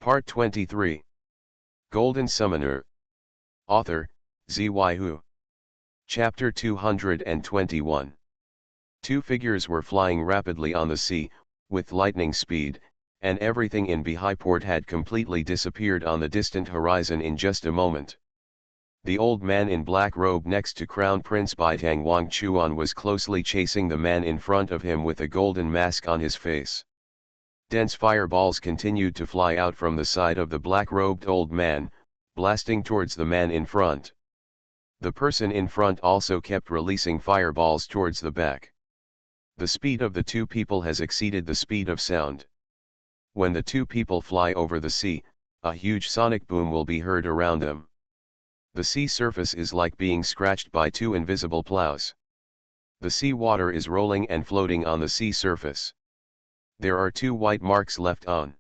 Part 23. Golden Summoner. Author, Xuanhuan. Chapter 221. Two figures were flying rapidly on the sea, with lightning speed, and everything in Behighport had completely disappeared on the distant horizon in just a moment. The old man in black robe next to Crown Prince Xuanhuan Xuan was closely chasing the man in front of him with a golden mask on his face. Dense fireballs continued to fly out from the side of the black-robed old man, blasting towards the man in front. The person in front also kept releasing fireballs towards the back. The speed of the two people has exceeded the speed of sound. When the two people fly over the sea, a huge sonic boom will be heard around them. The sea surface is like being scratched by two invisible plows. The sea water is rolling and floating on the sea surface. There are two white marks left on.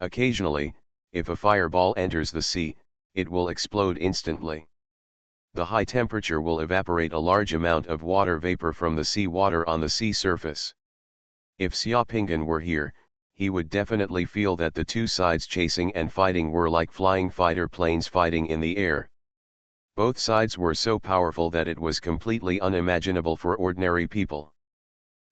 Occasionally, if a fireball enters the sea, it will explode instantly. The high temperature will evaporate a large amount of water vapor from the sea water on the sea surface. If Xiaopingan were here, he would definitely feel that the two sides chasing and fighting were like flying fighter planes fighting in the air. Both sides were so powerful that it was completely unimaginable for ordinary people.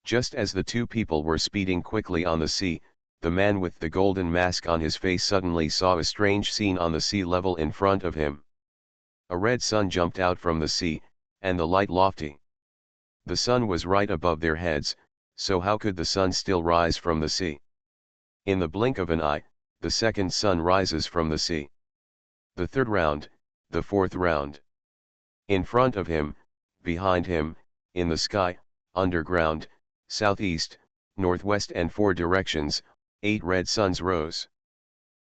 Just as the two people were speeding quickly on the sea, the man with the golden mask on his face suddenly saw a strange scene on the sea level in front of him. A red sun jumped out from the sea, and the light lofty. The sun was right above their heads, so how could the sun still rise from the sea? In the blink of an eye, the second sun rises from the sea. The third round, the fourth round. In front of him, behind him, in the sky, underground, southeast, northwest and four directions, 8 red suns rose.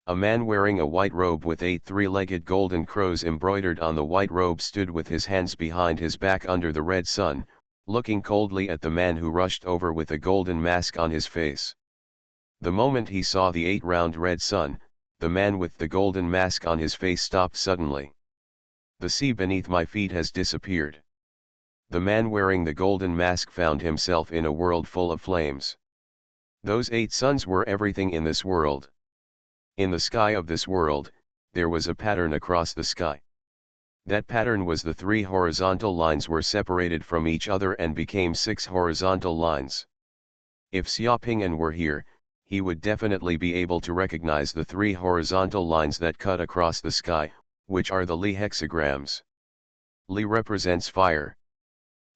A man wearing a white robe with 8 three-legged golden crows embroidered on the white robe stood with his hands behind his back under the red sun, looking coldly at the man who rushed over with a golden mask on his face. The moment he saw the 8 round red sun, the man with the golden mask on his face stopped suddenly. The sea beneath my feet has disappeared. The man wearing the golden mask found himself in a world full of flames. Those 8 suns were everything in this world. In the sky of this world, there was a pattern across the sky. That pattern was the 3 horizontal lines were separated from each other and became 6 horizontal lines. If Xiaopingan were here, he would definitely be able to recognize the 3 horizontal lines that cut across the sky, which are the Li hexagrams. Li represents fire.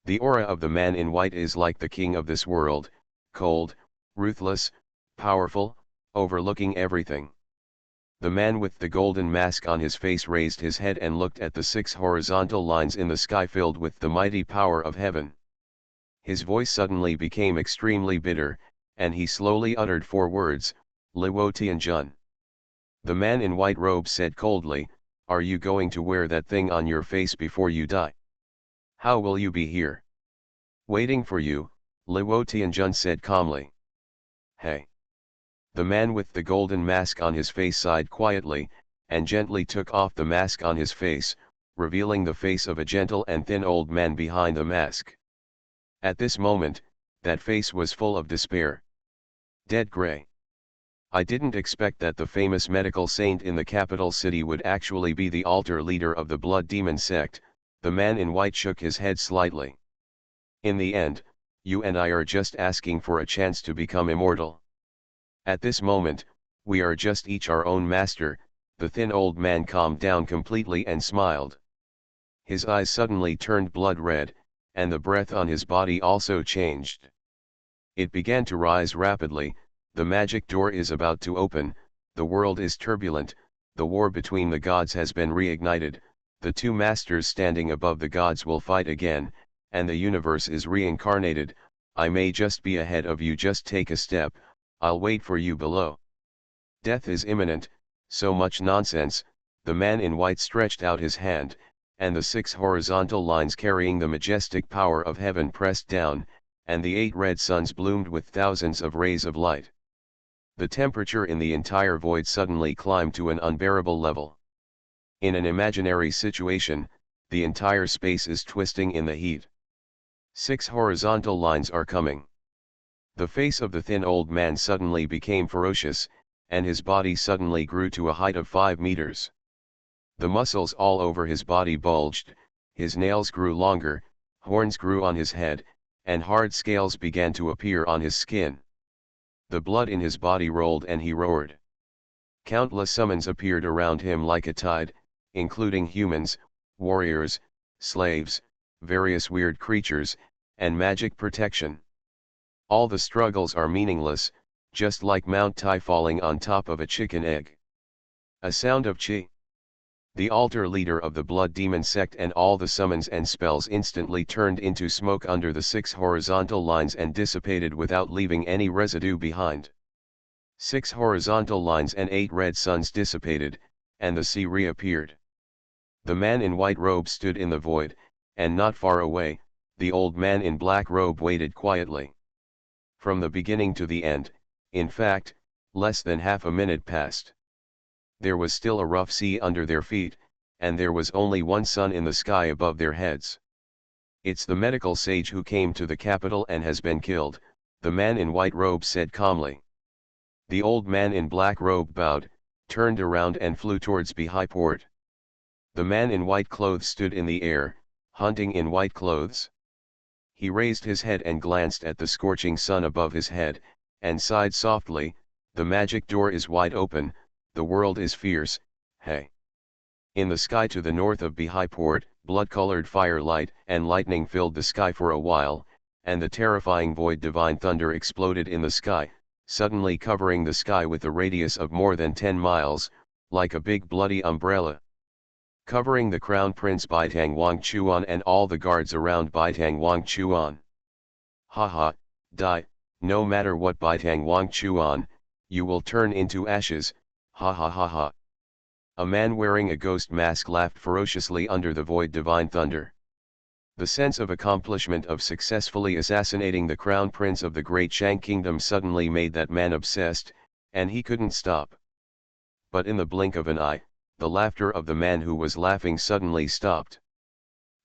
The aura of the man in white is like the king of this world, cold, ruthless, powerful, overlooking everything. The man with the golden mask on his face raised his head and looked at the 6 horizontal lines in the sky filled with the mighty power of heaven. His voice suddenly became extremely bitter, and he slowly uttered 4 words, Liwo Tianjun. The man in white robe said coldly, "Are you going to wear that thing on your face before you die? How will you be here?" "Waiting for you," Liwo Tianjun said calmly. "Hey." The man with the golden mask on his face sighed quietly, and gently took off the mask on his face, revealing the face of a gentle and thin old man behind the mask. At this moment, that face was full of despair. Dead gray. I didn't expect that the famous medical saint in the capital city would actually be the altar leader of the blood demon sect. The man in white shook his head slightly. In the end, you and I are just asking for a chance to become immortal. At this moment, we are just each our own master. The thin old man calmed down completely and smiled. His eyes suddenly turned blood red, and the breath on his body also changed. It began to rise rapidly. The magic door is about to open, the world is turbulent, the war between the gods has been reignited, the 2 masters standing above the gods will fight again, and the universe is reincarnated. I may just be ahead of you, just take a step, I'll wait for you below. Death is imminent, so much nonsense. The man in white stretched out his hand, and the 6 horizontal lines carrying the majestic power of heaven pressed down, and the 8 red suns bloomed with thousands of rays of light. The temperature in the entire void suddenly climbed to an unbearable level. In an imaginary situation, the entire space is twisting in the heat. 6 horizontal lines are coming. The face of the thin old man suddenly became ferocious, and his body suddenly grew to a height of 5 meters. The muscles all over his body bulged, his nails grew longer, horns grew on his head, and hard scales began to appear on his skin. The blood in his body rolled and he roared. Countless summons appeared around him like a tide, including humans, warriors, slaves, various weird creatures, and magic protection. All the struggles are meaningless, just like Mount Tai falling on top of a chicken egg. A sound of chi. The altar leader of the blood demon sect and all the summons and spells instantly turned into smoke under the 6 horizontal lines and dissipated without leaving any residue behind. 6 horizontal lines and 8 red suns dissipated, and the sea reappeared. The man in white robe stood in the void, and not far away, the old man in black robe waited quietly. From the beginning to the end, in fact, less than half a minute passed. There was still a rough sea under their feet, and there was only one sun in the sky above their heads. "It's the medical sage who came to the capital and has been killed," the man in white robe said calmly. The old man in black robe bowed, turned around and flew towards Bihai Port. The man in white clothes stood in the air, hunting in white clothes. He raised his head and glanced at the scorching sun above his head, and sighed softly, "The magic door is wide open, the world is fierce, hey." In the sky to the north of Bihai Port, blood-colored firelight and lightning filled the sky for a while, and the terrifying void divine thunder exploded in the sky, suddenly covering the sky with a radius of more than 10 miles, like a big bloody umbrella. Covering the Crown Prince Baitang Wangchuan and all the guards around Baitang Wangchuan. "Ha ha, die, no matter what Baitang Wangchuan, you will turn into ashes, ha ha ha ha." A man wearing a ghost mask laughed ferociously under the void divine thunder. The sense of accomplishment of successfully assassinating the crown prince of the great Shang kingdom suddenly made that man obsessed, and he couldn't stop. But in the blink of an eye, the laughter of the man who was laughing suddenly stopped.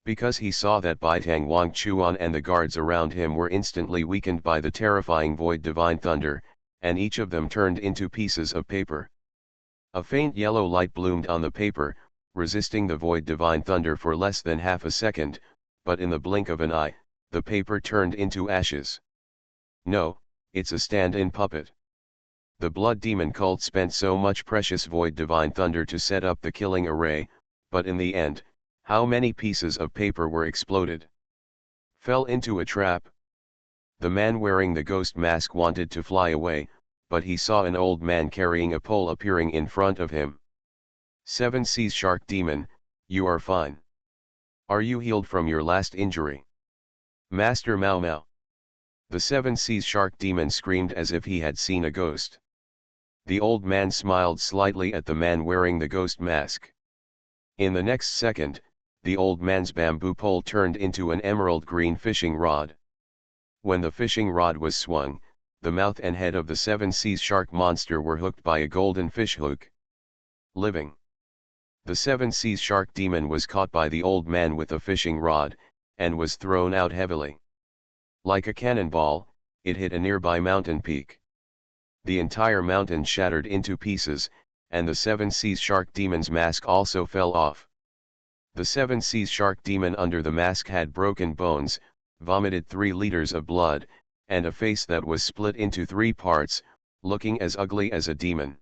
Because he saw that Baitang Wangchuan and the guards around him were instantly weakened by the terrifying void divine thunder, and each of them turned into pieces of paper. A faint yellow light bloomed on the paper, resisting the void divine thunder for less than half a second, but in the blink of an eye, the paper turned into ashes. "No, it's a stand-in puppet." The blood demon cult spent so much precious void divine thunder to set up the killing array, but in the end, how many pieces of paper were exploded? Fell into a trap. The man wearing the ghost mask wanted to fly away, but he saw an old man carrying a pole appearing in front of him. "Seven Seas Shark Demon, you are fine. Are you healed from your last injury?" "Master Mao Mao." The Seven Seas Shark Demon screamed as if he had seen a ghost. The old man smiled slightly at the man wearing the ghost mask. In the next second, the old man's bamboo pole turned into an emerald green fishing rod. When the fishing rod was swung, the mouth and head of the Seven Seas Shark monster were hooked by a golden fish hook. Living. The Seven Seas Shark Demon was caught by the old man with a fishing rod, and was thrown out heavily. Like a cannonball, it hit a nearby mountain peak. The entire mountain shattered into pieces, and the Seven Seas Shark Demon's mask also fell off. The Seven Seas Shark Demon under the mask had broken bones, vomited 3 liters of blood, and a face that was split into 3 parts, looking as ugly as a demon.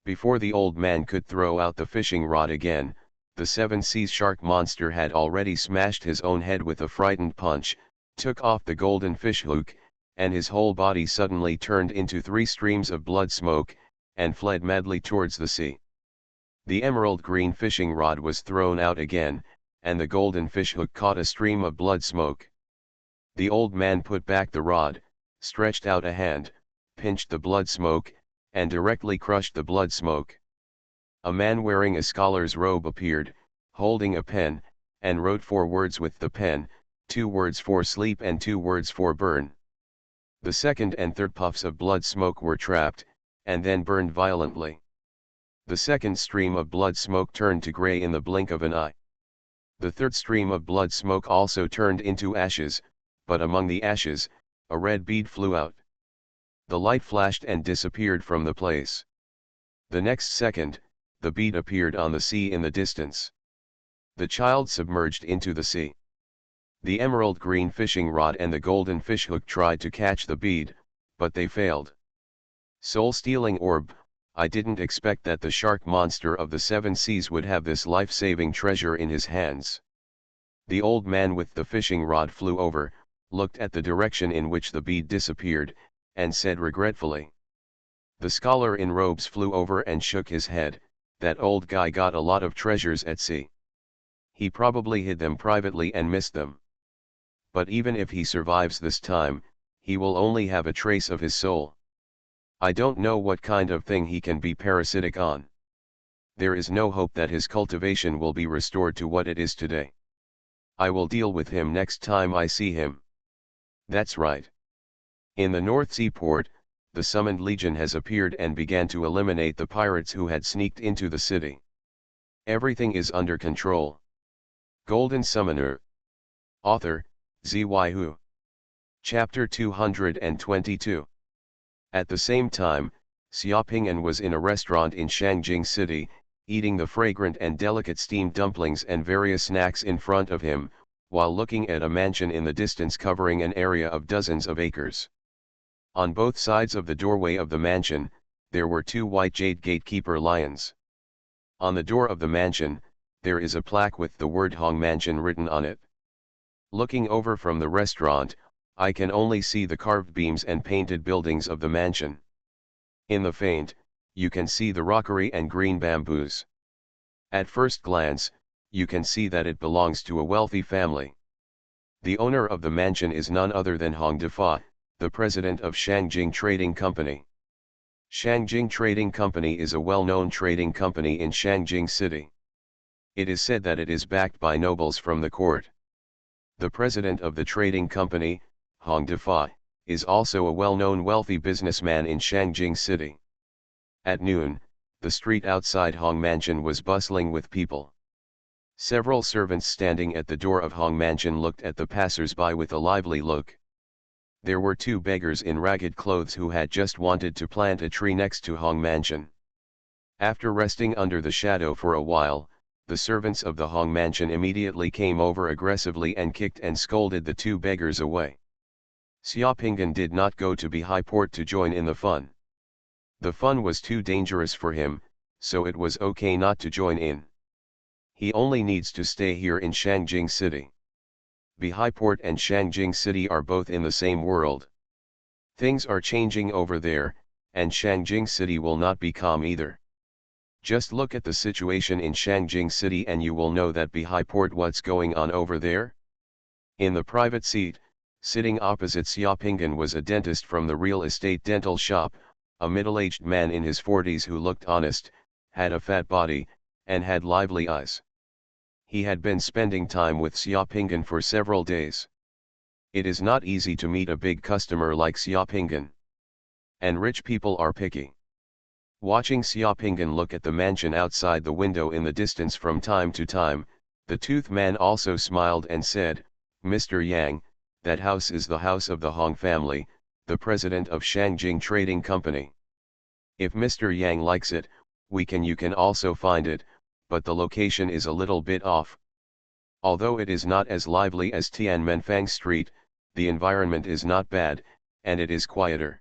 Before the old man could throw out the fishing rod again, the Seven Seas Shark monster had already smashed his own head with a frightened punch, took off the golden fish hook, and his whole body suddenly turned into 3 streams of blood smoke, and fled madly towards the sea. The emerald green fishing rod was thrown out again, and the golden fish hook caught a stream of blood smoke. The old man put back the rod, stretched out a hand, pinched the blood smoke, and directly crushed the blood smoke. A man wearing a scholar's robe appeared, holding a pen, and wrote 4 words with the pen, 2 words for sleep and 2 words for burn. The second and third puffs of blood smoke were trapped, and then burned violently. The second stream of blood smoke turned to gray in the blink of an eye. The third stream of blood smoke also turned into ashes, but among the ashes, a red bead flew out. The light flashed and disappeared from the place. The next second, the bead appeared on the sea in the distance. The child submerged into the sea. The emerald green fishing rod and the golden fishhook tried to catch the bead, but they failed. Soul-stealing orb, I didn't expect that the shark monster of the seven seas would have this life-saving treasure in his hands. The old man with the fishing rod flew over, looked at the direction in which the bead disappeared, and said regretfully. The scholar in robes flew over and shook his head. That old guy got a lot of treasures at sea. He probably hid them privately and missed them. But even if he survives this time, he will only have a trace of his soul. I don't know what kind of thing he can be parasitic on. There is no hope that his cultivation will be restored to what it is today. I will deal with him next time I see him. That's right. In the North Sea port, the summoned legion has appeared and began to eliminate the pirates who had sneaked into the city. Everything is under control. Golden Summoner. Author, Xuanhuan. Chapter 222. At the same time, Xuanhuan was in a restaurant in Shangjing City, eating the fragrant and delicate steamed dumplings and various snacks in front of him, while looking at a mansion in the distance covering an area of dozens of acres. On both sides of the doorway of the mansion, there were two white jade gatekeeper lions. On the door of the mansion, there is a plaque with the word Hong Mansion written on it. Looking over from the restaurant, I can only see the carved beams and painted buildings of the mansion. In the faint, you can see the rockery and green bamboos. At first glance, you can see that it belongs to a wealthy family. The owner of the mansion is none other than Hong Defa, the president of Shangjing Trading Company. Shangjing Trading Company is a well-known trading company in Shangjing City. It is said that it is backed by nobles from the court. The president of the trading company, Hong Defa, is also a well-known wealthy businessman in Shangjing City. At noon, the street outside Hong Mansion was bustling with people. Several servants standing at the door of Hong Mansion looked at the passers-by with a lively look. There were two beggars in ragged clothes who had just wanted to plant a tree next to Hong Mansion. After resting under the shadow for a while, the servants of the Hong Mansion immediately came over aggressively and kicked and scolded the two beggars away. Xuanhuan did not go to Bihai Port to join in the fun. The fun was too dangerous for him, so it was okay not to join in. He only needs to stay here in Shangjing City. Bihai Port and Shangjing City are both in the same world. Things are changing over there, and Shangjing City will not be calm either. Just look at the situation in Shangjing City and you will know that Bihai Port what's going on over there. In the private seat, sitting opposite Xuanhuan was a dentist from the real estate dental shop, a middle-aged man in his 40s who looked honest, had a fat body, and had lively eyes. He had been spending time with Xuanhuan for several days. It is not easy to meet a big customer like Xuanhuan. And rich people are picky. Watching Xuanhuan look at the mansion outside the window in the distance from time to time, the tooth man also smiled and said, "Mr. Yang, that house is the house of the Hong family, the president of Shangjing Trading Company. If Mr. Yang likes it, you can also find it, but the location is a little bit off. Although it is not as lively as Tianmenfang Street, the environment is not bad, and it is quieter.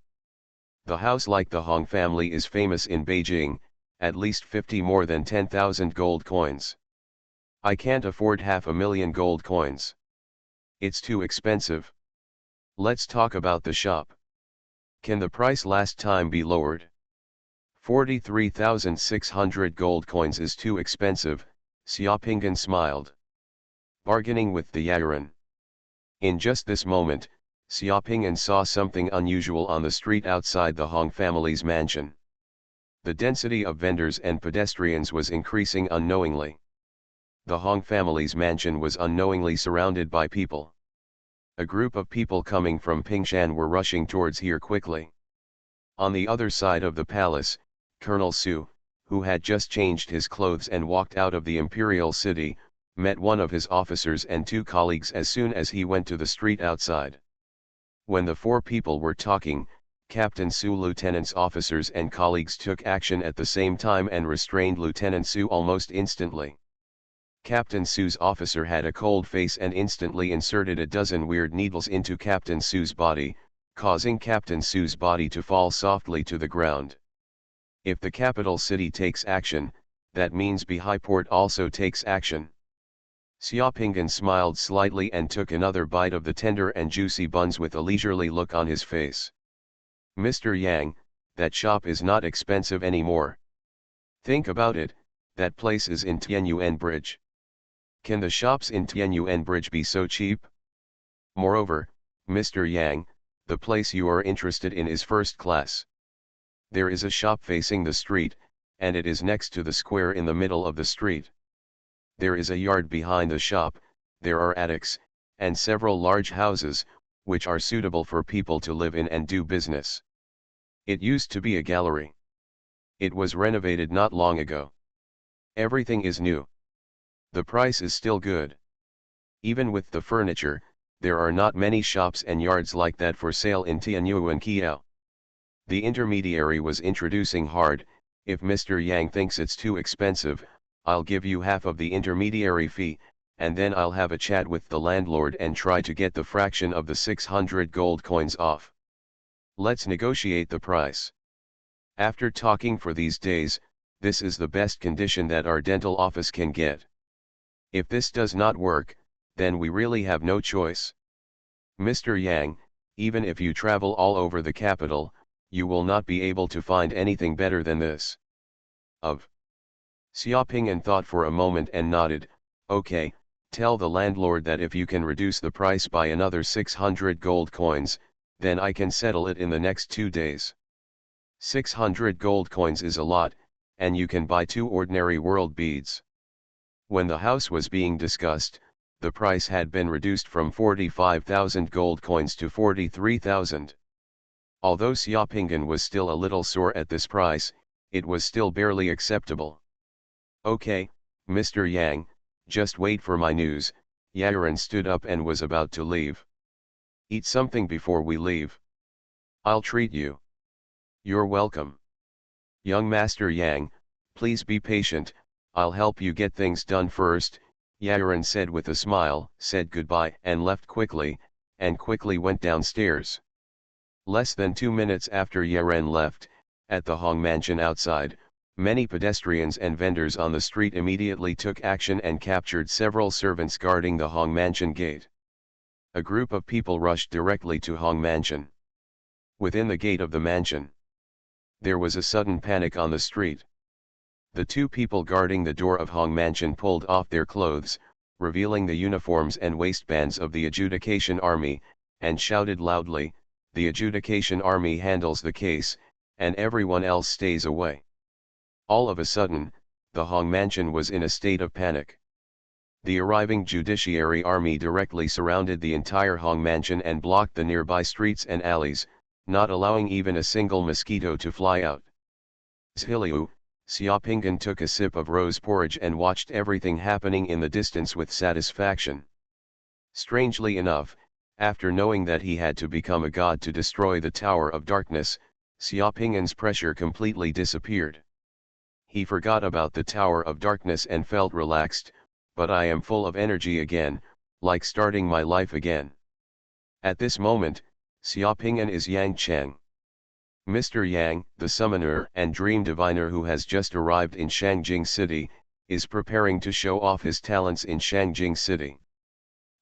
The house like the Hong family is famous in Beijing, at least 50 more than 10,000 gold coins. I can't afford 500,000 gold coins. It's too expensive. Let's talk about the shop. Can the price last time be lowered? 43,600 gold coins is too expensive," Xuanhuan smiled. Bargaining with the Yaran. In just this moment, Xuanhuan saw something unusual on the street outside the Hong family's mansion. The density of vendors and pedestrians was increasing unknowingly. The Hong family's mansion was unknowingly surrounded by people. A group of people coming from Pingshan were rushing towards here quickly. On the other side of the palace, Colonel Su, who had just changed his clothes and walked out of the imperial city, met one of his officers and two colleagues as soon as he went to the street outside. When the four people were talking, Captain Su Lieutenant's officers and colleagues took action at the same time and restrained Lieutenant Su almost instantly. Captain Su's officer had a cold face and instantly inserted a dozen weird needles into Captain Su's body, causing Captain Su's body to fall softly to the ground. If the capital city takes action, that means Bihai also takes action. Xiaopingyan smiled slightly and took another bite of the tender and juicy buns with a leisurely look on his face. Mr. Yang, that shop is not expensive anymore. Think about it, that place is in Tianyuan Bridge. Can the shops in Tianyuan Bridge be so cheap? Moreover, Mr. Yang, the place you are interested in is first class. There is a shop facing the street, and it is next to the square in the middle of the street. There is a yard behind the shop, there are attics, and several large houses, which are suitable for people to live in and do business. It used to be a gallery. It was renovated not long ago. Everything is new. The price is still good. Even with the furniture, there are not many shops and yards like that for sale in Tianyuan Kiao. The intermediary was introducing hard. If Mr. Yang thinks it's too expensive, I'll give you half of the intermediary fee, and then I'll have a chat with the landlord and try to get the fraction of the 600 gold coins off. Let's negotiate the price. After talking for these days, this is the best condition that our dental office can get. If this does not work, then we really have no choice. Mr. Yang, even if you travel all over the capital, you will not be able to find anything better than this. Xiaopingyan thought for a moment and nodded. Okay, tell the landlord that if you can reduce the price by another 600 gold coins, then I can settle it in the next 2 days. 600 gold coins is a lot, and you can buy 2 ordinary world beads. When the house was being discussed, the price had been reduced from 45,000 gold coins to 43,000. Although Xiaopingyan was still a little sore at this price, it was still barely acceptable. Okay, Mr. Yang, just wait for my news. Yaran stood up and was about to leave. Eat something before we leave. I'll treat you. You're welcome. Young Master Yang, please be patient, I'll help you get things done first, Yaran said with a smile, said goodbye and left quickly, and quickly went downstairs. Less than 2 minutes after Yaran left, at the Hong Mansion outside, many pedestrians and vendors on the street immediately took action and captured several servants guarding the Hong Mansion gate. A group of people rushed directly to Hong Mansion. Within the gate of the mansion, there was a sudden panic on the street. The 2 people guarding the door of Hong Mansion pulled off their clothes, revealing the uniforms and waistbands of the adjudication army, and shouted loudly, "The adjudication army handles the case, and everyone else stays away." All of a sudden, the Hong Mansion was in a state of panic. The arriving judiciary army directly surrounded the entire Hong Mansion and blocked the nearby streets and alleys, not allowing even a single mosquito to fly out. Zhiliu, Xiaopingyan took a sip of rose porridge and watched everything happening in the distance with satisfaction. Strangely enough, after knowing that he had to become a god to destroy the Tower of Darkness, Xiaopingyan's pressure completely disappeared. He forgot about the Tower of Darkness and felt relaxed, but I am full of energy again, like starting my life again. At this moment, Xiaopingyan is Yang Cheng. Mr. Yang, the summoner and dream diviner who has just arrived in Shangjing City, is preparing to show off his talents in Shangjing City.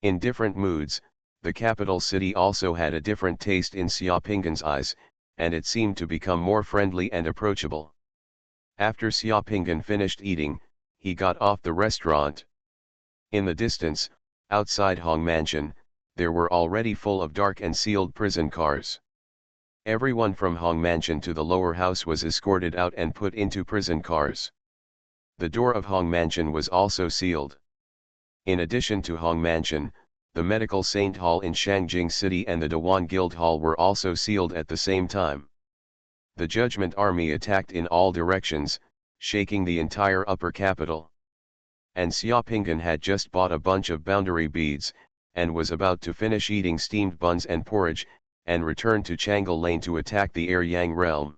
In different moods, the capital city also had a different taste in Xiaopingyan's eyes, and it seemed to become more friendly and approachable. After Xiaopingyan finished eating, he got off the restaurant. In the distance, outside Hong Mansion, there were already full of dark and sealed prison cars. Everyone from Hong Mansion to the lower house was escorted out and put into prison cars. The door of Hong Mansion was also sealed. In addition to Hong Mansion, the Medical Saint Hall in Shangjing City and the Dewan Guild Hall were also sealed at the same time. The Judgment Army attacked in all directions, shaking the entire upper capital. And Xiaopingyan had just bought a bunch of boundary beads, and was about to finish eating steamed buns and porridge, and returned to Changle Lane to attack the Air Yang realm.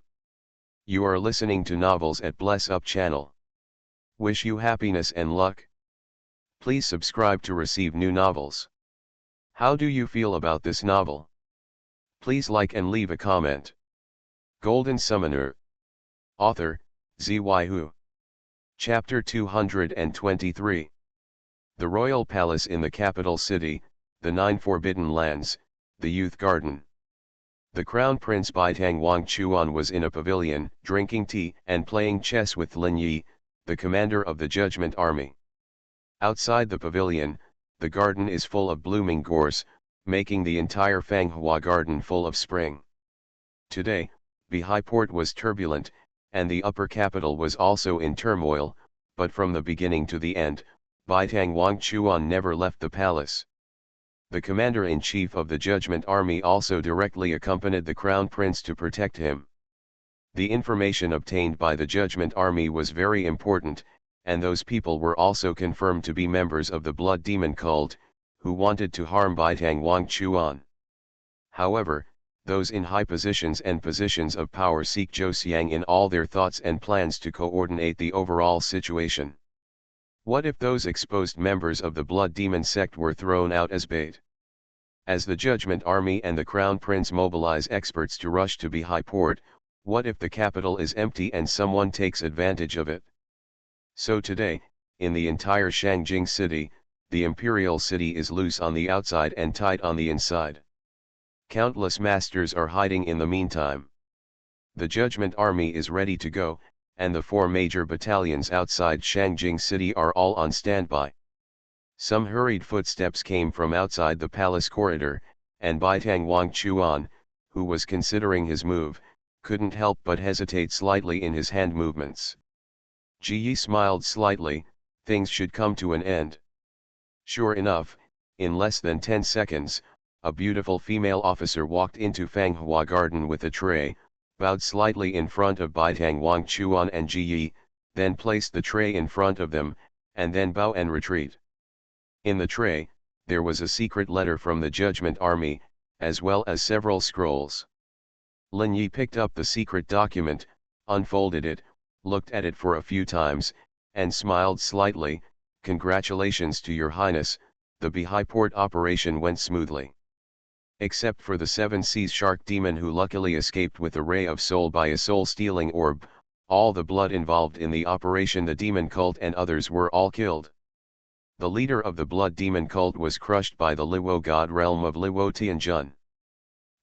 You are listening to Novels at Bless Up channel. Wish you happiness and luck. Please subscribe to receive new novels. How do you feel about this novel? Please like and leave a comment. Golden Summoner. Author, Xuanhuan. Chapter 223. The Royal Palace in the capital city, the Nine Forbidden Lands, the Youth Garden. The Crown Prince Baitang Xuanhuan was in a pavilion, drinking tea and playing chess with Lin Yi, the commander of the Judgment Army. Outside the pavilion, the garden is full of blooming gorse, making the entire Fanghua garden full of spring. Today, Bihai Port was turbulent, and the upper capital was also in turmoil, but from the beginning to the end, Baitang Xuanhuan never left the palace. The commander-in-chief of the Judgment Army also directly accompanied the Crown Prince to protect him. The information obtained by the Judgment Army was very important, and those people were also confirmed to be members of the Blood Demon cult, who wanted to harm Baitang Xuanhuan. However, those in high positions and positions of power seek Zhou in all their thoughts and plans to coordinate the overall situation. What if those exposed members of the Blood Demon sect were thrown out as bait? As the Judgment Army and the Crown Prince mobilize experts to rush to Bihai Port, what if the capital is empty and someone takes advantage of it? So today, in the entire Shangjing city, the imperial city is loose on the outside and tight on the inside. Countless masters are hiding in the meantime. The Judgment Army is ready to go, and the 4 major battalions outside Shangjing city are all on standby. Some hurried footsteps came from outside the palace corridor, and Baitang Xuanhuan, who was considering his move, couldn't help but hesitate slightly in his hand movements. Ji Yi smiled slightly. Things should come to an end. Sure enough, in less than 10 seconds, a beautiful female officer walked into Fanghua Garden with a tray, bowed slightly in front of Baitang Xuanhuan and Ji Yi, then placed the tray in front of them, and then bow and retreat. In the tray, there was a secret letter from the Judgment Army, as well as several scrolls. Lin Yi picked up the secret document, unfolded it, looked at it for a few times, and smiled slightly. Congratulations to your highness, the Bihai Port operation went smoothly. Except for the 7 Seas Shark Demon who luckily escaped with a ray of soul by a soul-stealing orb, all the blood involved in the operation, the demon cult and others, were all killed. The leader of the Blood Demon cult was crushed by the Liwo God realm of Liwo Tianjun.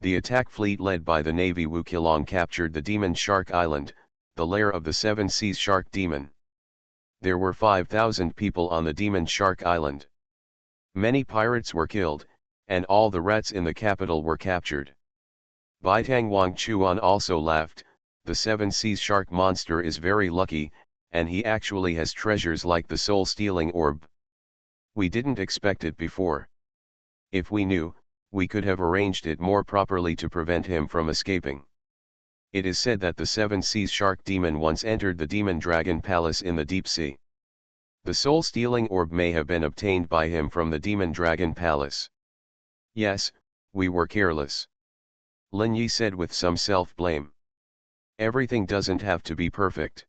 The attack fleet led by the Navy Wukilong captured the Demon Shark Island, the lair of the 7 Seas Shark Demon. There were 5,000 people on the Demon Shark Island. Many pirates were killed, and all the rats in the capital were captured. Baitang Xuanhuan also laughed. The 7 Seas Shark monster is very lucky, and he actually has treasures like the soul-stealing orb. We didn't expect it before. If we knew, we could have arranged it more properly to prevent him from escaping. It is said that the 7 Seas Shark Demon once entered the Demon Dragon Palace in the deep sea. The soul-stealing orb may have been obtained by him from the Demon Dragon Palace. Yes, we were careless. Lin Yi said with some self-blame. Everything doesn't have to be perfect.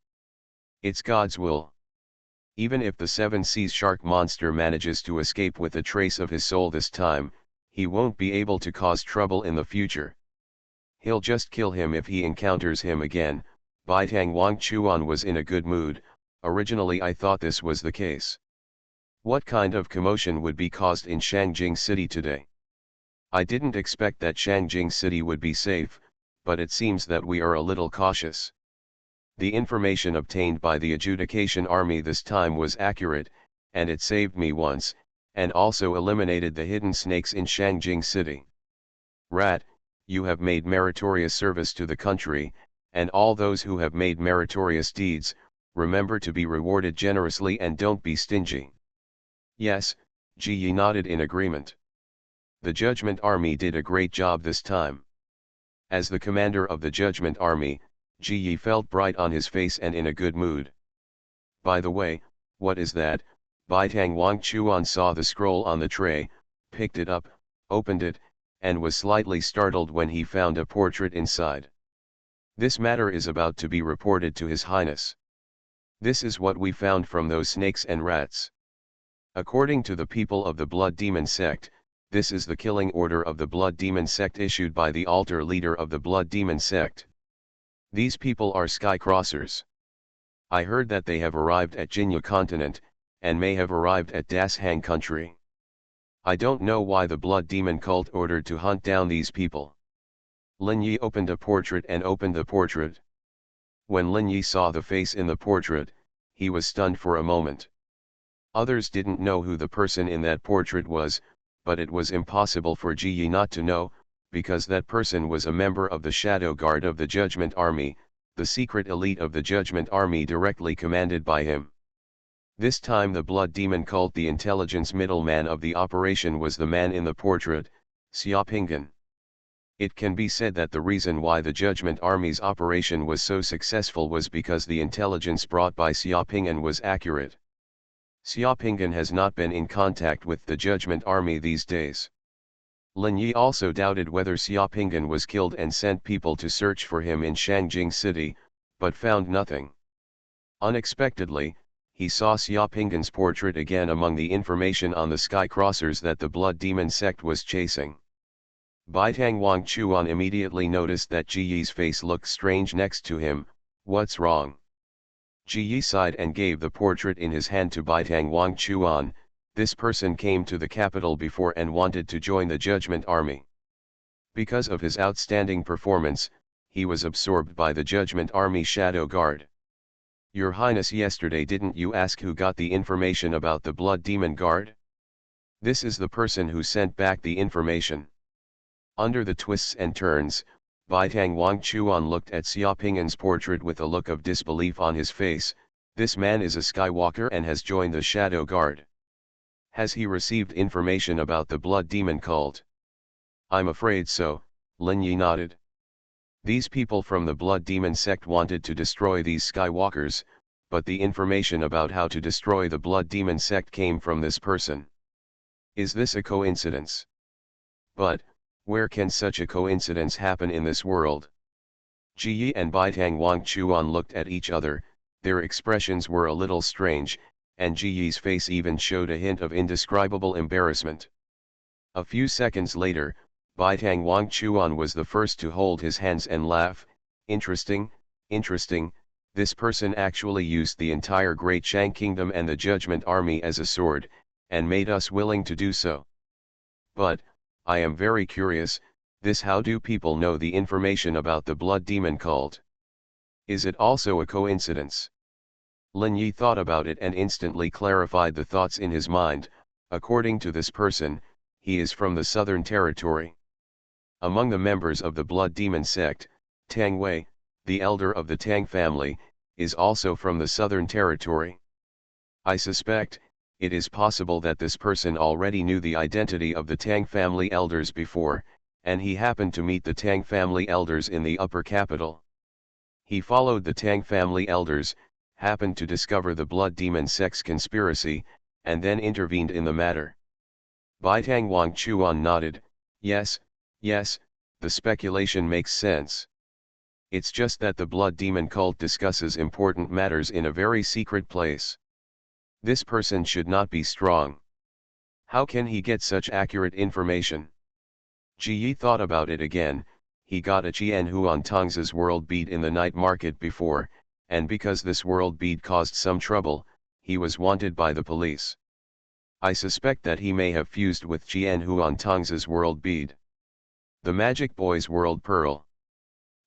It's God's will. Even if the 7 Seas Shark monster manages to escape with a trace of his soul this time, he won't be able to cause trouble in the future. He'll just kill him if he encounters him again. Baitang Xuanhuan was in a good mood. Originally I thought this was the case. What kind of commotion would be caused in Shangjing city today? I didn't expect that Shangjing city would be safe, but it seems that we are a little cautious. The information obtained by the adjudication army this time was accurate, and it saved me once, and also eliminated the hidden snakes in Shangjing city. Rat, you have made meritorious service to the country, and all those who have made meritorious deeds, remember to be rewarded generously and don't be stingy. Yes, Ji Yi nodded in agreement. The Judgment Army did a great job this time. As the commander of the Judgment Army, Ji Yi felt bright on his face and in a good mood. By the way, what is that? Baitang Xuanhuan saw the scroll on the tray, picked it up, opened it, and was slightly startled when he found a portrait inside. This matter is about to be reported to His Highness. This is what we found from those snakes and rats. According to the people of the Blood Demon sect, this is the killing order of the Blood Demon sect issued by the altar leader of the Blood Demon sect. These people are sky crossers. I heard that they have arrived at Jinya continent, and may have arrived at Dashang country. I don't know why the Blood Demon cult ordered to hunt down these people. Lin Yi opened a portrait and opened the portrait. When Lin Yi saw the face in the portrait, he was stunned for a moment. Others didn't know who the person in that portrait was, but it was impossible for Ji Yi not to know, because that person was a member of the Shadow Guard of the Judgment Army, the secret elite of the Judgment Army directly commanded by him. This time the Blood Demon cult, the intelligence middleman of the operation, was the man in the portrait, Xiaopingan. It can be said that the reason why the Judgment Army's operation was so successful was because the intelligence brought by Xiaopingan was accurate. Xiaopingan has not been in contact with the Judgment Army these days. Lin Yi also doubted whether Xiaopingan was killed and sent people to search for him in Shangjing City, but found nothing. Unexpectedly, he saw Xiaopingan's portrait again among the information on the sky crossers that the Blood Demon sect was chasing. Baitang Wangchuan immediately noticed that Ji Yi's face looked strange next to him. What's wrong? Ji Yi sighed and gave the portrait in his hand to Baitang Wangchuan. This person came to the capital before and wanted to join the Judgment Army. Because of his outstanding performance, he was absorbed by the Judgment Army Shadow Guard. Your Highness, yesterday didn't you ask who got the information about the Blood Demon Guard? This is the person who sent back the information. Under the twists and turns, Baitang Wangchuan looked at Xiaopingan's portrait with a look of disbelief on his face. This man is a Skywalker and has joined the Shadow Guard. Has he received information about the Blood Demon cult? I'm afraid so, Lin Yi nodded. These people from the Blood Demon sect wanted to destroy these Skywalkers, but the information about how to destroy the Blood Demon sect came from this person. Is this a coincidence? But, where can such a coincidence happen in this world? Ji Yi and Baitang Wangchuan looked at each other. Their expressions were a little strange, and Ji Yi's face even showed a hint of indescribable embarrassment. A few seconds later, Baitang Wangchuan was the first to hold his hands and laugh. Interesting, interesting, this person actually used the entire Great Shang Kingdom and the Judgment Army as a sword, and made us willing to do so. But, I am very curious, how do people know the information about the Blood Demon cult? Is it also a coincidence? Lin Yi thought about it and instantly clarified the thoughts in his mind. According to this person, he is from the Southern Territory. Among the members of the Blood Demon sect, Tang Wei, the elder of the Tang family, is also from the Southern Territory. I suspect, it is possible that this person already knew the identity of the Tang family elders before, and he happened to meet the Tang family elders in the upper capital. He followed the Tang family elders, happened to discover the Blood Demon sect's conspiracy, and then intervened in the matter. Baitang Wangchuan nodded. Yes, the speculation makes sense. It's just that the Blood Demon cult discusses important matters in a very secret place. This person should not be strong. How can he get such accurate information? Ji Yi thought about it again. He got a Xuanhuan Tong's world bead in the night market before, and because this world bead caused some trouble, he was wanted by the police. I suspect that he may have fused with Xuanhuan Tong's world bead. The Magic Boy's world pearl.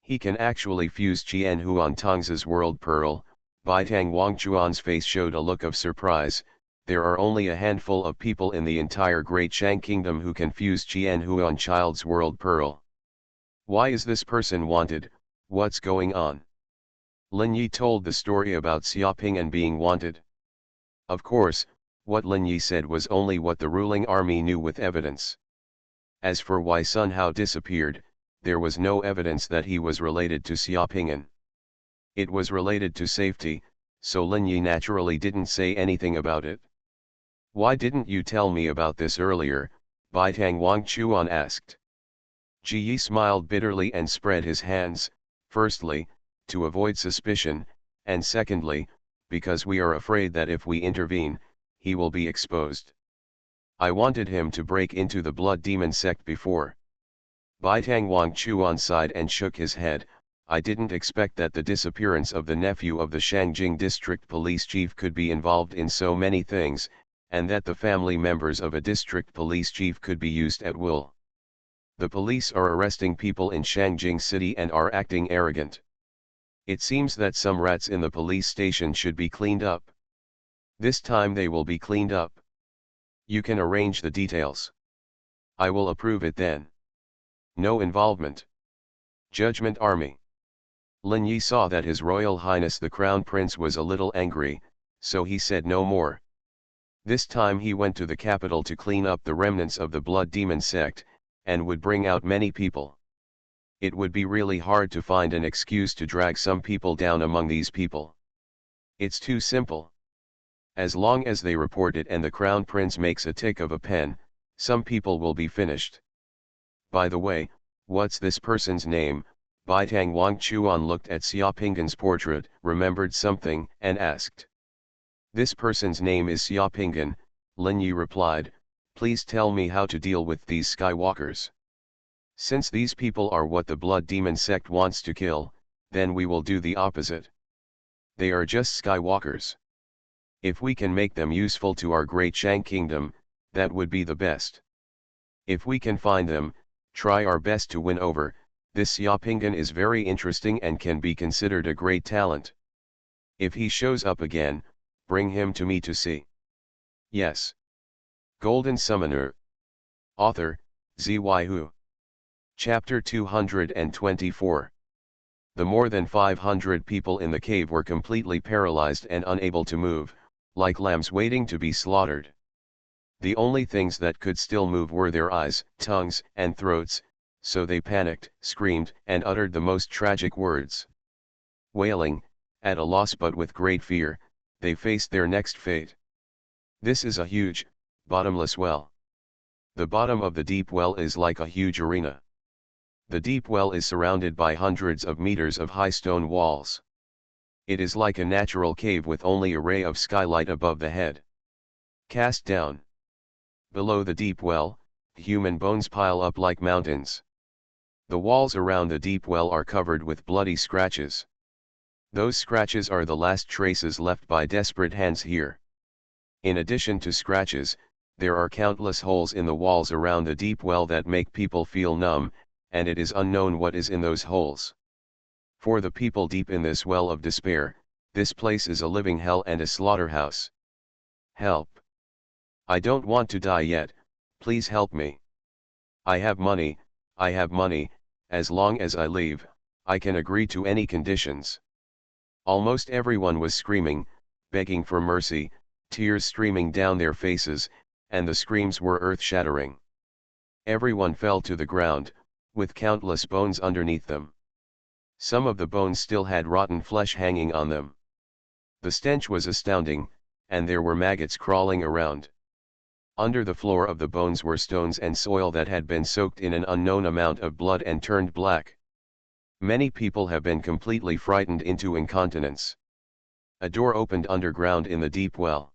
He can actually fuse Xuanhuan Tong's world pearl. Baitang Wangchuan's face showed a look of surprise. There are only a handful of people in the entire Great Shang Kingdom who can fuse Xuanhuan Child's world pearl. Why is this person wanted? What's going on? Lin Yi told the story about Xiaopingan being wanted. Of course, what Lin Yi said was only what the ruling army knew with evidence. As for why Sun Hao disappeared, there was no evidence that he was related to Xiaopingan. It was related to safety, so Lin Yi naturally didn't say anything about it. Why didn't you tell me about this earlier? Baitang Wangchuan asked. Ji smiled bitterly and spread his hands, firstly, to avoid suspicion, and secondly, because we are afraid that if we intervene, he will be exposed. I wanted him to break into the blood demon sect before. Baitang Wangchuan sighed and shook his head. I didn't expect that the disappearance of the nephew of the Shangjing district police chief could be involved in so many things, and that the family members of a district police chief could be used at will. The police are arresting people in Shangjing city and are acting arrogant. It seems that some rats in the police station should be cleaned up. This time they will be cleaned up. You can arrange the details. I will approve it then. No involvement. Judgment Army. Lin Yi saw that His Royal Highness the Crown Prince was a little angry, so he said no more. This time he went to the capital to clean up the remnants of the blood demon sect, and would bring out many people. It would be really hard to find an excuse to drag some people down among these people. It's too simple. As long as they report it and the Crown Prince makes a tick of a pen, some people will be finished. By the way, what's this person's name? Baitang Wangchuan looked at Xiaopinggan's portrait, remembered something, and asked. This person's name is Xiaopinggan, Lin Yi replied. Please tell me how to deal with these Skywalkers. Since these people are what the blood demon sect wants to kill, then we will do the opposite. They are just Skywalkers. If we can make them useful to our great Shang kingdom, that would be the best. If we can find them, try our best to win over. This Xiaopinggan is very interesting and can be considered a great talent. If he shows up again, bring him to me to see. Yes. Golden Summoner. Author, Xuanhuan. Chapter 224. The more than 500 people in the cave were completely paralyzed and unable to move, like lambs waiting to be slaughtered. The only things that could still move were their eyes, tongues, and throats, so they panicked, screamed, and uttered the most tragic words. Wailing, at a loss but with great fear, they faced their next fate. This is a huge, bottomless well. The bottom of the deep well is like a huge arena. The deep well is surrounded by hundreds of meters of high stone walls. It is like a natural cave with only a ray of skylight above the head. Cast down. Below the deep well, human bones pile up like mountains. The walls around the deep well are covered with bloody scratches. Those scratches are the last traces left by desperate hands here. In addition to scratches, there are countless holes in the walls around the deep well that make people feel numb, and it is unknown what is in those holes. For the people deep in this well of despair, this place is a living hell and a slaughterhouse. Help! I don't want to die yet, please help me. I have money, as long as I leave, I can agree to any conditions. Almost everyone was screaming, begging for mercy, tears streaming down their faces, and the screams were earth-shattering. Everyone fell to the ground, with countless bones underneath them. Some of the bones still had rotten flesh hanging on them. The stench was astounding, and there were maggots crawling around. Under the floor of the bones were stones and soil that had been soaked in an unknown amount of blood and turned black. Many people have been completely frightened into incontinence. A door opened underground in the deep well.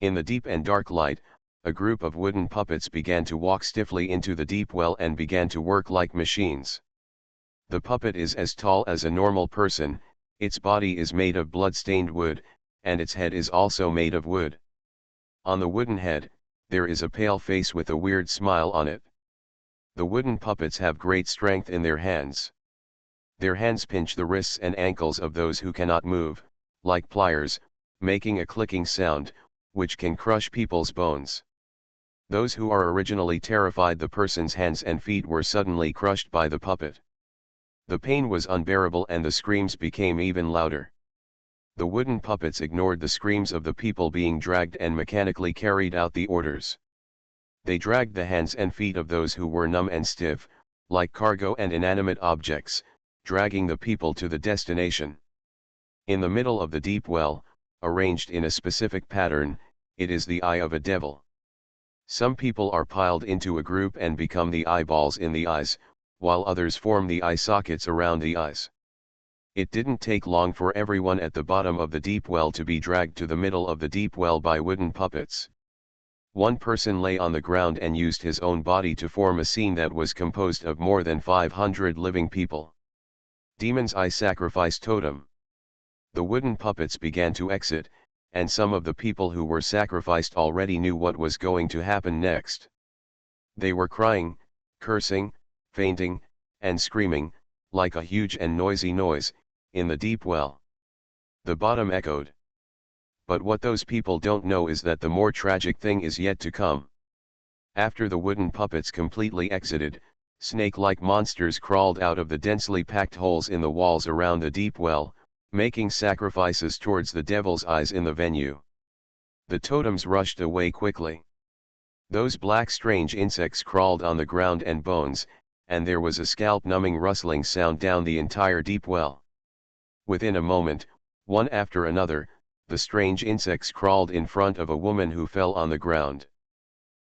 In the deep and dark light, a group of wooden puppets began to walk stiffly into the deep well and began to work like machines. The puppet is as tall as a normal person, its body is made of blood-stained wood, and its head is also made of wood. On the wooden head, there is a pale face with a weird smile on it. The wooden puppets have great strength in their hands. Their hands pinch the wrists and ankles of those who cannot move, like pliers, making a clicking sound, which can crush people's bones. Those who are originally terrified the person's hands and feet were suddenly crushed by the puppet. The pain was unbearable and the screams became even louder. The wooden puppets ignored the screams of the people being dragged and mechanically carried out the orders. They dragged the hands and feet of those who were numb and stiff, like cargo and inanimate objects, dragging the people to the destination. In the middle of the deep well, arranged in a specific pattern, it is the eye of a devil. Some people are piled into a group and become the eyeballs in the eyes, while others form the eye sockets around the eyes. It didn't take long for everyone at the bottom of the deep well to be dragged to the middle of the deep well by wooden puppets. One person lay on the ground and used his own body to form a scene that was composed of more than 500 living people. Demon's Eye Sacrifice Totem. The wooden puppets began to exit, and some of the people who were sacrificed already knew what was going to happen next. They were crying, cursing, fainting, and screaming, like a huge and noisy noise, in the deep well. The bottom echoed. But what those people don't know is that the more tragic thing is yet to come. After the wooden puppets completely exited, snake-like monsters crawled out of the densely packed holes in the walls around the deep well, making sacrifices towards the devil's eyes in the venue. The totems rushed away quickly. Those black strange insects crawled on the ground and bones, and there was a scalp-numbing rustling sound down the entire deep well. Within a moment, one after another, the strange insects crawled in front of a woman who fell on the ground.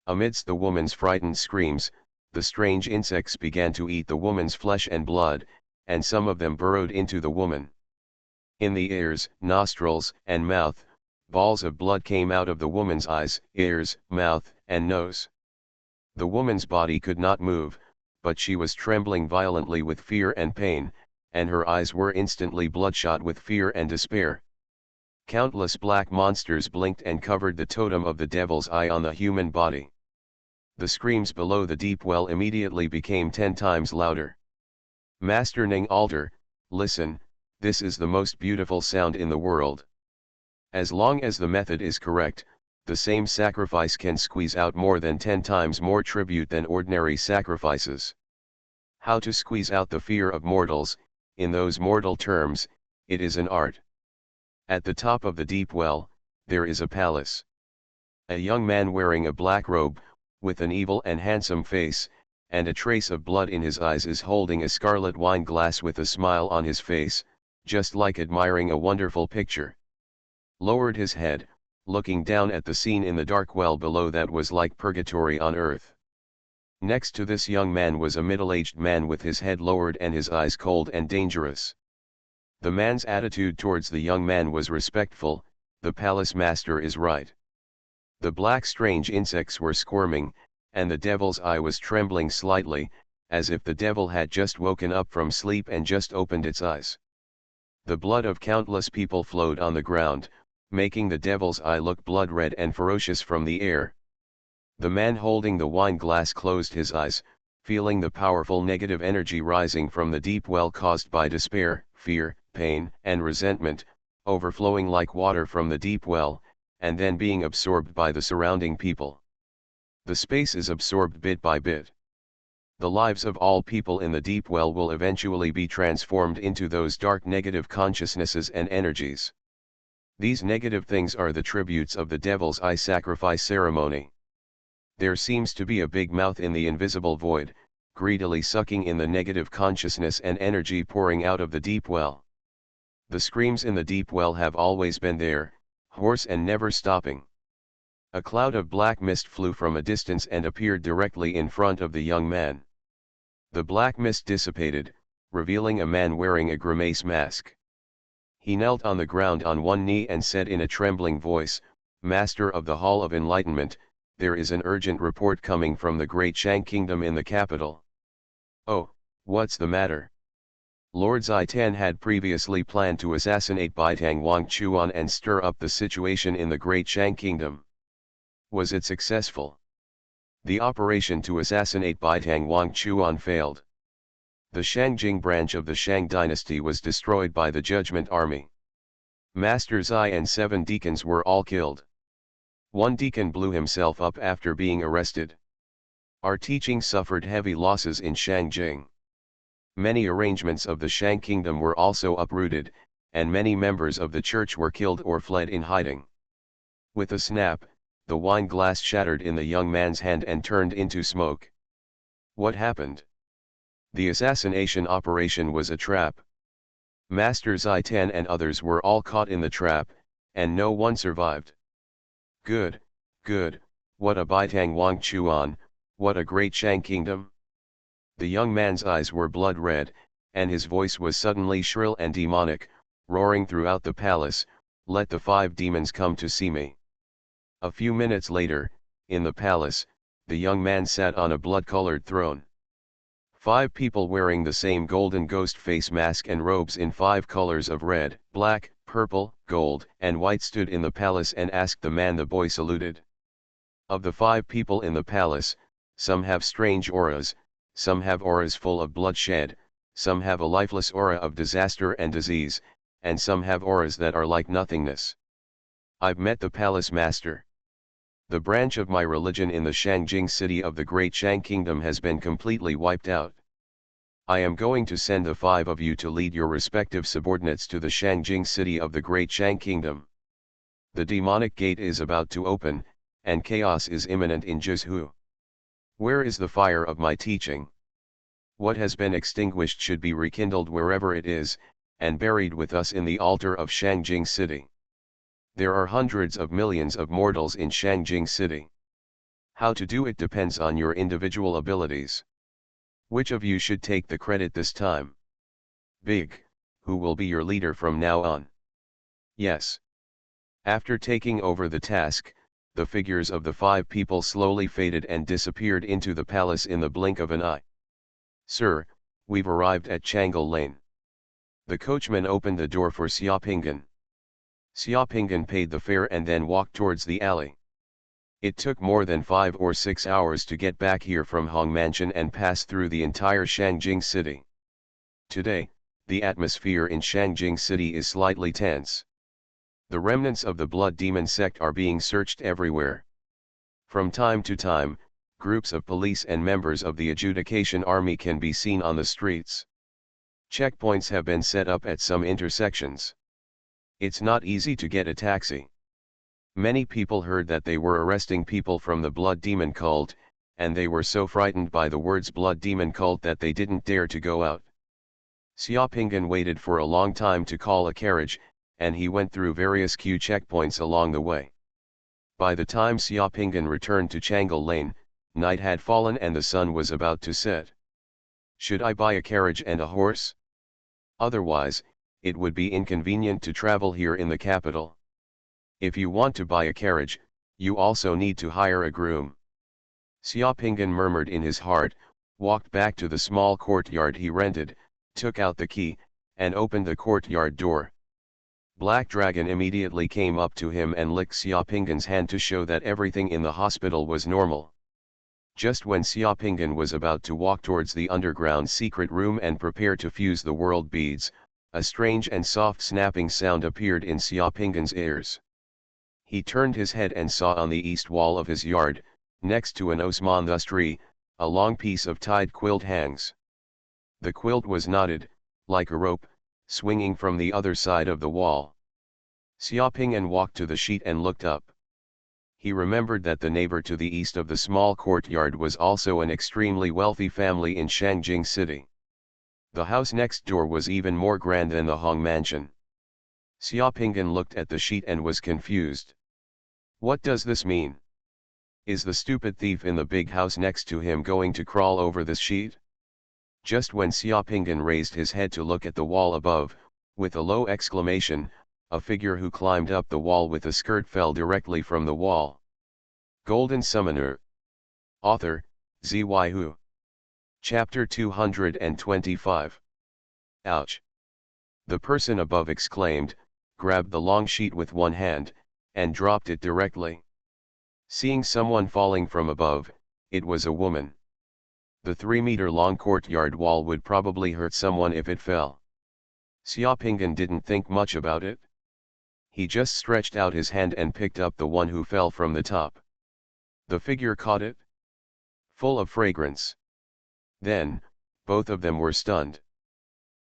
Amidst the woman's frightened screams, the strange insects began to eat the woman's flesh and blood, and some of them burrowed into the woman. In the ears, nostrils, and mouth, balls of blood came out of the woman's eyes, ears, mouth, and nose. The woman's body could not move, but she was trembling violently with fear and pain, and her eyes were instantly bloodshot with fear and despair. Countless black monsters blinked and covered the totem of the devil's eye on the human body. The screams below the deep well immediately became 10 times louder. Master Ning Alder, listen, this is the most beautiful sound in the world. As long as the method is correct, the same sacrifice can squeeze out more than 10 times more tribute than ordinary sacrifices. How to squeeze out the fear of mortals, in those mortal terms, it is an art. At the top of the deep well, there is a palace. A young man wearing a black robe, with an evil and handsome face, and a trace of blood in his eyes is holding a scarlet wine glass with a smile on his face, just like admiring a wonderful picture. Lowered his head, looking down at the scene in the dark well below that was like purgatory on earth. Next to this young man was a middle-aged man with his head lowered and his eyes cold and dangerous. The man's attitude towards the young man was respectful. The palace master is right. The black strange insects were squirming, and the devil's eye was trembling slightly, as if the devil had just woken up from sleep and just opened its eyes. The blood of countless people flowed on the ground, making the devil's eye look blood-red and ferocious from the air. The man holding the wine glass closed his eyes, feeling the powerful negative energy rising from the deep well caused by despair, fear, pain, and resentment, overflowing like water from the deep well, and then being absorbed by the surrounding people. The space is absorbed bit by bit. The lives of all people in the deep well will eventually be transformed into those dark negative consciousnesses and energies. These negative things are the tributes of the devil's eye sacrifice ceremony. There seems to be a big mouth in the invisible void, greedily sucking in the negative consciousness and energy pouring out of the deep well. The screams in the deep well have always been there, hoarse and never stopping. A cloud of black mist flew from a distance and appeared directly in front of the young man. The black mist dissipated, revealing a man wearing a grimace mask. He knelt on the ground on one knee and said in a trembling voice, "Master of the Hall of Enlightenment, there is an urgent report coming from the Great Shang Kingdom in the capital." "Oh, what's the matter?" Lord Zaitan had previously planned to assassinate Baitang Wang Chuan and stir up the situation in the Great Shang Kingdom. Was it successful? The operation to assassinate Baitang Wang Chuan failed. The Shangjing branch of the Shang dynasty was destroyed by the Judgment Army. Master Zai and 7 deacons were all killed. One deacon blew himself up after being arrested. Our teaching suffered heavy losses in Shangjing. Many arrangements of the Shang kingdom were also uprooted, and many members of the church were killed or fled in hiding. With a snap, the wine glass shattered in the young man's hand and turned into smoke. What happened? The assassination operation was a trap. Master Zaitan and others were all caught in the trap, and no one survived. Good, good, what a Baitang Wang Chuan, what a great Shang kingdom. The young man's eyes were blood red, and his voice was suddenly shrill and demonic, roaring throughout the palace, "Let the 5 demons come to see me." A few minutes later, in the palace, the young man sat on a blood-colored throne. 5 people wearing the same golden ghost face mask and robes in 5 colors of red, black, purple, gold, and white stood in the palace and asked the man the boy saluted. Of the 5 people in the palace, some have strange auras, some have auras full of bloodshed, some have a lifeless aura of disaster and disease, and some have auras that are like nothingness. I've met the palace master. The branch of my religion in the Shangjing city of the Great Shang Kingdom has been completely wiped out. I am going to send the 5 of you to lead your respective subordinates to the Shangjing city of the Great Shang Kingdom. The demonic gate is about to open, and chaos is imminent in Jizhu. Where is the fire of my teaching? What has been extinguished should be rekindled wherever it is, and buried with us in the altar of Shangjing city. There are hundreds of millions of mortals in Shangjing city. How to do it depends on your individual abilities. Which of you should take the credit this time? Big, who will be your leader from now on? Yes. After taking over the task, the figures of the 5 people slowly faded and disappeared into the palace in the blink of an eye. Sir, we've arrived at Changle Lane. The coachman opened the door for Xiaopingan. Xiaopingan paid the fare and then walked towards the alley. It took more than 5 or 6 hours to get back here from Hong Mansion and pass through the entire Shangjing city. Today, the atmosphere in Shangjing city is slightly tense. The remnants of the Blood Demon sect are being searched everywhere. From time to time, groups of police and members of the adjudication army can be seen on the streets. Checkpoints have been set up at some intersections. It's not easy to get a taxi. Many people heard that they were arresting people from the Blood Demon cult, and they were so frightened by the words Blood Demon cult that they didn't dare to go out. Xiaopingan waited for a long time to call a carriage, and he went through various queue checkpoints along the way. By the time Xiaopingan returned to Changle Lane, night had fallen and the sun was about to set. Should I buy a carriage and a horse? Otherwise, it would be inconvenient to travel here in the capital. If you want to buy a carriage, you also need to hire a groom. Xiaopingan murmured in his heart, walked back to the small courtyard he rented, took out the key, and opened the courtyard door. Black Dragon immediately came up to him and licked Xiaopingan's hand to show that everything in the hospital was normal. Just when Xiaopingan was about to walk towards the underground secret room and prepare to fuse the world beads, a strange and soft snapping sound appeared in Xiaopingan's ears. He turned his head and saw on the east wall of his yard, next to an osmanthus tree, a long piece of tied quilt hangs. The quilt was knotted, like a rope, swinging from the other side of the wall. Xiaopingan walked to the sheet and looked up. He remembered that the neighbor to the east of the small courtyard was also an extremely wealthy family in Shangjing city. The house next door was even more grand than the Hong Mansion. Xiaopingan looked at the sheet and was confused. What does this mean? Is the stupid thief in the big house next to him going to crawl over this sheet? Just when Xiaopingan raised his head to look at the wall above, with a low exclamation, a figure who climbed up the wall with a skirt fell directly from the wall. Golden Summoner. Author, Xuanhuan. Chapter 225. Ouch! The person above exclaimed, grabbed the long sheet with one hand, and dropped it directly. Seeing someone falling from above, it was a woman. The 3-meter-long courtyard wall would probably hurt someone if it fell. Xiaopingan didn't think much about it. He just stretched out his hand and picked up the one who fell from the top. The figure caught it, full of fragrance. Then, both of them were stunned.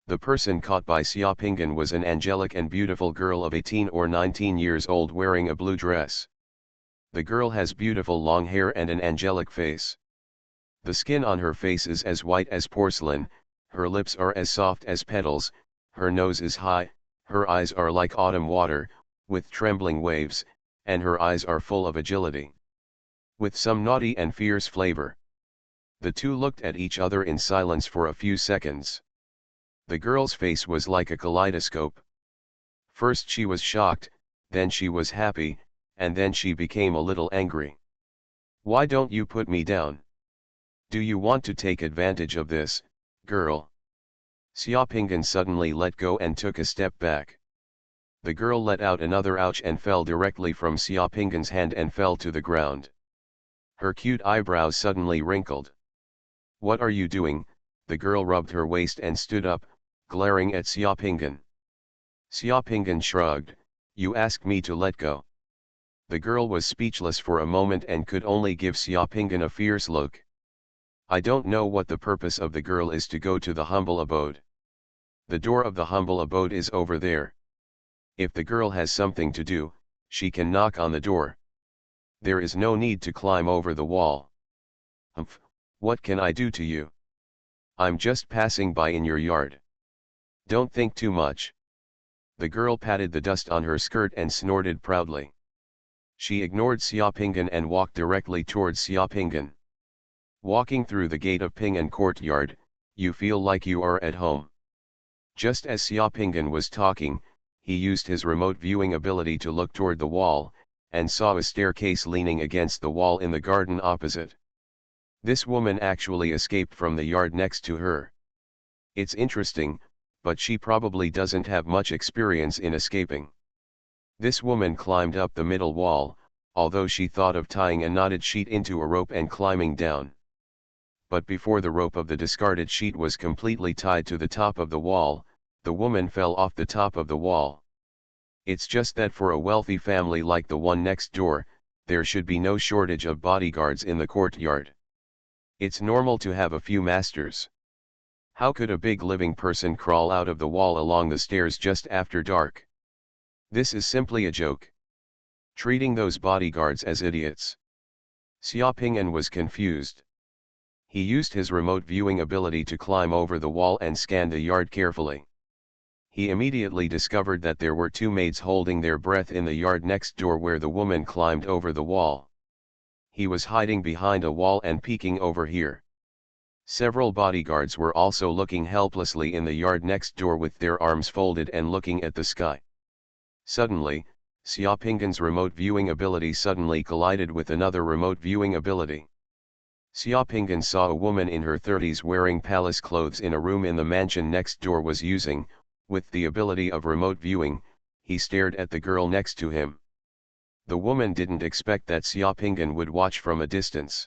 The person caught by Xiaopingan was an angelic and beautiful girl of 18 or 19 years old wearing a blue dress. The girl has beautiful long hair and an angelic face. The skin on her face is as white as porcelain, her lips are as soft as petals, her nose is high, her eyes are like autumn water, with trembling waves, and her eyes are full of agility, with some naughty and fierce flavor. The two looked at each other in silence for a few seconds. The girl's face was like a kaleidoscope. First she was shocked, then she was happy, and then she became a little angry. "Why don't you put me down? Do you want to take advantage of this, girl?" Xiaopinggan suddenly let go and took a step back. The girl let out another ouch and fell directly from Xiaopinggan's hand and fell to the ground. Her cute eyebrows suddenly wrinkled. "What are you doing?" The girl rubbed her waist and stood up, glaring at Xiaopinggan. Xiaopinggan shrugged. "You asked me to let go." The girl was speechless for a moment and could only give Xiaopinggan a fierce look. "I don't know what the purpose of the girl is to go to the humble abode. The door of the humble abode is over there. If the girl has something to do, she can knock on the door. There is no need to climb over the wall." "Humph, what can I do to you? I'm just passing by in your yard. Don't think too much." The girl patted the dust on her skirt and snorted proudly. She ignored Xiaopinggan and walked directly towards Xiaopinggan. Walking through the gate of Ping'an courtyard, you feel like you are at home. Just as Xiaopinggan was talking, he used his remote viewing ability to look toward the wall, and saw a staircase leaning against the wall in the garden opposite. This woman actually escaped from the yard next to her. It's interesting, but she probably doesn't have much experience in escaping. This woman climbed up the middle wall, although she thought of tying a knotted sheet into a rope and climbing down. But before the rope of the discarded sheet was completely tied to the top of the wall, the woman fell off the top of the wall. It's just that for a wealthy family like the one next door, there should be no shortage of bodyguards in the courtyard. It's normal to have a few masters. How could a big living person crawl out of the wall along the stairs just after dark? This is simply a joke. Treating those bodyguards as idiots. Xiaoping'an was confused. He used his remote viewing ability to climb over the wall and scan the yard carefully. He immediately discovered that there were two maids holding their breath in the yard next door where the woman climbed over the wall. He was hiding behind a wall and peeking over here. Several bodyguards were also looking helplessly in the yard next door with their arms folded and looking at the sky. Suddenly, Xiaopinggan's remote viewing ability suddenly collided with another remote viewing ability. Xiaopinggan saw a woman in her 30s wearing palace clothes in a room in the mansion next door was using, with the ability of remote viewing, he stared at the girl next to him. The woman didn't expect that Xiaopinggan would watch from a distance.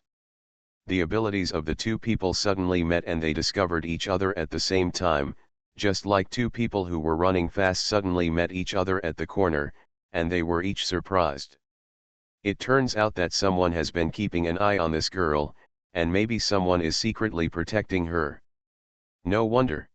The abilities of the two people suddenly met and they discovered each other at the same time, just like two people who were running fast suddenly met each other at the corner, and they were each surprised. It turns out that someone has been keeping an eye on this girl, and maybe someone is secretly protecting her. No wonder.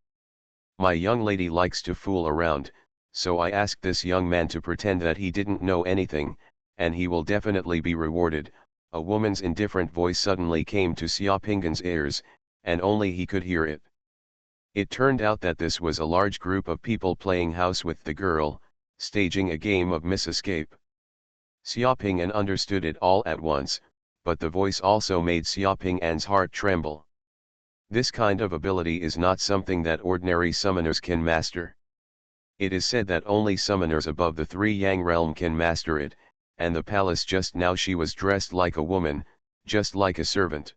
My young lady likes to fool around, so I asked this young man to pretend that he didn't know anything, and he will definitely be rewarded. A woman's indifferent voice suddenly came to Xiaopinggan's ears, and only he could hear it. It turned out that this was a large group of people playing house with the girl, staging a game of Miss Escape. Xiaopinggan understood it all at once, but the voice also made Xiaopinggan's heart tremble. This kind of ability is not something that ordinary summoners can master. It is said that only summoners above the 3 Yang realm can master it, and the palace just now she was dressed like a woman, just like a servant.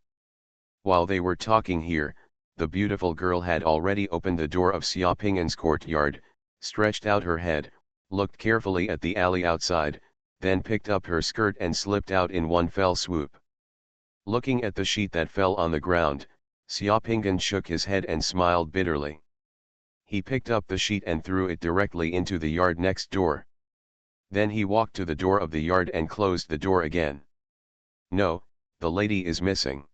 While they were talking here, the beautiful girl had already opened the door of Xiaopinggan's courtyard, stretched out her head, looked carefully at the alley outside, then picked up her skirt and slipped out in one fell swoop. Looking at the sheet that fell on the ground, Xiaopinggan shook his head and smiled bitterly. He picked up the sheet and threw it directly into the yard next door. Then he walked to the door of the yard and closed the door again. No, the lady is missing.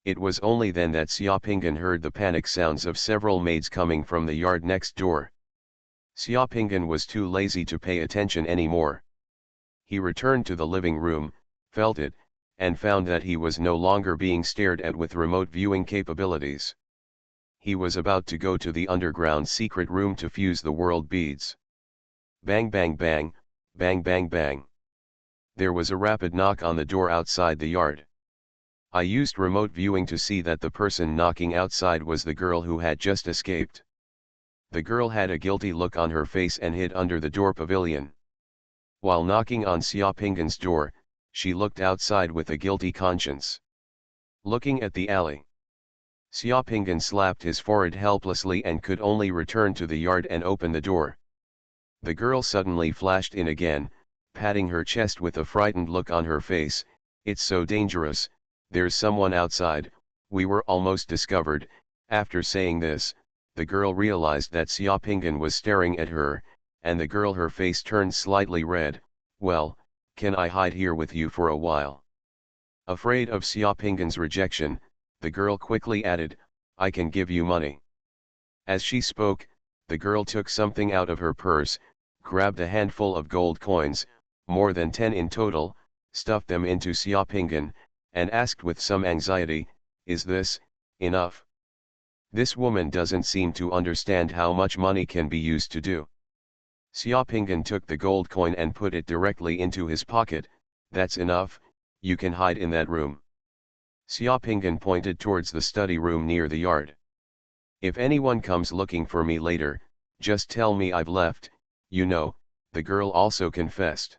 It was only then that Xiaopinggan heard the panic sounds of several maids coming from the yard next door. Xiaopinggan was too lazy to pay attention anymore. He returned to the living room, felt it, and found that he was no longer being stared at with remote viewing capabilities. He was about to go to the underground secret room to fuse the world beads. Bang bang bang, bang bang bang. There was a rapid knock on the door outside the yard. I used remote viewing to see that the person knocking outside was the girl who had just escaped. The girl had a guilty look on her face and hid under the door pavilion. While knocking on Xiaopinggan's door, she looked outside with a guilty conscience. Looking at the alley, Xiaopinggan slapped his forehead helplessly and could only return to the yard and open the door. The girl suddenly flashed in again, patting her chest with a frightened look on her face. "It's so dangerous, there's someone outside, we were almost discovered." After saying this, the girl realized that Xiaopinggan was staring at her, and the girl her face turned slightly red. "Well, can I hide here with you for a while?" Afraid of Xiaopinggan's rejection, the girl quickly added, "I can give you money." As she spoke, the girl took something out of her purse, grabbed a handful of gold coins, more than 10 in total, stuffed them into Xiaopinggan, and asked with some anxiety, "Is this enough?" This woman doesn't seem to understand how much money can be used to do. Xiaopinggan took the gold coin and put it directly into his pocket. "That's enough, you can hide in that room." Xiaopinggan pointed towards the study room near the yard. "If anyone comes looking for me later, just tell me I've left, you know," the girl also confessed.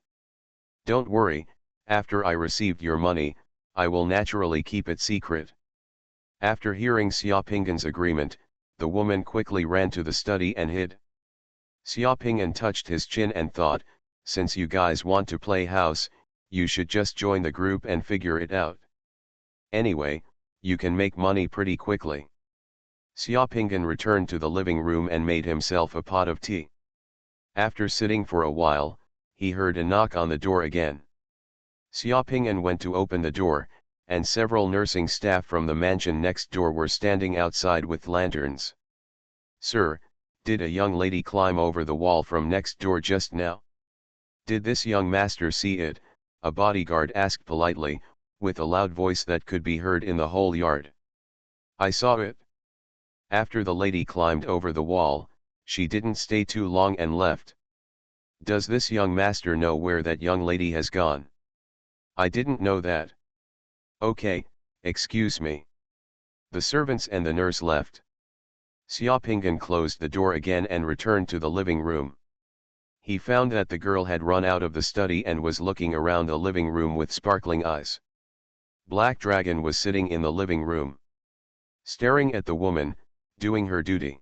"Don't worry, after I received your money, I will naturally keep it secret." After hearing Xiaopinggan's agreement, the woman quickly ran to the study and hid. Xiaopinggan touched his chin and thought, "Since you guys want to play house, you should just join the group and figure it out. Anyway, you can make money pretty quickly." Xiaopinggan returned to the living room and made himself a pot of tea. After sitting for a while, he heard a knock on the door again. Xiaopinggan went to open the door, and several nursing staff from the mansion next door were standing outside with lanterns. "Sir, did a young lady climb over the wall from next door just now?" "Did this young master see it?" a bodyguard asked politely, with a loud voice that could be heard in the whole yard. "I saw it. After the lady climbed over the wall, she didn't stay too long and left." "Does this young master know where that young lady has gone?" "I didn't know that." "Okay, excuse me." The servants and the nurse left. Xiaopinggan closed the door again and returned to the living room. He found that the girl had run out of the study and was looking around the living room with sparkling eyes. Black Dragon was sitting in the living room, staring at the woman, doing her duty.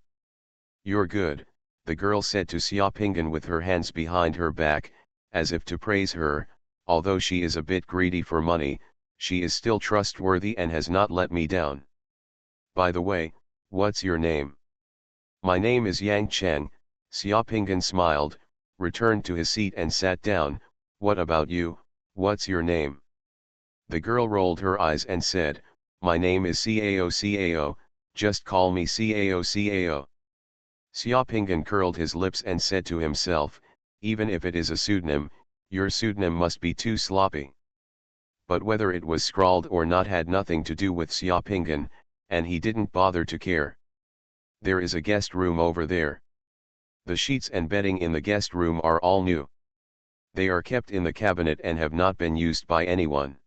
"You're good," the girl said to Xiaopinggan with her hands behind her back, as if to praise her. "Although she is a bit greedy for money, she is still trustworthy and has not let me down. By the way, what's your name?" "My name is Yang Cheng." Xiaopinggan smiled, returned to his seat and sat down. "What about you, what's your name?" The girl rolled her eyes and said, "My name is Cao, just call me Cao." Xiaopinggan curled his lips and said to himself, "Even if it is a pseudonym, your pseudonym must be too sloppy." But whether it was scrawled or not had nothing to do with Xiaopinggan, and he didn't bother to care. "There is a guest room over there. The sheets and bedding in the guest room are all new. They are kept in the cabinet and have not been used by anyone.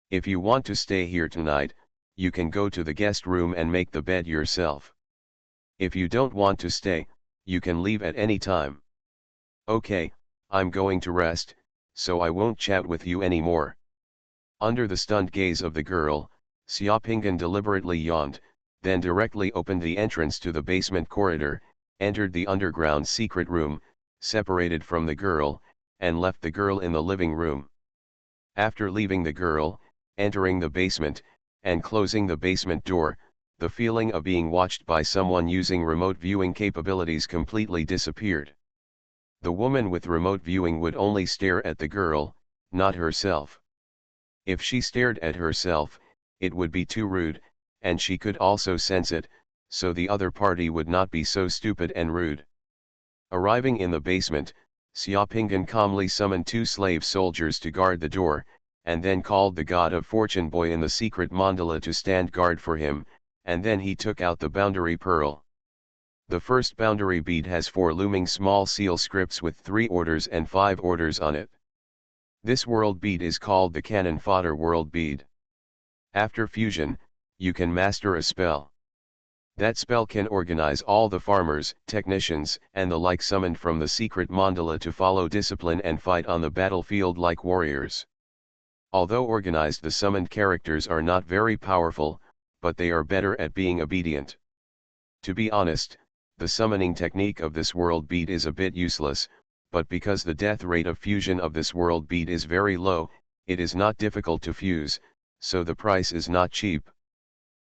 If you want to stay here tonight, you can go to the guest room and make the bed yourself. If you don't want to stay, you can leave at any time." "Okay, I'm going to rest, so I won't chat with you anymore." Under the stunned gaze of the girl, Xiaopinggan deliberately yawned, then directly opened the entrance to the basement corridor, entered the underground secret room, separated from the girl, and left the girl in the living room. After leaving the girl, entering the basement, and closing the basement door, the feeling of being watched by someone using remote viewing capabilities completely disappeared. The woman with remote viewing would only stare at the girl, not herself. If she stared at herself, it would be too rude, and she could also sense it, so the other party would not be so stupid and rude. Arriving in the basement, Xiaopinggan calmly summoned 2 slave soldiers to guard the door, and then called the god of fortune boy in the secret mandala to stand guard for him, and then he took out the boundary pearl. The first boundary bead has 4 looming small seal scripts with 3 orders and 5 orders on it. This world bead is called the cannon fodder world bead. After fusion, you can master a spell. That spell can organize all the farmers, technicians, and the like summoned from the secret mandala to follow discipline and fight on the battlefield like warriors. Although organized, the summoned characters are not very powerful, but they are better at being obedient. To be honest, the summoning technique of this world beat is a bit useless, but because the death rate of fusion of this world beat is very low, it is not difficult to fuse, so the price is not cheap.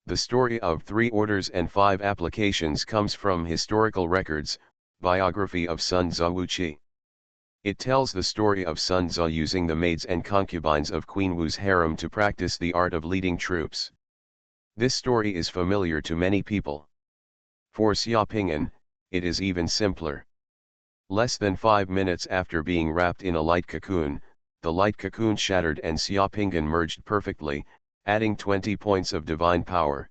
The story of 3 orders and 5 applications comes from historical records, biography of Sun Tzu Wuqi. It tells the story of Sun Tzu using the maids and concubines of Queen Wu's harem to practice the art of leading troops. This story is familiar to many people. For Xiaoping'an, it is even simpler. Less than 5 minutes after being wrapped in a light cocoon, the light cocoon shattered and Xiaoping'an merged perfectly, adding 20 points of divine power.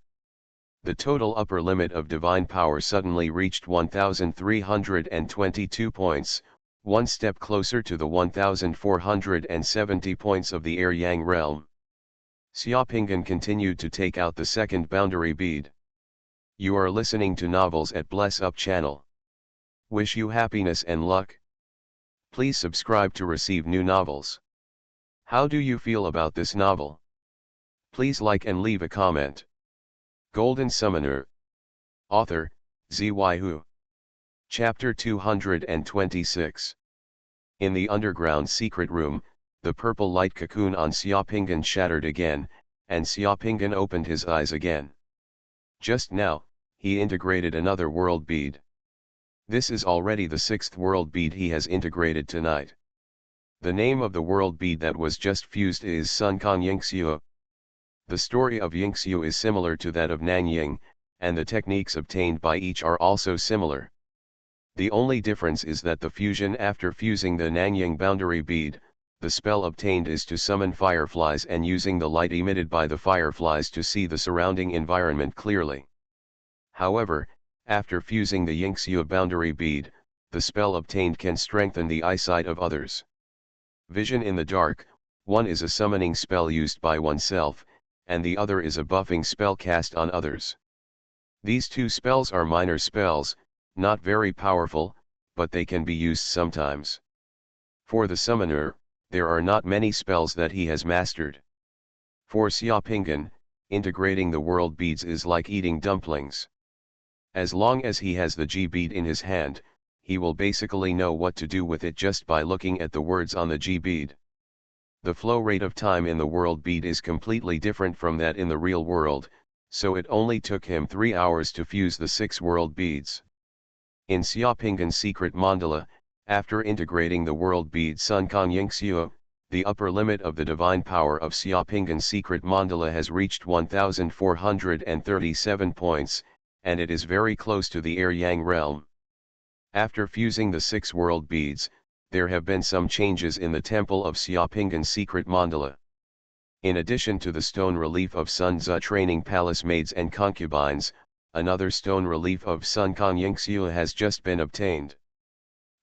The total upper limit of divine power suddenly reached 1,322 points, one step closer to the 1,470 points of the Air-Yang realm. Xiaoping'an continued to take out the second boundary bead. You are listening to Novels at Bless Up channel. Wish you happiness and luck. Please subscribe to receive new novels. How do you feel about this novel? Please like and leave a comment. Golden Summoner. Author, Xuanhuan. Chapter 226. In the underground secret room, the purple light cocoon on Xiaoping'an shattered again, and Xiaoping'an opened his eyes again. Just now, he integrated another world bead. This is already the 6th world bead he has integrated tonight. The name of the world bead that was just fused is Sun Kong Yingxiu. The story of Yingxiu is similar to that of Nangying, and the techniques obtained by each are also similar. The only difference is that the fusion after fusing the Nangying boundary bead, the spell obtained is to summon fireflies and using the light emitted by the fireflies to see the surrounding environment clearly. However, after fusing the Yingxiu boundary bead, the spell obtained can strengthen the eyesight of others. Vision in the dark, one is a summoning spell used by oneself, and the other is a buffing spell cast on others. These 2 spells are minor spells, not very powerful, but they can be used sometimes. For the summoner, there are not many spells that he has mastered. For Xiaoping'an, integrating the world beads is like eating dumplings. As long as he has the G bead in his hand, he will basically know what to do with it just by looking at the words on the G bead. The flow rate of time in the world bead is completely different from that in the real world, so it only took him 3 hours to fuse the 6 world beads. In Xiaoping'an's secret mandala, after integrating the world bead Sun Kong Yingxiu, the upper limit of the divine power of Xiaoping'an's secret mandala has reached 1,437 points, and it is very close to the Air-Yang realm. After fusing the 6 world beads, there have been some changes in the temple of Xiaoping'an's secret mandala. In addition to the stone relief of Sun Tzu training palace maids and concubines, another stone relief of Sun Kong Yingxiu has just been obtained.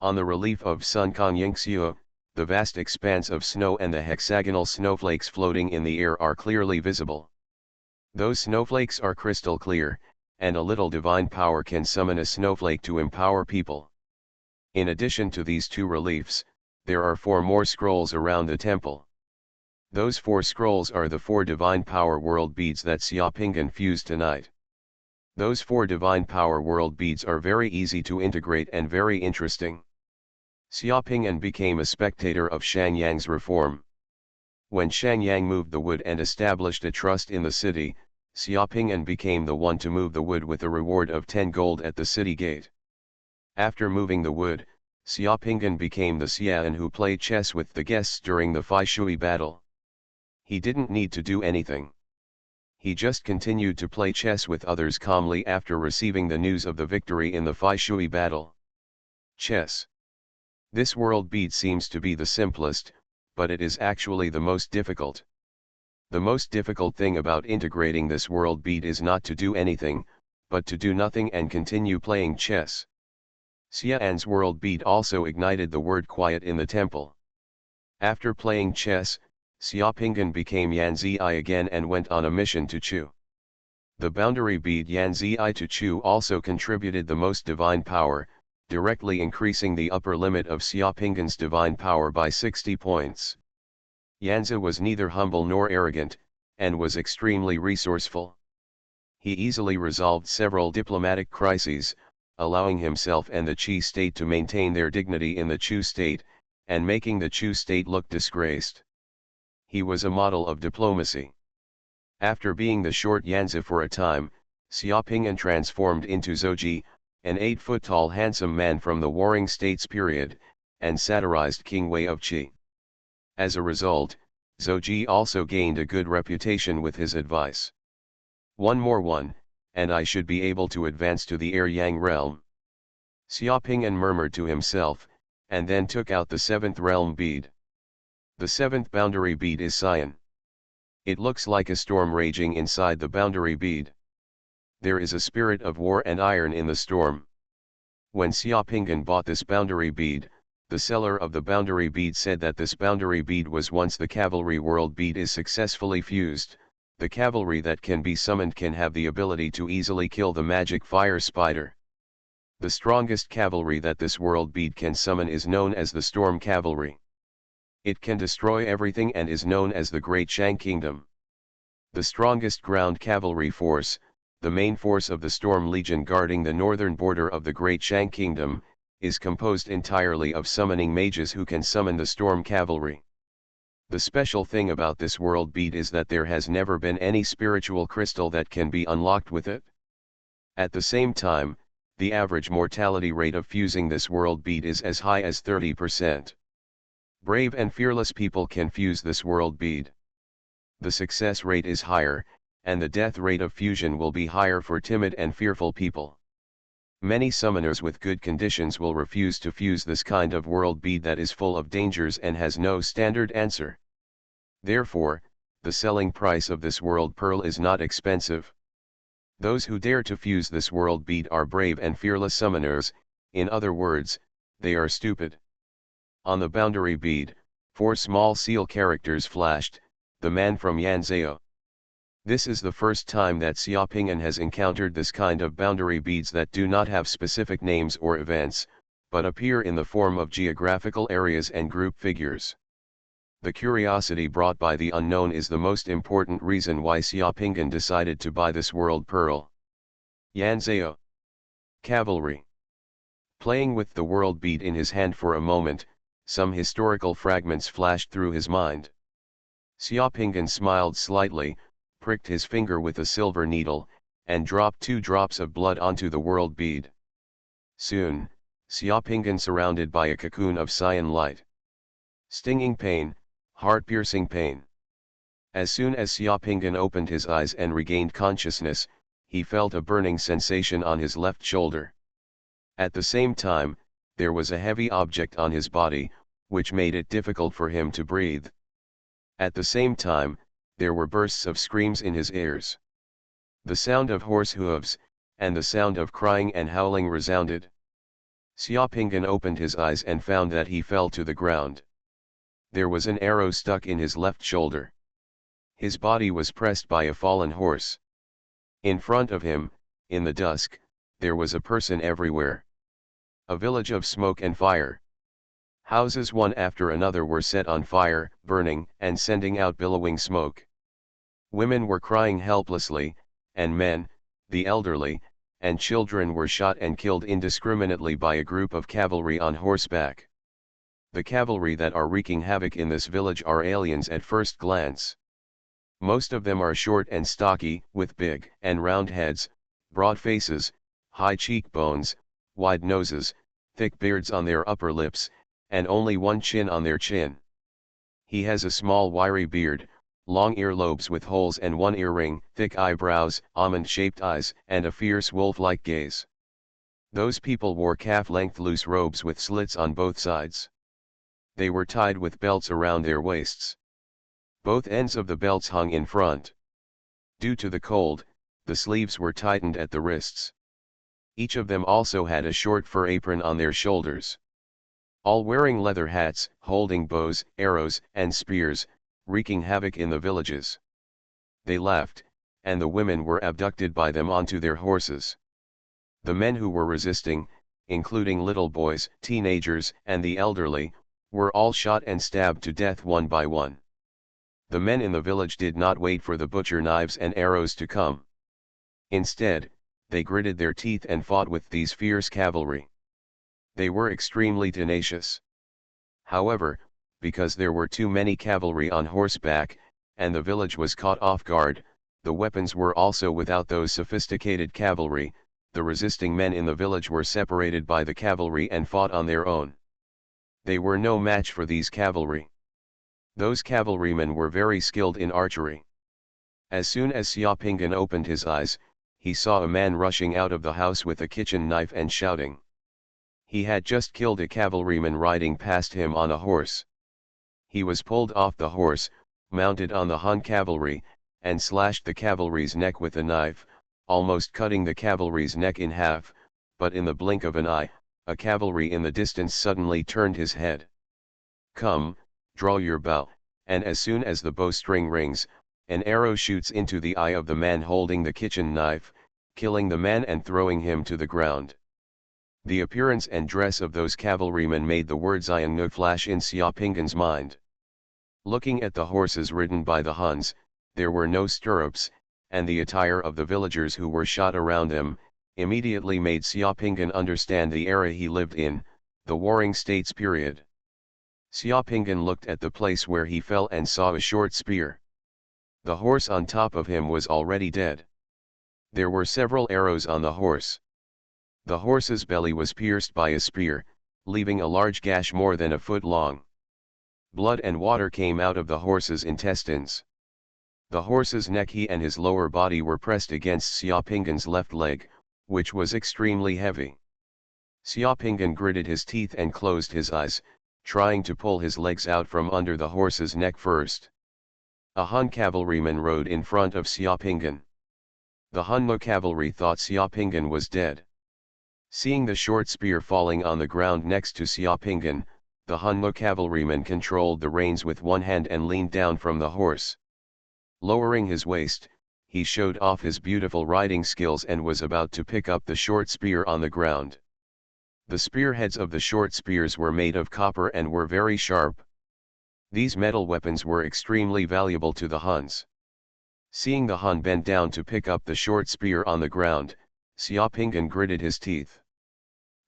On the relief of Sun Kong Yingxiu, the vast expanse of snow and the hexagonal snowflakes floating in the air are clearly visible. Those snowflakes are crystal clear, and a little divine power can summon a snowflake to empower people. In addition to these 2 reliefs, there are 4 more scrolls around the temple. Those 4 scrolls are the 4 divine power world beads that Xiaoping'an fused tonight. Those 4 divine power world beads are very easy to integrate and very interesting. Xiaoping'an became a spectator of Shanyang's reform. When Shanyang moved the wood and established a trust in the city, Xiaoping'an became the one to move the wood with a reward of 10 gold at the city gate. After moving the wood, Xiaoping'an became the Xian who played chess with the guests during the Fai Shui battle. He didn't need to do anything. He just continued to play chess with others calmly after receiving the news of the victory in the Fai Shui battle. Chess. This world bead seems to be the simplest, but it is actually the most difficult. The most difficult thing about integrating this world bead is not to do anything, but to do nothing and continue playing chess. Xian's world bead also ignited the word quiet in the temple. After playing chess, Xiaopinggan became Yanzi again and went on a mission to Chu. The boundary bead Yanzi to Chu also contributed the most divine power, directly increasing the upper limit of Xiaopinggan's divine power by 60 points. Yanzi was neither humble nor arrogant, and was extremely resourceful. He easily resolved several diplomatic crises, allowing himself and the Qi state to maintain their dignity in the Chu state, and making the Chu state look disgraced. He was a model of diplomacy. After being the short Yanzi for a time, Xiaopinggan transformed into Zouji, an 8-foot-tall handsome man from the Warring States period, and satirized King Wei of Qi. As a result, Zouji also gained a good reputation with his advice. One more, and I should be able to advance to the Air-Yang realm. Xiaopinggan murmured to himself, and then took out the 7th realm bead. The 7th boundary bead is cyan. It looks like a storm raging inside the boundary bead. There is a spirit of war and iron in the storm. When Xiaopinggan bought this boundary bead, the seller of the boundary bead said that this boundary bead was once the cavalry world bead is successfully fused. The cavalry that can be summoned can have the ability to easily kill the magic fire spider. The strongest cavalry that this world bead can summon is known as the Storm Cavalry. It can destroy everything and is known as the Great Shang Kingdom. The strongest ground cavalry force, the main force of the Storm Legion guarding the northern border of the Great Shang Kingdom, is composed entirely of summoning mages who can summon the Storm Cavalry. The special thing about this world bead is that there has never been any spiritual crystal that can be unlocked with it. At the same time, the average mortality rate of fusing this world bead is as high as 30%. Brave and fearless people can fuse this world bead. The success rate is higher, and the death rate of fusion will be higher for timid and fearful people. Many summoners with good conditions will refuse to fuse this kind of world bead that is full of dangers and has no standard answer. Therefore, the selling price of this world pearl is not expensive. Those who dare to fuse this world bead are brave and fearless summoners, in other words, they are stupid. On the boundary bead, 4 small seal characters flashed, the man from Yanzhou. This is the first time that Xiaopinggan has encountered this kind of boundary beads that do not have specific names or events, but appear in the form of geographical areas and group figures. The curiosity brought by the unknown is the most important reason why Xiaopinggan decided to buy this world pearl. Yanzhou. Cavalry. Playing with the world bead in his hand for a moment, some historical fragments flashed through his mind. Xiaopinggan smiled slightly, pricked his finger with a silver needle, and dropped 2 drops of blood onto the world bead. Soon, Xiaopinggan surrounded by a cocoon of cyan light. Stinging pain, heart-piercing pain. As soon as Xiaopinggan opened his eyes and regained consciousness, he felt a burning sensation on his left shoulder. At the same time, there was a heavy object on his body, which made it difficult for him to breathe. At the same time, there were bursts of screams in his ears. The sound of horse hooves, and the sound of crying and howling resounded. Xiaopinggan opened his eyes and found that he fell to the ground. There was an arrow stuck in his left shoulder. His body was pressed by a fallen horse. In front of him, in the dusk, there was a person everywhere. A village of smoke and fire. Houses one after another were set on fire, burning, and sending out billowing smoke. Women were crying helplessly, and men, the elderly, and children were shot and killed indiscriminately by a group of cavalry on horseback. The cavalry that are wreaking havoc in this village are aliens at first glance. Most of them are short and stocky, with big and round heads, broad faces, high cheekbones, wide noses, thick beards on their upper lips, and only one chin on their chin. He has a small wiry beard, long earlobes with holes and one earring, thick eyebrows, almond-shaped eyes, and a fierce wolf-like gaze. Those people wore calf-length loose robes with slits on both sides. They were tied with belts around their waists. Both ends of the belts hung in front. Due to the cold, the sleeves were tightened at the wrists. Each of them also had a short fur apron on their shoulders. All wearing leather hats, holding bows, arrows, and spears, wreaking havoc in the villages. They left, and the women were abducted by them onto their horses. The men who were resisting, including little boys, teenagers, and the elderly, were all shot and stabbed to death one by one. The men in the village did not wait for the butcher knives and arrows to come. Instead, they gritted their teeth and fought with these fierce cavalry. They were extremely tenacious. However, because there were too many cavalry on horseback, and the village was caught off guard, the weapons were also without those sophisticated cavalry. The resisting men in the village were separated by the cavalry and fought on their own. They were no match for these cavalry. Those cavalrymen were very skilled in archery. As soon as Xiaopingan opened his eyes, he saw a man rushing out of the house with a kitchen knife and shouting. He had just killed a cavalryman riding past him on a horse. He was pulled off the horse, mounted on the Han cavalry, and slashed the cavalry's neck with a knife, almost cutting the cavalry's neck in half, but in the blink of an eye, a cavalry in the distance suddenly turned his head. "Come, draw your bow," and as soon as the bowstring rings, an arrow shoots into the eye of the man holding the kitchen knife, killing the man and throwing him to the ground. The appearance and dress of those cavalrymen made the word Xiannu flash in Xiaopingan's mind. Looking at the horses ridden by the Huns, there were no stirrups, and the attire of the villagers who were shot around them, immediately made Xiaopingan understand the era he lived in, the Warring States period. Xiaopingan looked at the place where he fell and saw a short spear. The horse on top of him was already dead. There were several arrows on the horse. The horse's belly was pierced by a spear, leaving a large gash more than a foot long. Blood and water came out of the horse's intestines. The horse's neck and his lower body were pressed against Xiaopingan's left leg, which was extremely heavy. Xiaopingan gritted his teeth and closed his eyes, trying to pull his legs out from under the horse's neck first. A Han cavalryman rode in front of Xiaopingan. The Han cavalry thought Xiaopingan was dead. Seeing the short spear falling on the ground next to Xiaopingan, the Han cavalryman controlled the reins with one hand and leaned down from the horse. Lowering his waist, he showed off his beautiful riding skills and was about to pick up the short spear on the ground. The spearheads of the short spears were made of copper and were very sharp. These metal weapons were extremely valuable to the Huns. Seeing the Han bend down to pick up the short spear on the ground, Xiaopingan gritted his teeth.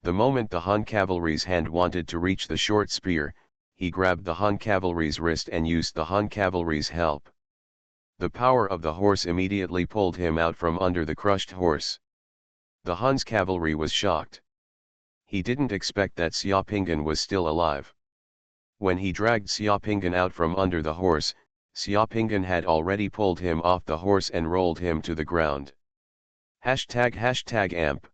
The moment the Han cavalry's hand wanted to reach the short spear, he grabbed the Han cavalry's wrist and used the Han cavalry's help. The power of the horse immediately pulled him out from under the crushed horse. The Han's cavalry was shocked. He didn't expect that Xiaopingan was still alive. When he dragged Xiaopingan out from under the horse, Xiaopingan had already pulled him off the horse and rolled him to the ground. ##amp.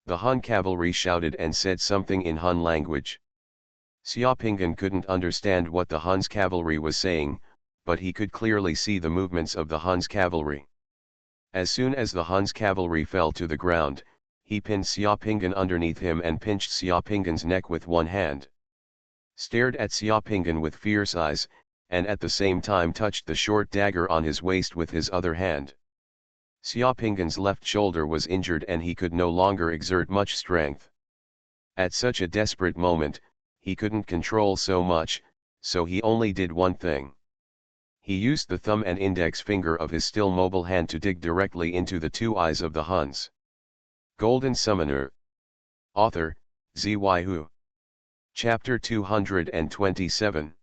The Han cavalry shouted and said something in Han language. Xiaopingan couldn't understand what the Han's cavalry was saying, but he could clearly see the movements of the Han's cavalry. As soon as the Han's cavalry fell to the ground, he pinned Xiaopingan underneath him and pinched Xiaopingan's neck with one hand. Stared at Xiaopingan with fierce eyes, and at the same time touched the short dagger on his waist with his other hand. Xiaopingan's left shoulder was injured and he could no longer exert much strength. At such a desperate moment, he couldn't control so much, so he only did one thing. He used the thumb and index finger of his still mobile hand to dig directly into the two eyes of the Huns. Golden Summoner. Author, Xuanhuan. Chapter 227.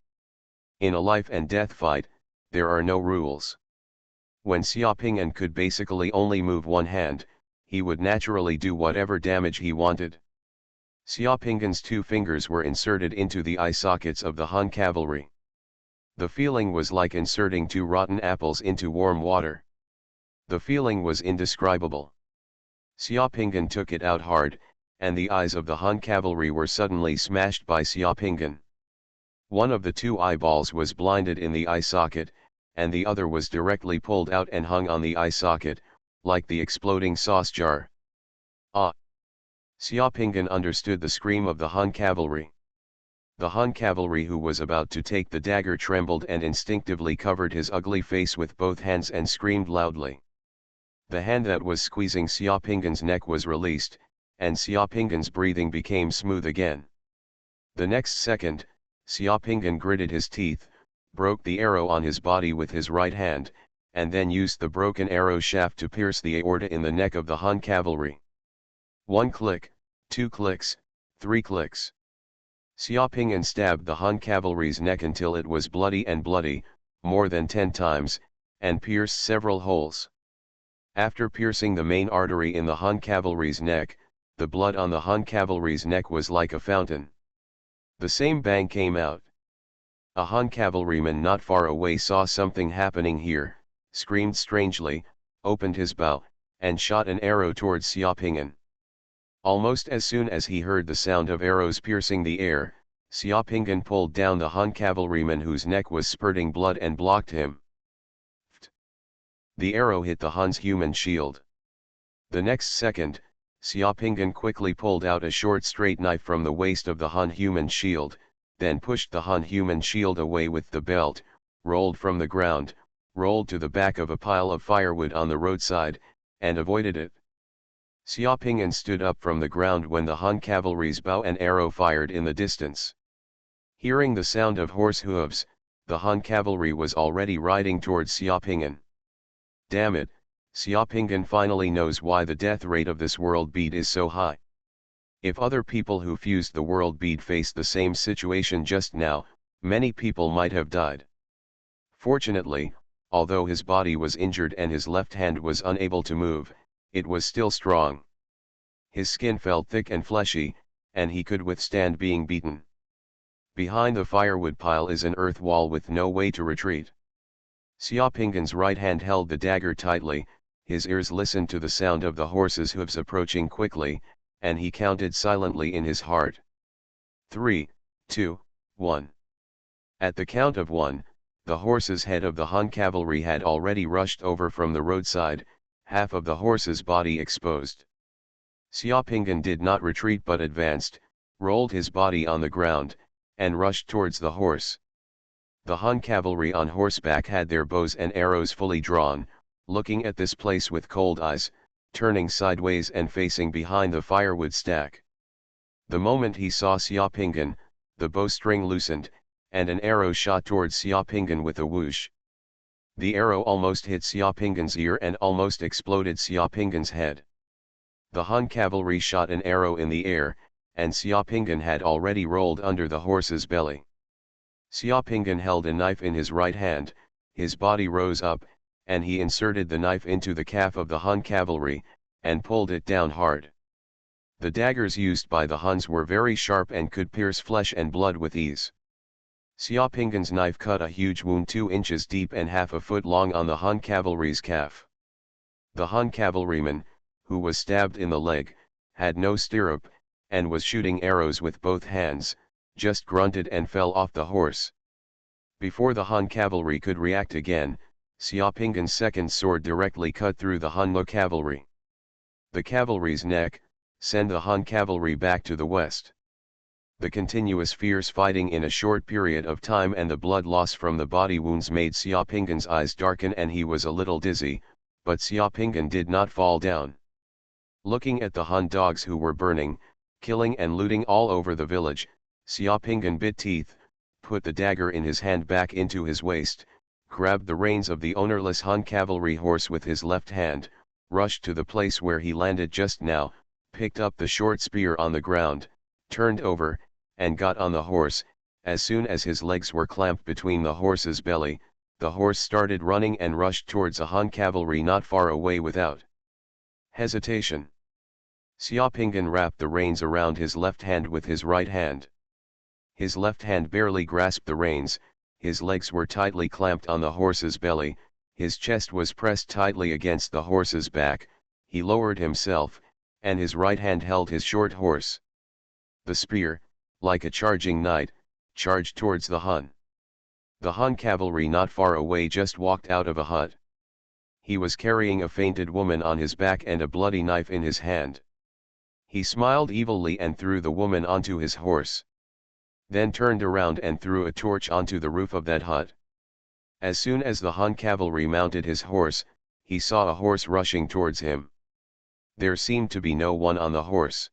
In a life and death fight, there are no rules. When Xiaopingan could basically only move one hand, he would naturally do whatever damage he wanted. Xiaopingan's two fingers were inserted into the eye sockets of the Han cavalry. The feeling was like inserting two rotten apples into warm water. The feeling was indescribable. Xiaopingan took it out hard, and the eyes of the Han cavalry were suddenly smashed by Xiaopingan. One of the two eyeballs was blinded in the eye socket, and the other was directly pulled out and hung on the eye socket, like the exploding sauce jar. Ah! Xiaopingan understood the scream of the Han cavalry. The Han cavalry who was about to take the dagger trembled and instinctively covered his ugly face with both hands and screamed loudly. The hand that was squeezing Xiaoping's neck was released, and Xiaoping's breathing became smooth again. The next second, Xiaoping gritted his teeth, broke the arrow on his body with his right hand, and then used the broken arrow shaft to pierce the aorta in the neck of the Han cavalry. 1 click, 2 clicks, 3 clicks. Xiaoping stabbed the Han cavalry's neck until it was bloody, more than 10 times, and pierced several holes. After piercing the main artery in the Han cavalry's neck, the blood on the Han cavalry's neck was like a fountain. The same bang came out. A Han cavalryman not far away saw something happening here, screamed strangely, opened his bow, and shot an arrow towards Xiaoping. Almost as soon as he heard the sound of arrows piercing the air, Xiaoping pulled down the Han cavalryman whose neck was spurting blood and blocked him. The arrow hit the Han's human shield. The next second, Xiaoping quickly pulled out a short straight knife from the waist of the Han human shield, then pushed the Han human shield away with the belt, rolled from the ground, rolled to the back of a pile of firewood on the roadside, and avoided it. Xiaoping stood up from the ground when the Han cavalry's bow and arrow fired in the distance. Hearing the sound of horse hooves, the Han cavalry was already riding towards Xiaoping. Damn it, Xiaoping finally knows why the death rate of this world bead is so high. If other people who fused the world bead faced the same situation just now, many people might have died. Fortunately, although his body was injured and his left hand was unable to move, it was still strong. His skin felt thick and fleshy, and he could withstand being beaten. Behind the firewood pile is an earth wall with no way to retreat. Xiaoping's right hand held the dagger tightly, his ears listened to the sound of the horse's hooves approaching quickly, and he counted silently in his heart. 3, 2, 1. At the count of 1, the horse's head of the Han cavalry had already rushed over from the roadside, half of the horse's body exposed. Xiaoping did not retreat but advanced, rolled his body on the ground, and rushed towards the horse. The Han cavalry on horseback had their bows and arrows fully drawn, looking at this place with cold eyes, turning sideways and facing behind the firewood stack. The moment he saw Xiaoping, the bowstring loosened, and an arrow shot towards Xiaoping with a whoosh. The arrow almost hit Xiaoping's ear and almost exploded Xiaoping's head. The Han cavalry shot an arrow in the air, and Xiaoping had already rolled under the horse's belly. Xiaoping held a knife in his right hand, his body rose up, and he inserted the knife into the calf of the Han cavalry, and pulled it down hard. The daggers used by the Huns were very sharp and could pierce flesh and blood with ease. Xiaoping's knife cut a huge wound 2 inches deep and half a foot long on the Han cavalry's calf. The Han cavalryman, who was stabbed in the leg, had no stirrup, and was shooting arrows with both hands, just grunted and fell off the horse. Before the Han cavalry could react again, Xiaoping's second sword directly cut through the Han cavalry. The cavalry's neck, sent the Han cavalry back to the west. The continuous fierce fighting in a short period of time and the blood loss from the body wounds made Xiaoping's eyes darken and he was a little dizzy, but Xiaoping did not fall down. Looking at the Han dogs who were burning, killing and looting all over the village, Xiaoping bit teeth, put the dagger in his hand back into his waist, grabbed the reins of the ownerless Han cavalry horse with his left hand, rushed to the place where he landed just now, picked up the short spear on the ground, turned over, and got on the horse. As soon as his legs were clamped between the horse's belly, the horse started running and rushed towards a Han cavalry not far away without hesitation. Xiaoping wrapped the reins around his left hand with his right hand. His left hand barely grasped the reins, his legs were tightly clamped on the horse's belly, his chest was pressed tightly against the horse's back, he lowered himself, and his right hand held his short horse. The spear, like a charging knight, charged towards the Hun. The Han cavalry not far away just walked out of a hut. He was carrying a fainted woman on his back and a bloody knife in his hand. He smiled evilly and threw the woman onto his horse. then turned around and threw a torch onto the roof of that hut. As soon as the Han cavalry mounted his horse, he saw a horse rushing towards him. There seemed to be no one on the horse.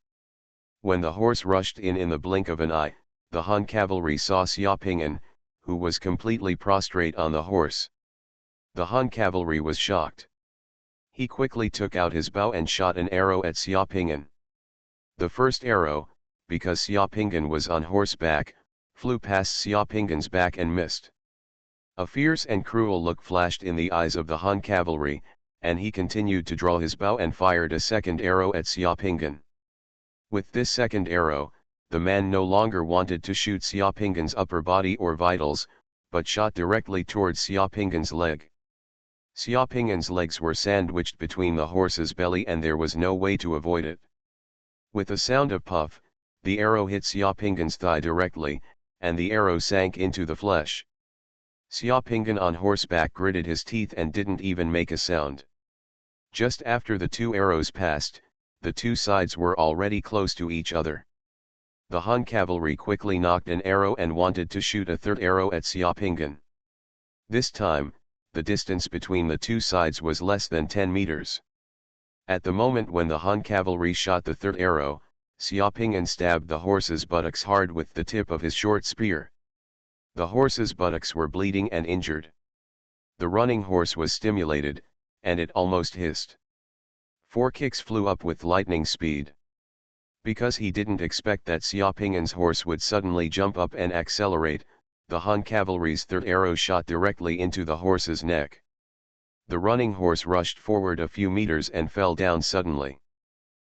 When the horse rushed in the blink of an eye, the Han cavalry saw Xiaoping'an, who was completely prostrate on the horse. The Han cavalry was shocked. He quickly took out his bow and shot an arrow at Xiaoping'an. The first arrow, because Xiaoping'an was on horseback, flew past Xiaoping'an's back and missed. A fierce and cruel look flashed in the eyes of the Han cavalry, and he continued to draw his bow and fired a second arrow at Xiaoping'an. With this second arrow, the man no longer wanted to shoot Xiaoping'an's upper body or vitals, but shot directly towards Xiaoping'an's leg. Xiaoping'an's legs were sandwiched between the horse's belly and there was no way to avoid it. With a sound of puff, the arrow hit Xiaoping'an's thigh directly, and the arrow sank into the flesh. Xiaoping'an on horseback gritted his teeth and didn't even make a sound. Just after the two arrows passed, the two sides were already close to each other. The Han cavalry quickly nocked an arrow and wanted to shoot a third arrow at Xiaoping'an. This time, the distance between the two sides was less than 10 meters. At the moment when the Han cavalry shot the third arrow, Xiaoping'an stabbed the horse's buttocks hard with the tip of his short spear. The horse's buttocks were bleeding and injured. The running horse was stimulated, and it almost hissed. 4 kicks flew up with lightning speed. Because he didn't expect that Xiaoping'an's horse would suddenly jump up and accelerate, the Han cavalry's third arrow shot directly into the horse's neck. The running horse rushed forward a few meters and fell down suddenly.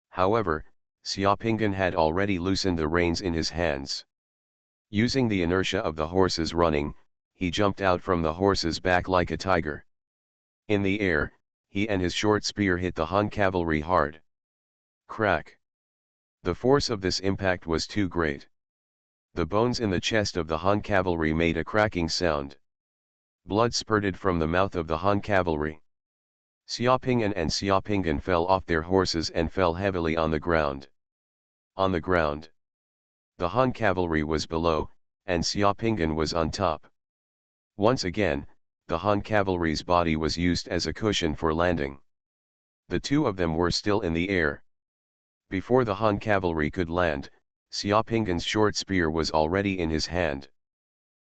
However, Xiaoping'an had already loosened the reins in his hands. Using the inertia of the horse's running, he jumped out from the horse's back like a tiger. In the air, he and his short spear hit the Han cavalry hard. Crack! The force of this impact was too great. The bones in the chest of the Han cavalry made a cracking sound. Blood spurted from the mouth of the Han cavalry. Xiaoping'an and Xiaoping'an fell off their horses and fell heavily on the ground. On the ground. The Han cavalry was below, and Xiaoping'an was on top. Once again, the Han cavalry's body was used as a cushion for landing. The two of them were still in the air. Before the Han cavalry could land, Xiaoping'an's short spear was already in his hand.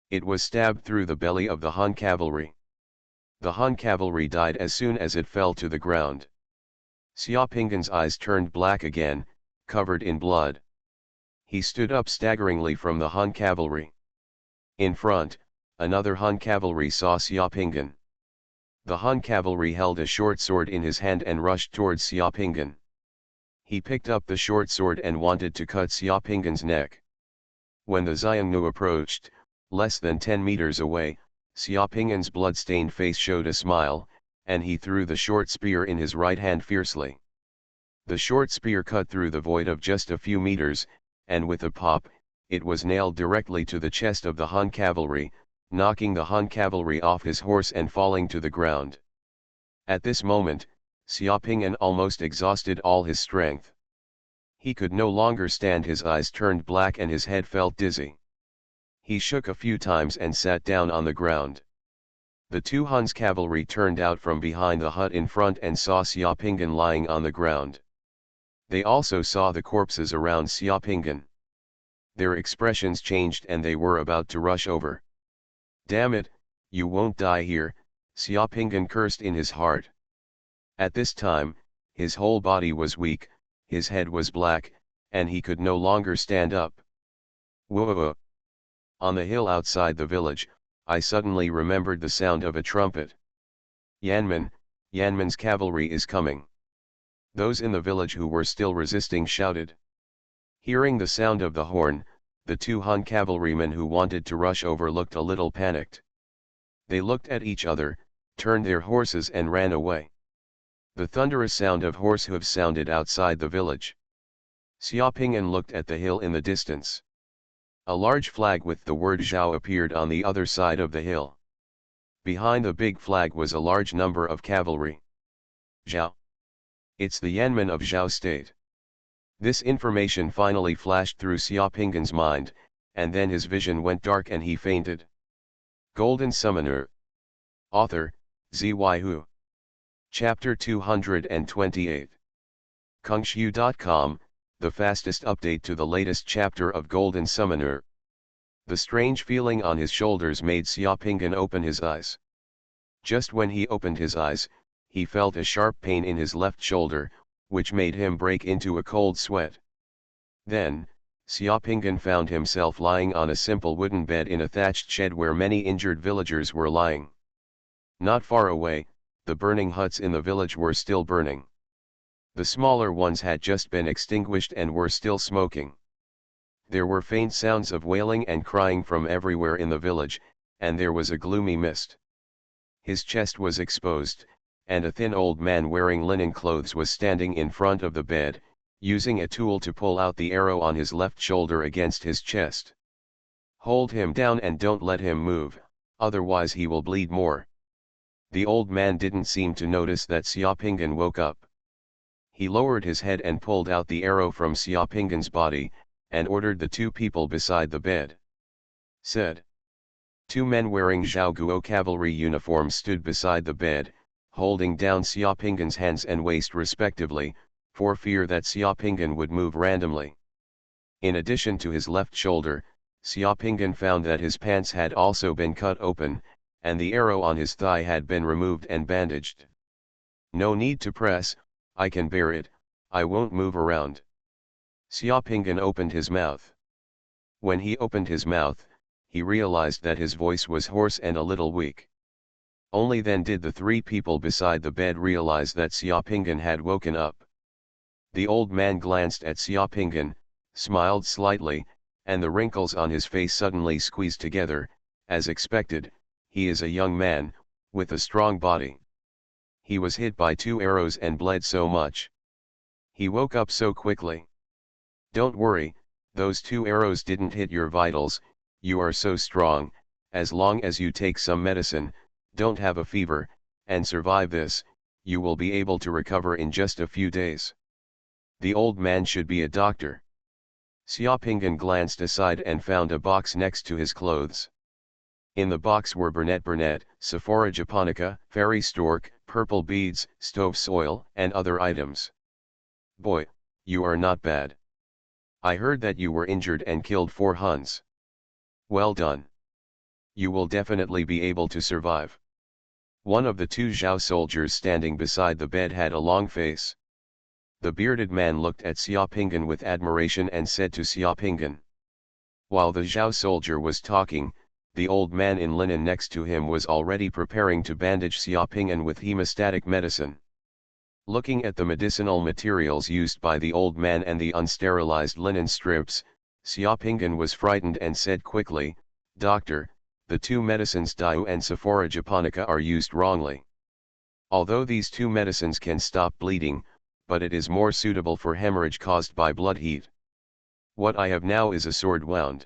It was stabbed through the belly of the Han cavalry. The Han cavalry died as soon as it fell to the ground. Xiaoping'an's eyes turned black again, covered in blood. He stood up staggeringly from the Han cavalry. In front, another Han cavalry saw Xiaoping'an. The Han cavalry held a short sword in his hand and rushed towards Xiaoping'an. He picked up the short sword and wanted to cut Xiaoping'an's neck. When the Xiongnu approached, less than 10 meters away, Xiaoping'an's blood-stained face showed a smile, and he threw the short spear in his right hand fiercely. The short spear cut through the void of just a few meters, and with a pop, it was nailed directly to the chest of the Han cavalry, knocking the Han cavalry off his horse and falling to the ground. At this moment, Xiaoping'an almost exhausted all his strength. He could no longer stand, his eyes turned black and his head felt dizzy. He shook a few times and sat down on the ground. The two Han's cavalry turned out from behind the hut in front and saw Xiaoping'an lying on the ground. They also saw the corpses around Xiaoping'an. Their expressions changed and they were about to rush over. "Damn it, you won't die here," Xiaoping'an cursed in his heart. At this time, his whole body was weak, his head was black, and he could no longer stand up. Whoa! On the hill outside the village, I suddenly remembered the sound of a trumpet. Yanman's cavalry is coming. Those in the village who were still resisting shouted. Hearing the sound of the horn, the two Han cavalrymen who wanted to rush over looked a little panicked. They looked at each other, turned their horses and ran away. The thunderous sound of horse hooves sounded outside the village. Xiaoping'an looked at the hill in the distance. A large flag with the word Zhao appeared on the other side of the hill. Behind the big flag was a large number of cavalry. Zhao. It's the Yanmen of Zhao State. This information finally flashed through Xiaoping'an's mind, and then his vision went dark and he fainted. Golden Summoner. Author, Xuanhuan. Chapter 228. Kungshu.com, the fastest update to the latest chapter of Golden Summoner. The strange feeling on his shoulders made Xiaopingan open his eyes. Just when he opened his eyes, he felt a sharp pain in his left shoulder, which made him break into a cold sweat. Then, Xiaopingan found himself lying on a simple wooden bed in a thatched shed where many injured villagers were lying. Not far away, the burning huts in the village were still burning. The smaller ones had just been extinguished and were still smoking. There were faint sounds of wailing and crying from everywhere in the village, and there was a gloomy mist. His chest was exposed, and a thin old man wearing linen clothes was standing in front of the bed, using a tool to pull out the arrow on his left shoulder against his chest. "Hold him down and don't let him move, otherwise he will bleed more." The old man didn't seem to notice that Xiaopingan woke up. He lowered his head and pulled out the arrow from Xiaopingan's body, and ordered the two people beside the bed. Said. Two men wearing Zhaoguo cavalry uniforms stood beside the bed, holding down Xiaopingan's hands and waist respectively, for fear that Xiaopingan would move randomly. In addition to his left shoulder, Xiaopingan found that his pants had also been cut open, and the arrow on his thigh had been removed and bandaged. "No need to press, I can bear it, I won't move around." Xiaopingan opened his mouth. When he opened his mouth, he realized that his voice was hoarse and a little weak. Only then did the three people beside the bed realize that Xiaopingan had woken up. The old man glanced at Xiaopingan, smiled slightly, and the wrinkles on his face suddenly squeezed together. As expected, he is a young man, with a strong body. He was hit by 2 arrows and bled so much. He woke up so quickly. "Don't worry, those 2 arrows didn't hit your vitals, you are so strong, as long as you take some medicine, don't have a fever, and survive this, you will be able to recover in just a few days." The old man should be a doctor. Xiaopingan glanced aside and found a box next to his clothes. In the box were burnet, Sephora japonica, fairy stork, purple beads, stove soil, and other items. "Boy, you are not bad. I heard that you were injured and killed 4 Huns. Well done. You will definitely be able to survive." One of the 2 Zhao soldiers standing beside the bed had a long face. The bearded man looked at Xiaopingan with admiration and said to Xiaopingan. While the Zhao soldier was talking, the old man in linen next to him was already preparing to bandage Xiaopingan with hemostatic medicine. Looking at the medicinal materials used by the old man and the unsterilized linen strips, Xiaopingan was frightened and said quickly, "Doctor, the 2 medicines Diu and Sephora japonica are used wrongly. Although these 2 medicines can stop bleeding, but it is more suitable for hemorrhage caused by blood heat. What I have now is a sword wound.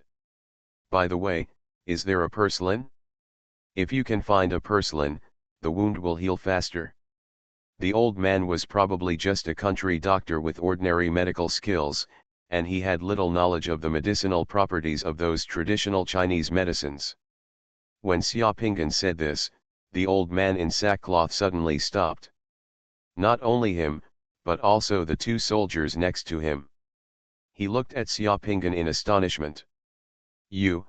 By the way, is there a purslane? If you can find a purslane, the wound will heal faster." The old man was probably just a country doctor with ordinary medical skills, and he had little knowledge of the medicinal properties of those traditional Chinese medicines. When Xiaopingan said this, the old man in sackcloth suddenly stopped. Not only him, but also the 2 soldiers next to him. He looked at Xiaopingan in astonishment. You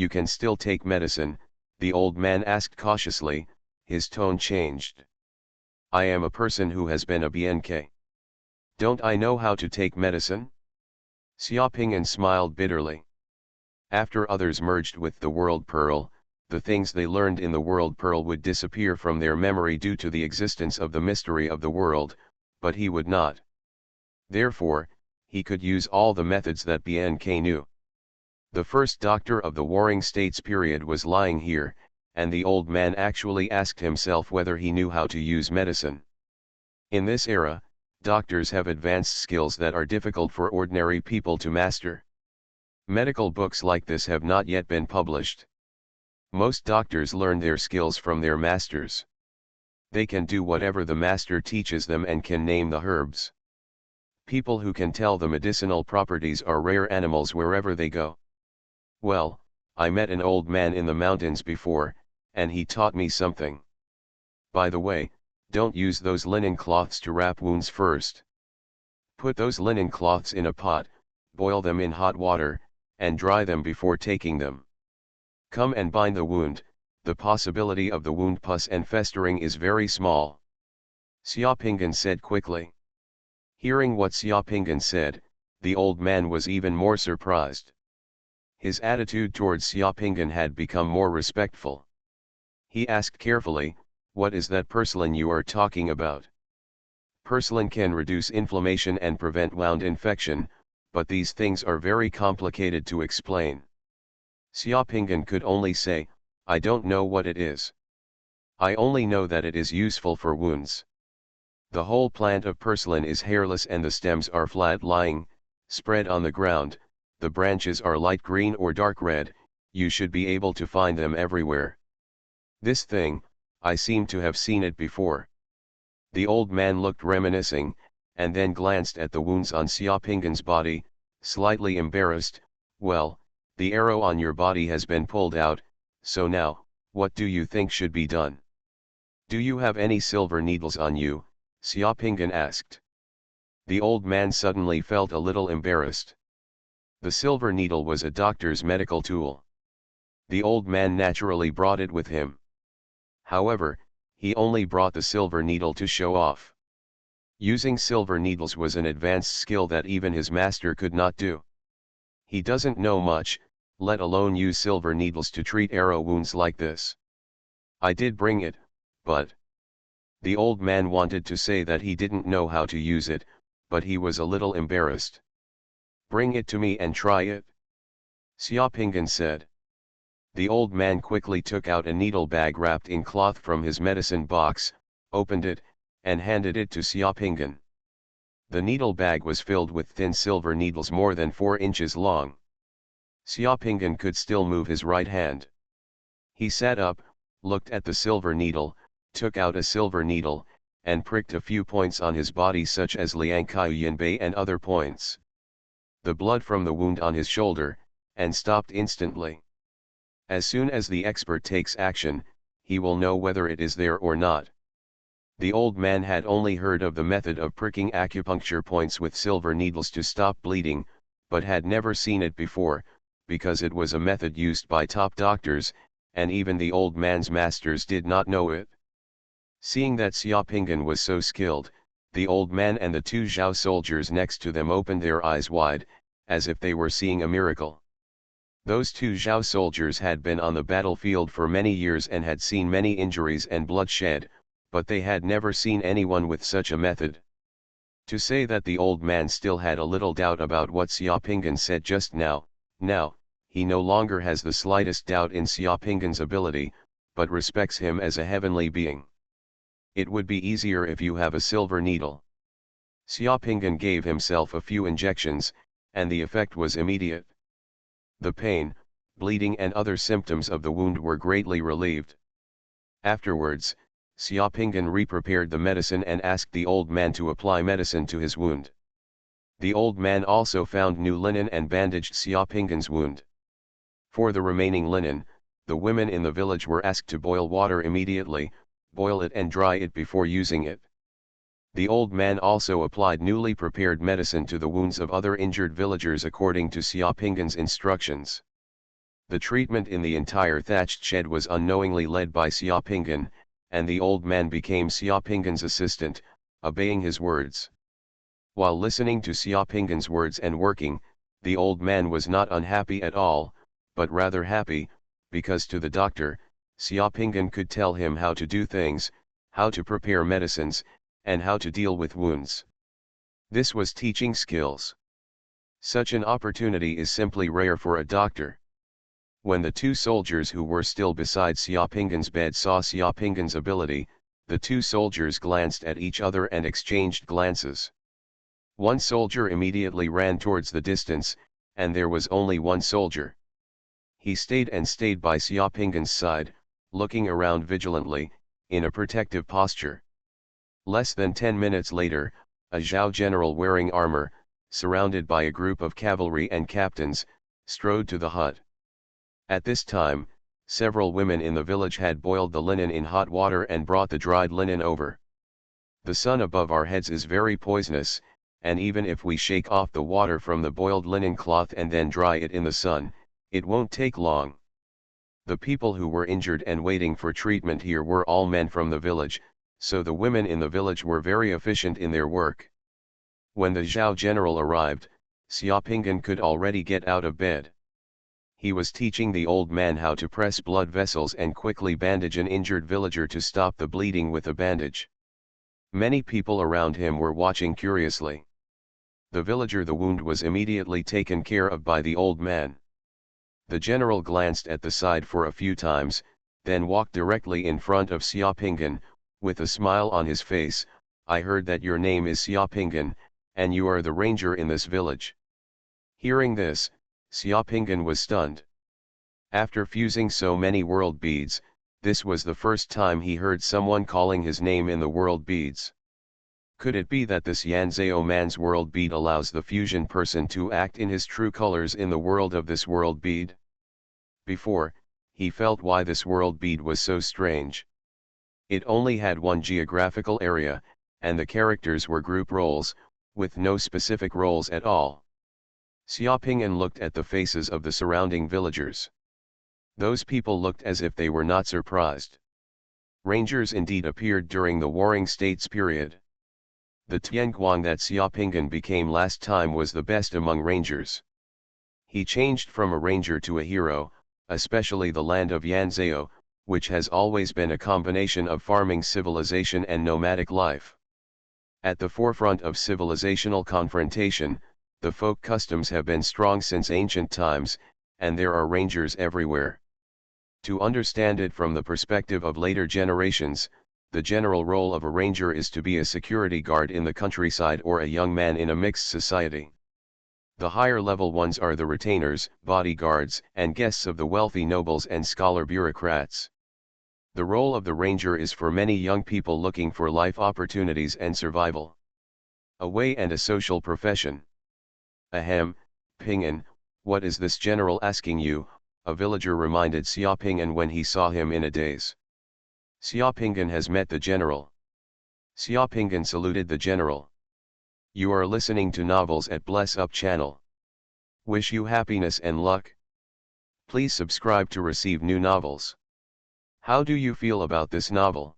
can still take medicine?" the old man asked cautiously, his tone changed. "I am a person who has been a BNK. Don't I know how to take medicine?" Xiaopingan smiled bitterly. After others merged with the World Pearl, the things they learned in the World Pearl would disappear from their memory due to the existence of the mystery of the world, but he would not. Therefore, he could use all the methods that BNK knew. The first doctor of the Warring States period was lying here, and the old man actually asked himself whether he knew how to use medicine. In this era, doctors have advanced skills that are difficult for ordinary people to master. Medical books like this have not yet been published. Most doctors learn their skills from their masters. They can do whatever the master teaches them and can name the herbs. People who can tell the medicinal properties are rare animals wherever they go. Well, I met an old man in the mountains before, and he taught me something. By the way, don't use those linen cloths to wrap wounds first. Put those linen cloths in a pot, boil them in hot water, and dry them before taking them. Come and bind the wound, the possibility of the wound pus and festering is very small. Xiaopingan said quickly. Hearing what Xiaopingan said, the old man was even more surprised. His attitude towards Xiaopingan had become more respectful. He asked carefully, "What is that porcelain you are talking about?" Porcelain can reduce inflammation and prevent wound infection, but these things are very complicated to explain. Xiaopingan could only say, "I don't know what it is. I only know that it is useful for wounds." The whole plant of porcelain is hairless and the stems are flat-lying, spread on the ground. The branches are light green or dark red, you should be able to find them everywhere. This thing, I seem to have seen it before. The old man looked reminiscing, and then glanced at the wounds on Xiaopingan's body, slightly embarrassed. "Well, the arrow on your body has been pulled out, so now, what do you think should be done?" "Do you have any silver needles on you?" Xiaopingan asked. The old man suddenly felt a little embarrassed. The silver needle was a doctor's medical tool. The old man naturally brought it with him. However, he only brought the silver needle to show off. Using silver needles was an advanced skill that even his master could not do. He doesn't know much, let alone use silver needles to treat arrow wounds like this. "I did bring it, but..." The old man wanted to say that he didn't know how to use it, but he was a little embarrassed. "Bring it to me and try it," Xiaopingan said. The old man quickly took out a needle bag wrapped in cloth from his medicine box, opened it, and handed it to Xiaopingan. The needle bag was filled with thin silver needles more than 4 inches long. Xiaopingan could still move his right hand. He sat up, looked at the silver needle, took out a silver needle, and pricked a few points on his body such as Liang Kaiyunbei and other points. The blood from the wound on his shoulder, and stopped instantly. As soon as the expert takes action, he will know whether it is there or not. The old man had only heard of the method of pricking acupuncture points with silver needles to stop bleeding, but had never seen it before, because it was a method used by top doctors, and even the old man's masters did not know it. Seeing that Xiaopingan was so skilled, the old man and the 2 Zhao soldiers next to them opened their eyes wide, as if they were seeing a miracle. Those 2 Zhao soldiers had been on the battlefield for many years and had seen many injuries and bloodshed, but they had never seen anyone with such a method. To say that the old man still had a little doubt about what Xiaopingan said just now, he no longer has the slightest doubt in Xiaopingan's ability, but respects him as a heavenly being. "It would be easier if you have a silver needle." Xiaopingan gave himself a few injections, and the effect was immediate. The pain, bleeding and other symptoms of the wound were greatly relieved. Afterwards, Xiaopingan re-prepared the medicine and asked the old man to apply medicine to his wound. The old man also found new linen and bandaged Xiaopingan's wound. For the remaining linen, the women in the village were asked to boil water immediately, boil it and dry it before using it. The old man also applied newly prepared medicine to the wounds of other injured villagers according to Xiaopingan's instructions. The treatment in the entire thatched shed was unknowingly led by Xiaopingan, and the old man became Xiaopingan's assistant, obeying his words. While listening to Xiaopingan's words and working, the old man was not unhappy at all, but rather happy, because to the doctor, Xiaopingan could tell him how to do things, how to prepare medicines, and how to deal with wounds. This was teaching skills. Such an opportunity is simply rare for a doctor. When the 2 soldiers who were still beside Xiaopingan's bed saw Xiaopingan's ability, the 2 soldiers glanced at each other and exchanged glances. One soldier immediately ran towards the distance, and there was only one soldier. He stayed by Xiaopingan's side, looking around vigilantly, in a protective posture. Less than 10 minutes later, a Zhao general wearing armor, surrounded by a group of cavalry and captains, strode to the hut. At this time, several women in the village had boiled the linen in hot water and brought the dried linen over. The sun above our heads is very poisonous, and even if we shake off the water from the boiled linen cloth and then dry it in the sun, it won't take long. The people who were injured and waiting for treatment here were all men from the village, so the women in the village were very efficient in their work. When the Zhao general arrived, Xiaopinggan could already get out of bed. He was teaching the old man how to press blood vessels and quickly bandage an injured villager to stop the bleeding with a bandage. Many people around him were watching curiously. The wound was immediately taken care of by the old man. The general glanced at the side for a few times, then walked directly in front of Xiaopinggan, with a smile on his face. "I heard that your name is Xiaopinggan, and you are the ranger in this village." Hearing this, Xiaopinggan was stunned. After fusing so many world beads, this was the first time he heard someone calling his name in the world beads. Could it be that this Yanzhao man's world bead allows the fusion person to act in his true colors in the world of this world bead? Before, he felt why this world bead was so strange. It only had one geographical area, and the characters were group roles, with no specific roles at all. Xiaopingyan looked at the faces of the surrounding villagers. Those people looked as if they were not surprised. Rangers indeed appeared during the Warring States period. The Tianguang that Xiaopingyan became last time was the best among rangers. He changed from a ranger to a hero, especially the land of Yanzhao, which has always been a combination of farming civilization and nomadic life. At the forefront of civilizational confrontation, the folk customs have been strong since ancient times, and there are rangers everywhere. To understand it from the perspective of later generations, the general role of a ranger is to be a security guard in the countryside or a young man in a mixed society. The higher level ones are the retainers, bodyguards, and guests of the wealthy nobles and scholar bureaucrats. The role of the ranger is for many young people looking for life opportunities and survival. A way and a social profession. Ahem, Ping'an, what is this general asking you? A villager reminded Xiaopingyan when he saw him in a daze. Xiaopingyan has met the general. Xiaopingyan saluted the general. You are listening to novels at Bless Up channel. Wish you happiness and luck. Please subscribe to receive new novels. How do you feel about this novel?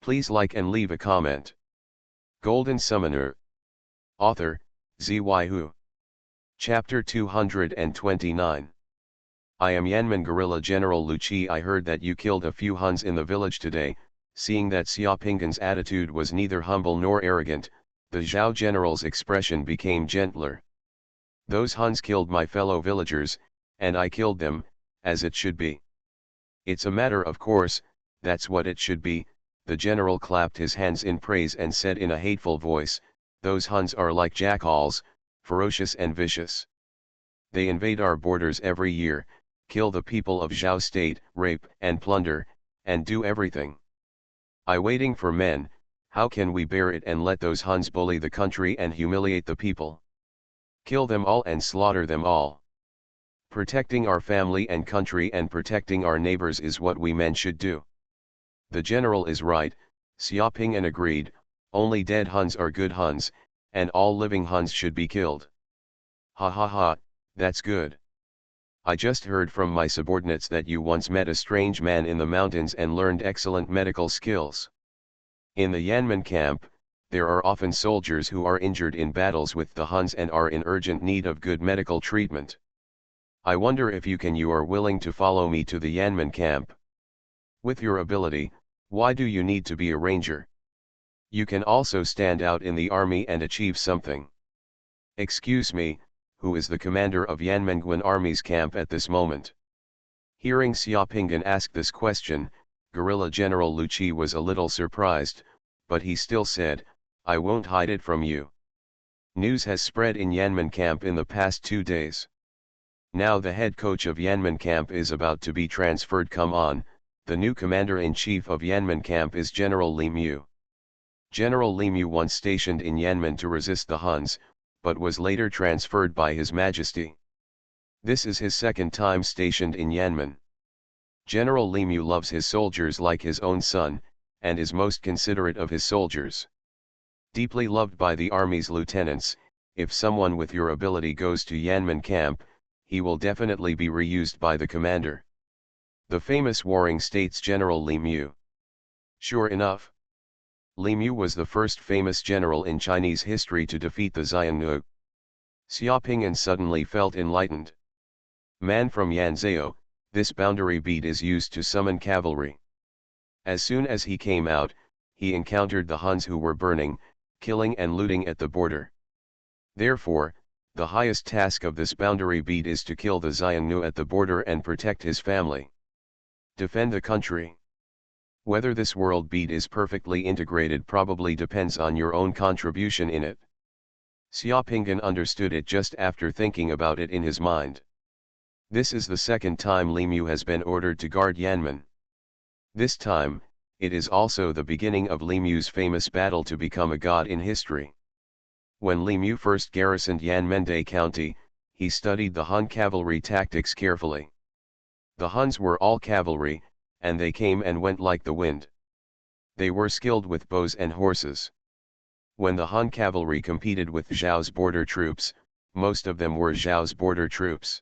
Please like and leave a comment. Golden Summoner. Author, Xuanhuan. Chapter 229. I am Yanmen Guerrilla General Lu Qi. I heard that you killed a few Huns in the village today. Seeing that Xiaopinggan's attitude was neither humble nor arrogant, the Zhao general's expression became gentler. Those Huns killed my fellow villagers, and I killed them, as it should be. It's a matter of course, that's what it should be. The general clapped his hands in praise and said in a hateful voice, those Huns are like jackals, ferocious and vicious. They invade our borders every year, kill the people of Zhao state, rape and plunder, and do everything. I waiting for men. How can we bear it and let those Huns bully the country and humiliate the people? Kill them all and slaughter them all. Protecting our family and country and protecting our neighbors is what we men should do. The general is right, Xiaopingyan agreed. Only dead Huns are good Huns, and all living Huns should be killed. Ha ha ha, that's good. I just heard from my subordinates that you once met a strange man in the mountains and learned excellent medical skills. In the Yanmen camp, there are often soldiers who are injured in battles with the Huns and are in urgent need of good medical treatment. I wonder if you are willing to follow me to the Yanmen camp. With your ability, why do you need to be a ranger? You can also stand out in the army and achieve something. Excuse me, who is the commander of Yanmenguan army's camp at this moment? Hearing Xiaopingyan ask this question, Guerrilla General Lu Qi was a little surprised, but he still said, I won't hide it from you. News has spread in Yanmen camp in the past 2 days. Now the head coach of Yanmen camp is about to be transferred. Come on, the new commander-in-chief of Yanmen camp is General Li Mu. General Li Mu once stationed in Yanmen to resist the Huns, but was later transferred by His Majesty. This is his second time stationed in Yanmen. General Li Mu loves his soldiers like his own son, and is most considerate of his soldiers. Deeply loved by the army's lieutenants, if someone with your ability goes to Yanmen camp, he will definitely be reused by the commander. The famous Warring States General Li Mu. Sure enough, Li Mu was the first famous general in Chinese history to defeat the Xiongnu. Xiaopingyan suddenly felt enlightened. Man from Yanzhou, this boundary beat is used to summon cavalry. As soon as he came out, he encountered the Huns who were burning, killing and looting at the border. Therefore, the highest task of this boundary beat is to kill the Xiongnu at the border and protect his family. Defend the country. Whether this world beat is perfectly integrated probably depends on your own contribution in it. Xiaopingyan understood it just after thinking about it in his mind. This is the second time Li Mu has been ordered to guard Yanmen. This time, it is also the beginning of Li Mu's famous battle to become a god in history. When Li Mu first garrisoned Yanmende County, he studied the Hun cavalry tactics carefully. The Huns were all cavalry, and they came and went like the wind. They were skilled with bows and horses. When the Hun cavalry competed with Zhao's border troops, most of them were Zhao's border troops.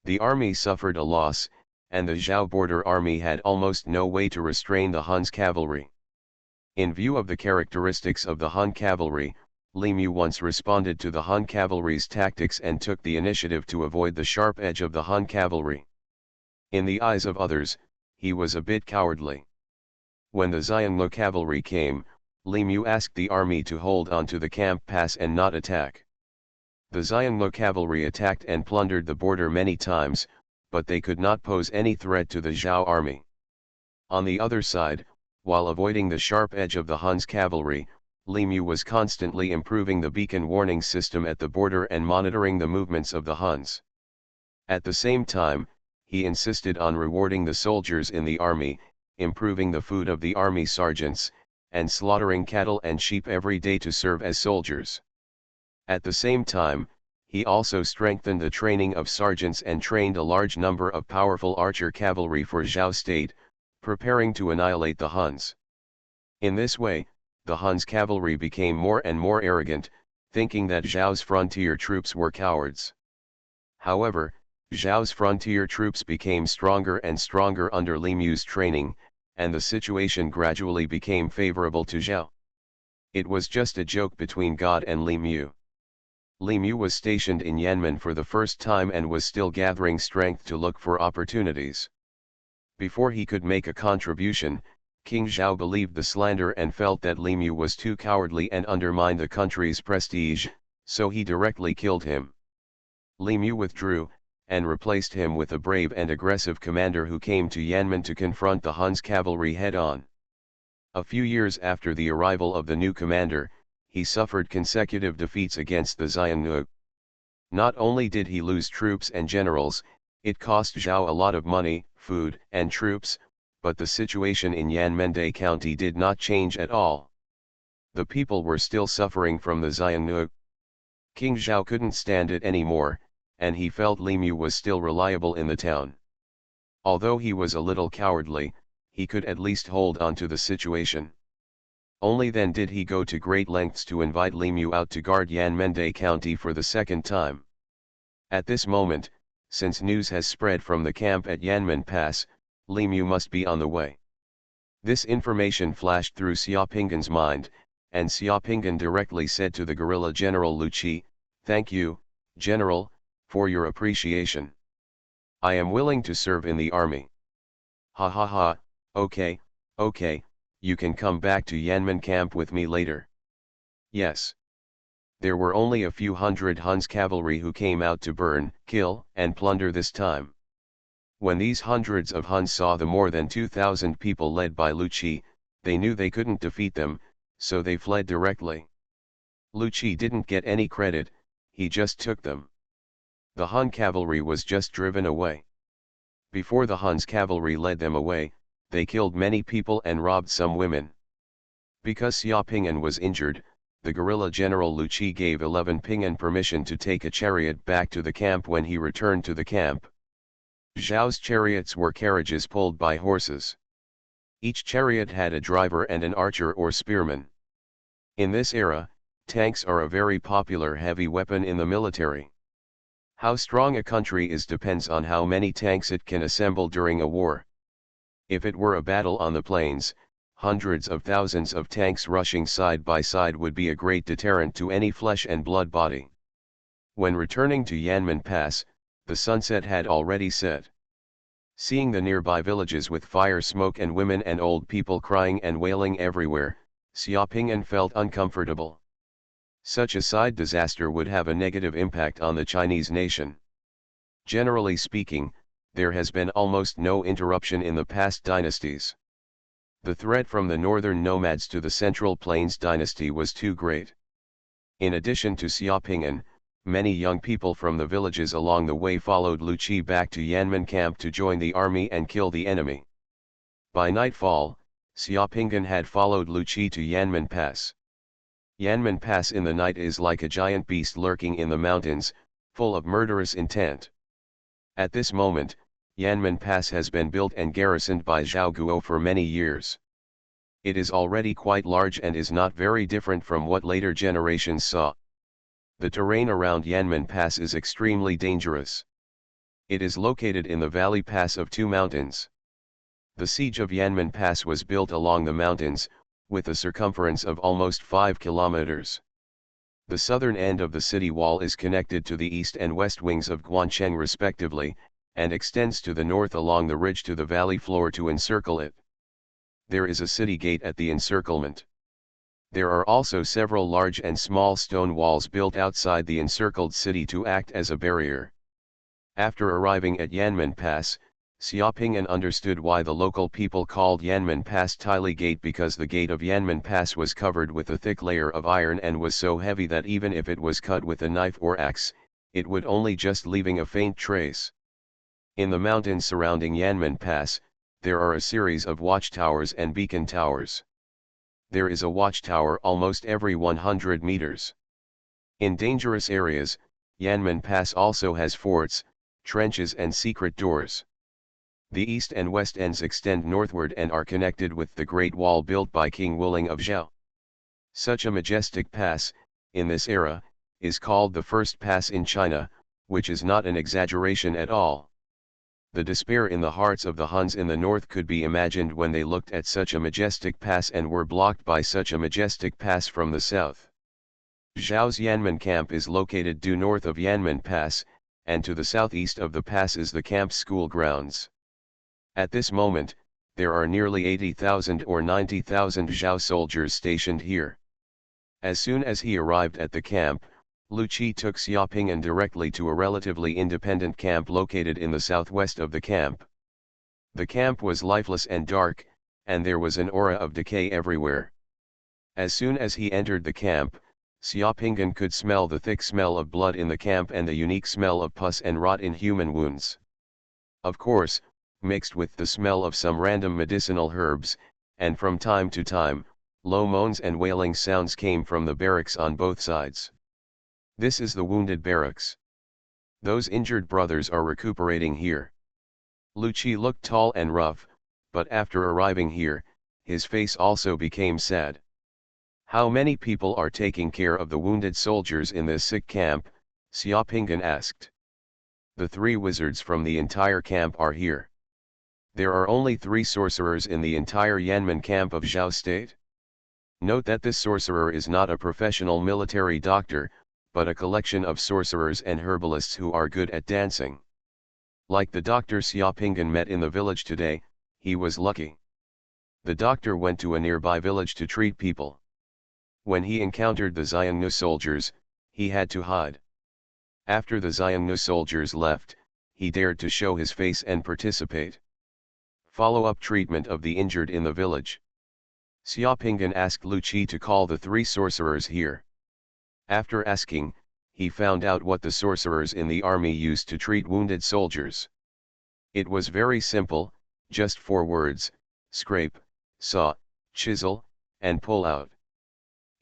The army suffered a loss, and the Zhao border army had almost no way to restrain the Hun's cavalry. In view of the characteristics of the Hun cavalry, Li Mu once responded to the Hun cavalry's tactics and took the initiative to avoid the sharp edge of the Hun cavalry. In the eyes of others, he was a bit cowardly. When the Xiongnu cavalry came, Li Mu asked the army to hold on to the camp pass and not attack. The Xiongnu cavalry attacked and plundered the border many times, but they could not pose any threat to the Zhao army. On the other side, while avoiding the sharp edge of the Hun's cavalry, Li Mu was constantly improving the beacon warning system at the border and monitoring the movements of the Huns. At the same time, he insisted on rewarding the soldiers in the army, improving the food of the army sergeants, and slaughtering cattle and sheep every day to serve as soldiers. At the same time, he also strengthened the training of sergeants and trained a large number of powerful archer cavalry for Zhao state, preparing to annihilate the Huns. In this way, the Huns cavalry became more and more arrogant, thinking that Zhao's frontier troops were cowards. However, Zhao's frontier troops became stronger and stronger under Li Mu's training, and the situation gradually became favorable to Zhao. It was just a joke between God and Li Mu. Li Mu was stationed in Yanmen for the first time and was still gathering strength to look for opportunities. Before he could make a contribution, King Zhao believed the slander and felt that Li Mu was too cowardly and undermined the country's prestige, so he directly killed him. Li Mu withdrew, and replaced him with a brave and aggressive commander who came to Yanmen to confront the Hun's cavalry head-on. A few years after the arrival of the new commander, he suffered consecutive defeats against the Xiongnu. Not only did he lose troops and generals, it cost Zhao a lot of money, food, and troops, but the situation in Yanmende County did not change at all. The people were still suffering from the Xiongnu. King Zhao couldn't stand it anymore, and he felt Li Mu was still reliable in the town. Although he was a little cowardly, he could at least hold on to the situation. Only then did he go to great lengths to invite Li Mu out to guard Yanmende County for the second time. At this moment, since news has spread from the camp at Yanmen Pass, Li Mu must be on the way. This information flashed through Xiaopingyan's mind, and Xiaopingyan directly said to the guerrilla general Lu Qi, "Thank you, General, for your appreciation. I am willing to serve in the army." "Ha ha ha, okay, you can come back to Yanmen camp with me later." Yes. There were only a few hundred Huns cavalry who came out to burn, kill, and plunder this time. When these hundreds of Huns saw the more than 2,000 people led by Lu Qi, they knew they couldn't defeat them, so they fled directly. Lu Qi didn't get any credit, he just took them. The Hun cavalry was just driven away. Before the Huns cavalry led them away, they killed many people and robbed some women. Because Xiaopingyan was injured, the guerrilla general Lu Qi gave 11 Ping'an permission to take a chariot back to the camp. When he returned to the camp, Zhao's chariots were carriages pulled by horses. Each chariot had a driver and an archer or spearman. In this era, tanks are a very popular heavy weapon in the military. How strong a country is depends on how many tanks it can assemble during a war. If it were a battle on the plains, hundreds of thousands of tanks rushing side by side would be a great deterrent to any flesh and blood body. When returning to Yanmen Pass, the sunset had already set. Seeing the nearby villages with fire smoke and women and old people crying and wailing everywhere, Xia Ping'an felt uncomfortable. Such a side disaster would have a negative impact on the Chinese nation. Generally speaking, there has been almost no interruption in the past dynasties. The threat from the northern nomads to the Central Plains dynasty was too great. In addition to Xia Ping'an, many young people from the villages along the way followed Lu Qi back to Yanmen camp to join the army and kill the enemy. By nightfall, Xia Ping'an had followed Lu Qi to Yanmen Pass. Yanmen Pass in the night is like a giant beast lurking in the mountains, full of murderous intent. At this moment, Yanmen Pass has been built and garrisoned by Zhao Guo for many years. It is already quite large and is not very different from what later generations saw. The terrain around Yanmen Pass is extremely dangerous. It is located in the valley pass of two mountains. The siege of Yanmen Pass was built along the mountains, with a circumference of almost 5 kilometers. The southern end of the city wall is connected to the east and west wings of Guancheng respectively, and extends to the north along the ridge to the valley floor to encircle it. There is a city gate at the encirclement. There are also several large and small stone walls built outside the encircled city to act as a barrier. After arriving at Yanmen Pass, Xia Ping'an understood why the local people called Yanmen Pass Tili Gate, because the gate of Yanmen Pass was covered with a thick layer of iron and was so heavy that even if it was cut with a knife or axe, it would only just leaving a faint trace. In the mountains surrounding Yanmen Pass, there are a series of watchtowers and beacon towers. There is a watchtower almost every 100 meters. In dangerous areas, Yanmen Pass also has forts, trenches and secret doors. The east and west ends extend northward and are connected with the Great Wall built by King Wuling of Zhao. Such a majestic pass, in this era, is called the first pass in China, which is not an exaggeration at all. The despair in the hearts of the Huns in the north could be imagined when they looked at such a majestic pass and were blocked by such a majestic pass from the south. Zhao's Yanmen camp is located due north of Yanmen Pass, and to the southeast of the pass is the camp's school grounds. At this moment, there are nearly 80,000 or 90,000 Zhao soldiers stationed here. As soon as he arrived at the camp, Lu Qi took Xia Ping'an directly to a relatively independent camp located in the southwest of the camp. The camp was lifeless and dark, and there was an aura of decay everywhere. As soon as he entered the camp, Xia Ping'an could smell the thick smell of blood in the camp and the unique smell of pus and rot in human wounds. Of course, mixed with the smell of some random medicinal herbs, and from time to time, low moans and wailing sounds came from the barracks on both sides. This is the wounded barracks. Those injured brothers are recuperating here. Lu Qi looked tall and rough, but after arriving here, his face also became sad. How many people are taking care of the wounded soldiers in this sick camp? Xia Ping'an asked. The 3 wizards from the entire camp are here. There are only 3 sorcerers in the entire Yanmen camp of Zhao State. Note that this sorcerer is not a professional military doctor, but a collection of sorcerers and herbalists who are good at dancing. Like the doctor Xia Ping'an met in the village today, he was lucky. The doctor went to a nearby village to treat people. When he encountered the Xiongnu soldiers, he had to hide. After the Xiongnu soldiers left, he dared to show his face and participate. Follow-up treatment of the injured in the village. Xia Ping'an asked Lu Qi to call the 3 sorcerers here. After asking, he found out what the sorcerers in the army used to treat wounded soldiers. It was very simple, just 4 words: scrape, saw, chisel, and pull out.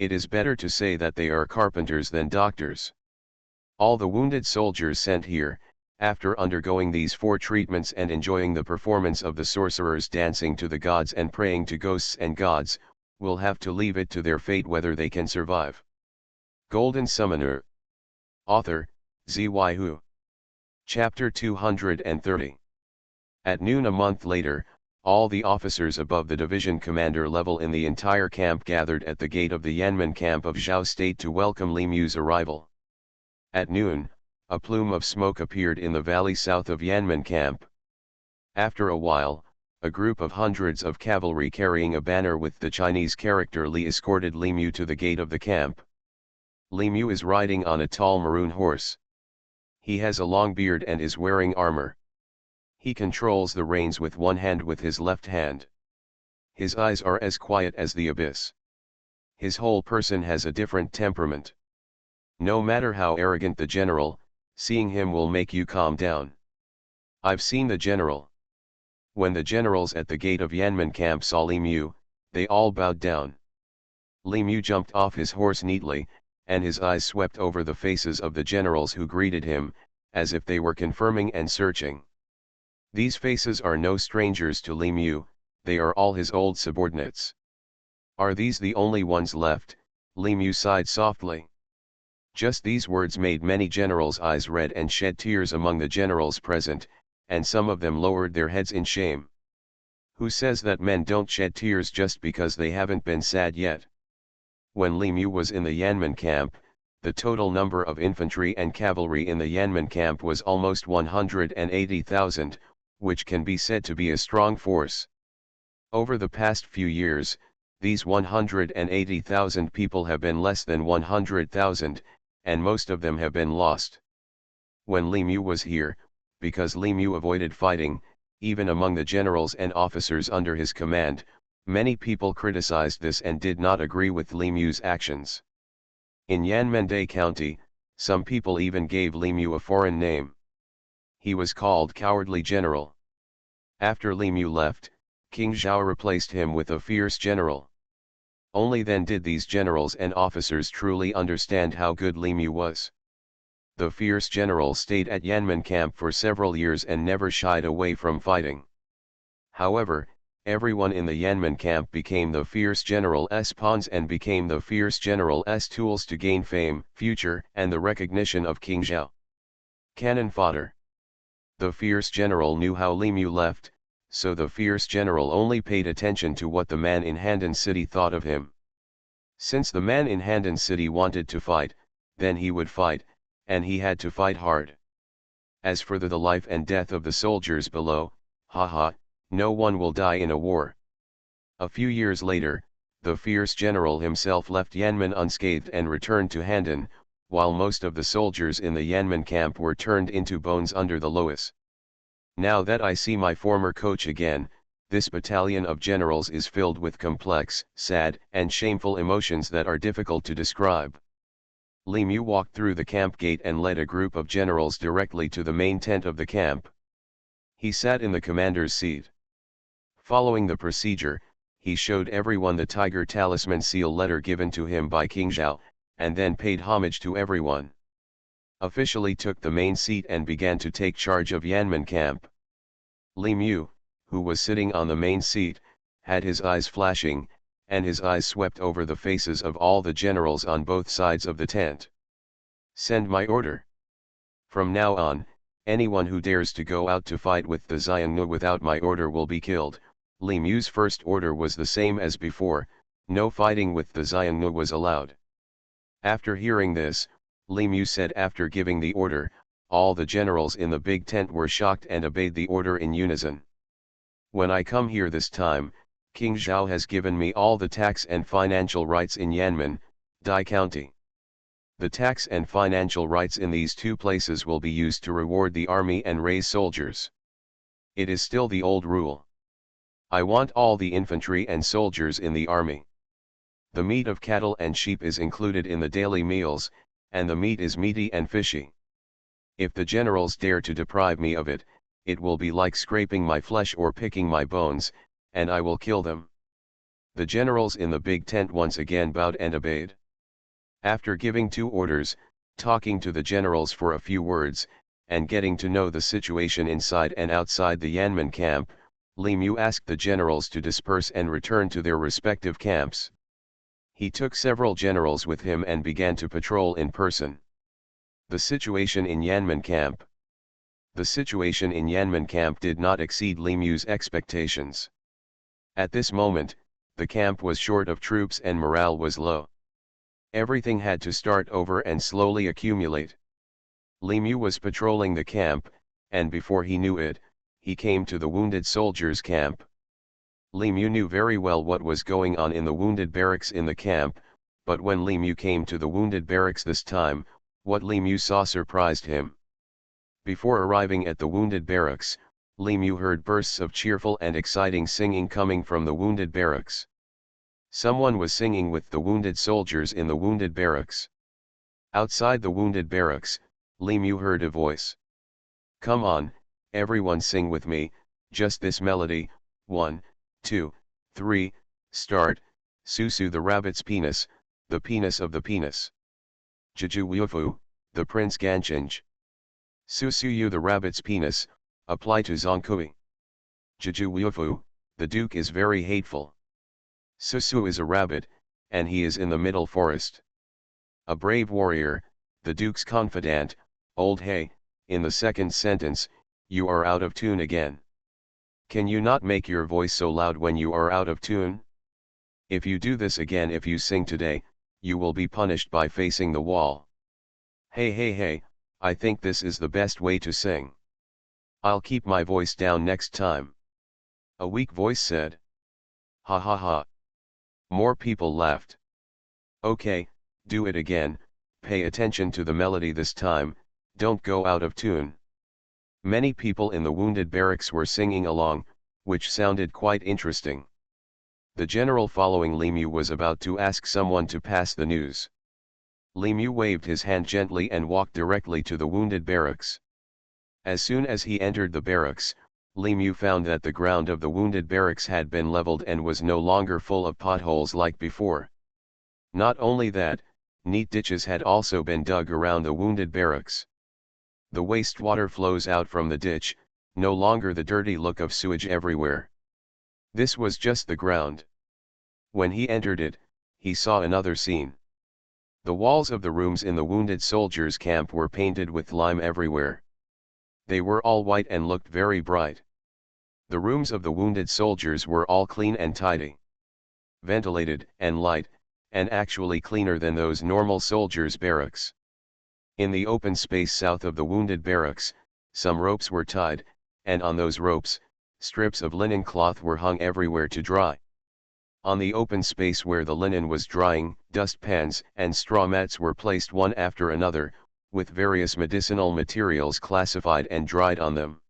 It is better to say that they are carpenters than doctors. All the wounded soldiers sent here, after undergoing these 4 treatments and enjoying the performance of the sorcerers dancing to the gods and praying to ghosts and gods, will have to leave it to their fate whether they can survive. Golden Summoner. Author, Xuanhuan. Chapter 230. At noon a month later, all the officers above the division commander level in the entire camp gathered at the gate of the Yanmen camp of Zhao State to welcome Li Mu's arrival. At noon, a plume of smoke appeared in the valley south of Yanmen camp. After a while, a group of hundreds of cavalry carrying a banner with the Chinese character Li escorted Li Mu to the gate of the camp. Li Mu is riding on a tall maroon horse. He has a long beard and is wearing armor. He controls the reins with one hand with his left hand. His eyes are as quiet as the abyss. His whole person has a different temperament. No matter how arrogant the general, seeing him will make you calm down. I've seen the general. When the generals at the gate of Yanmen camp saw Li Mu, they all bowed down. Li Mu jumped off his horse neatly, and his eyes swept over the faces of the generals who greeted him, as if they were confirming and searching. These faces are no strangers to Li Mu, they are all his old subordinates. Are these the only ones left? Li Mu sighed softly. Just these words made many generals' eyes red and shed tears among the generals present, and some of them lowered their heads in shame. Who says that men don't shed tears just because they haven't been sad yet? When Li Mu was in the Yanmen camp, the total number of infantry and cavalry in the Yanmen camp was almost 180,000, which can be said to be a strong force. Over the past few years, these 180,000 people have been less than 100,000, and most of them have been lost. When Li Mu was here, because Li Mu avoided fighting, even among the generals and officers under his command, many people criticized this and did not agree with Li Mu's actions. In Yanmende County, some people even gave Li Mu a foreign name. He was called Cowardly General. After Li Mu left, King Zhao replaced him with a fierce general. Only then did these generals and officers truly understand how good Li Mu was. The fierce general stayed at Yanmen camp for several years and never shied away from fighting. However, everyone in the Yanmen camp became the fierce general's pawns and became the fierce general's tools to gain fame, future, and the recognition of King Zhao. Cannon fodder. The fierce general knew how Li Mu left, so the fierce general only paid attention to what the man in Handan City thought of him. Since the man in Handan City wanted to fight, then he would fight, and he had to fight hard. As for the life and death of the soldiers below, haha, no one will die in a war. A few years later, the fierce general himself left Yanmen unscathed and returned to Handan, while most of the soldiers in the Yanmen camp were turned into bones under the loess. Now that I see my former coach again, this battalion of generals is filled with complex, sad, and shameful emotions that are difficult to describe. Li Mu walked through the camp gate and led a group of generals directly to the main tent of the camp. He sat in the commander's seat. Following the procedure, he showed everyone the tiger talisman seal letter given to him by King Zhao, and then paid homage to everyone. Officially took the main seat and began to take charge of Yanmen camp. Li Mu, who was sitting on the main seat, had his eyes flashing, and his eyes swept over the faces of all the generals on both sides of the tent. Send my order. From now on, anyone who dares to go out to fight with the Xiongnu without my order will be killed. Li Mu's first order was the same as before, no fighting with the Xiongnu was allowed. After hearing this, Li Mu said after giving the order, all the generals in the big tent were shocked and obeyed the order in unison. When I come here this time, King Zhao has given me all the tax and financial rights in Yanmen, Dai County. The tax and financial rights in these 2 places will be used to reward the army and raise soldiers. It is still the old rule. I want all the infantry and soldiers in the army. The meat of cattle and sheep is included in the daily meals, and the meat is meaty and fishy. If the generals dare to deprive me of it, it will be like scraping my flesh or picking my bones, and I will kill them. The generals in the big tent once again bowed and obeyed. After giving 2 orders, talking to the generals for a few words, and getting to know the situation inside and outside the Yanmen camp, Li Mu asked the generals to disperse and return to their respective camps. He took several generals with him and began to patrol in person. The situation in Yanmen camp. The situation in Yanmen camp did not exceed Li Mu's expectations. At this moment, the camp was short of troops and morale was low. Everything had to start over and slowly accumulate. Li Mu was patrolling the camp, and before he knew it, he came to the wounded soldiers' camp. Li Mu knew very well what was going on in the wounded barracks in the camp, but when Li Mu came to the wounded barracks this time, what Li Mu saw surprised him. Before arriving at the wounded barracks, Li Mu heard bursts of cheerful and exciting singing coming from the wounded barracks. Someone was singing with the wounded soldiers in the wounded barracks. Outside the wounded barracks, Li Mu heard a voice. "Come on, everyone sing with me, just this melody, 1, 2, 3, start, Susu the rabbit's penis, the penis of the penis. Jiju Wufu, the prince Ganchinj. Susuyu the rabbit's penis, apply to Zongkui. Jiju Wufu, the duke is very hateful. Susu is a rabbit, and he is in the middle forest. A brave warrior, the duke's confidant, old Hay, in the second sentence, you are out of tune again. Can you not make your voice so loud when you are out of tune? If you do this again if you sing today, you will be punished by facing the wall. Hey, I think this is the best way to sing. I'll keep my voice down next time. A weak voice said. Ha ha ha. More people laughed. Okay, do it again, pay attention to the melody this time, don't go out of tune. Many people in the wounded barracks were singing along, which sounded quite interesting. The general following Li Mu was about to ask someone to pass the news. Li Mu waved his hand gently and walked directly to the wounded barracks. As soon as he entered the barracks, Li Mu found that the ground of the wounded barracks had been leveled and was no longer full of potholes like before. Not only that, neat ditches had also been dug around the wounded barracks. The wastewater flows out from the ditch, no longer the dirty look of sewage everywhere. This was just the ground. When he entered it, he saw another scene. The walls of the rooms in the wounded soldiers' camp were painted with lime everywhere. They were all white and looked very bright. The rooms of the wounded soldiers were all clean and tidy, ventilated and light, and actually cleaner than those normal soldiers' barracks. In the open space south of the wounded barracks, some ropes were tied, and on those ropes, strips of linen cloth were hung everywhere to dry. On the open space where the linen was drying, dustpans and straw mats were placed one after another, with various medicinal materials classified and dried on them.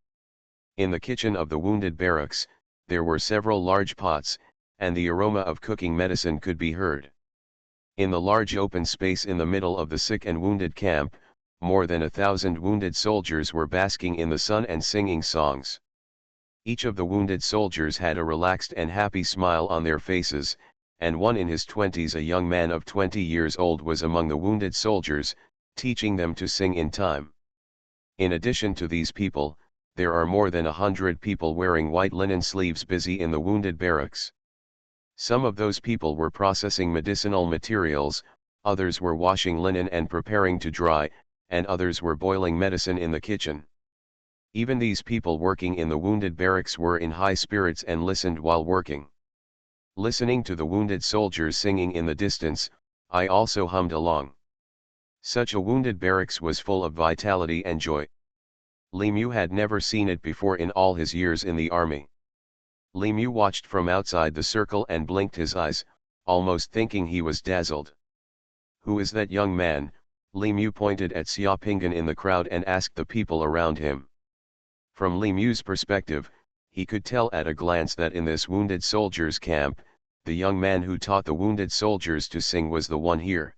In the kitchen of the wounded barracks, there were several large pots, and the aroma of cooking medicine could be heard. In the large open space in the middle of the sick and wounded camp, more than 1,000 wounded soldiers were basking in the sun and singing songs. Each of the wounded soldiers had a relaxed and happy smile on their faces, and one in his 20s, a young man of 20 years old, was among the wounded soldiers, teaching them to sing in time. In addition to these people, there are more than 100 people wearing white linen sleeves busy in the wounded barracks. Some of those people were processing medicinal materials, others were washing linen and preparing to dry, and others were boiling medicine in the kitchen. Even these people working in the wounded barracks were in high spirits and listened while working. Listening to the wounded soldiers singing in the distance, I also hummed along. Such a wounded barracks was full of vitality and joy. Li Mu had never seen it before in all his years in the army. Li Mu watched from outside the circle and blinked his eyes, almost thinking he was dazzled. Who is that young man? Li Mu pointed at Xiaopingan in the crowd and asked the people around him. From Li Mu's perspective, he could tell at a glance that in this wounded soldiers' camp, the young man who taught the wounded soldiers to sing was the one here.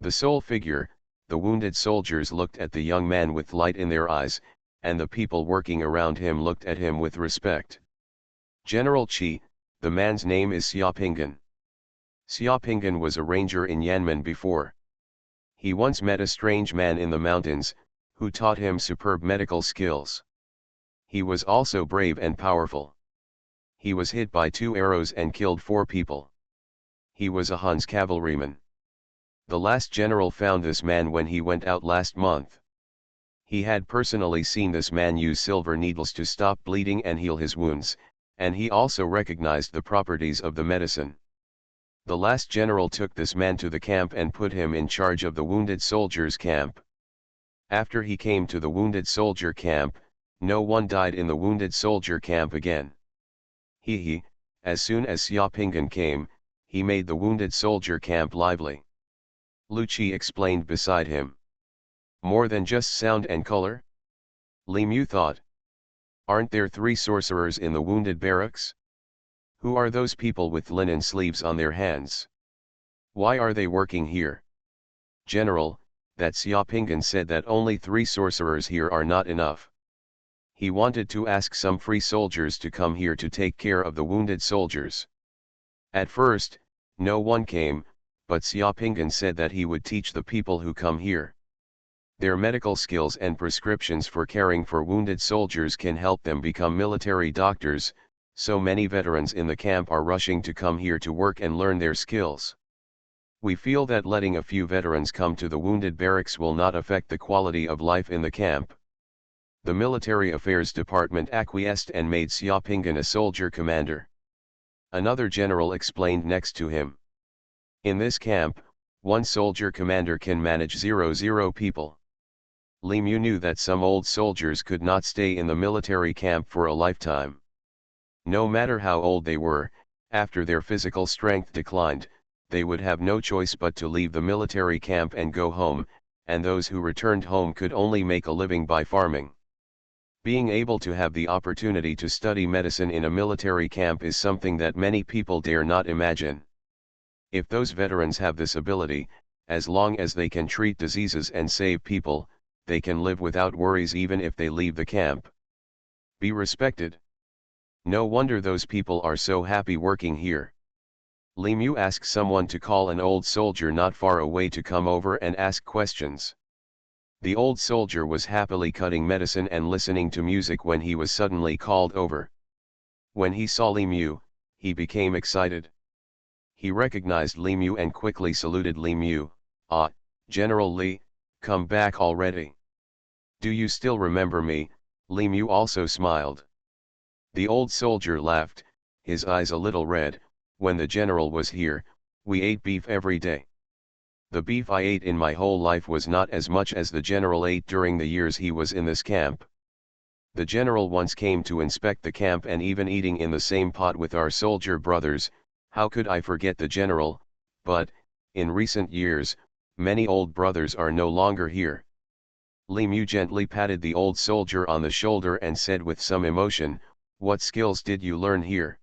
The sole figure, the wounded soldiers looked at the young man with light in their eyes, and the people working around him looked at him with respect. General Qi, The man's name is Xiaopingan. Xiaopingan was a ranger in Yanmen before. He once met a strange man in the mountains, who taught him superb medical skills. He was also brave and powerful. He was hit by 2 arrows and killed 4 people. He was a Hun's cavalryman. The last general found this man when he went out last month. He had personally seen this man use silver needles to stop bleeding and heal his wounds, and he also recognized the properties of the medicine. The last general took this man to the camp and put him in charge of the wounded soldiers' camp. After he came to the wounded soldier camp, no one died in the wounded soldier camp again. As soon as Xiaopingan came, he made the wounded soldier camp lively. Lu Qi explained beside him. More than just sound and color? Li Mu thought. Aren't there 3 sorcerers in the wounded barracks? Who are those people with linen sleeves on their hands? Why are they working here? General, that Xiaopingan said that only 3 sorcerers here are not enough. He wanted to ask some free soldiers to come here to take care of the wounded soldiers. At first, no one came, but Xiaopingan said that he would teach the people who come here. Their medical skills and prescriptions for caring for wounded soldiers can help them become military doctors, so many veterans in the camp are rushing to come here to work and learn their skills. We feel that letting a few veterans come to the wounded barracks will not affect the quality of life in the camp. The Military Affairs Department acquiesced and made Xiaopingan a soldier commander. Another general explained next to him. In this camp, 1 soldier commander can manage 0 people. Li Mu knew that some old soldiers could not stay in the military camp for a lifetime. No matter how old they were, after their physical strength declined, they would have no choice but to leave the military camp and go home, and those who returned home could only make a living by farming. Being able to have the opportunity to study medicine in a military camp is something that many people dare not imagine. If those veterans have this ability, as long as they can treat diseases and save people, they can live without worries even if they leave the camp. Be respected. No wonder those people are so happy working here. Li Mu asked someone to call an old soldier not far away to come over and ask questions. The old soldier was happily cutting medicine and listening to music when he was suddenly called over. When he saw Li Mu, he became excited. He recognized Li Mu and quickly saluted Li Mu. "Ah, General Li, come back already. Do you still remember me?" Li Mu also smiled. The old soldier laughed, his eyes a little red. "When the general was here, we ate beef every day. The beef I ate in my whole life was not as much as the general ate during the years he was in this camp. The general once came to inspect the camp and even eating in the same pot with our soldier brothers. How could I forget the general? But, in recent years, many old brothers are no longer here." Li Mu gently patted the old soldier on the shoulder and said with some emotion, "What skills did you learn here?"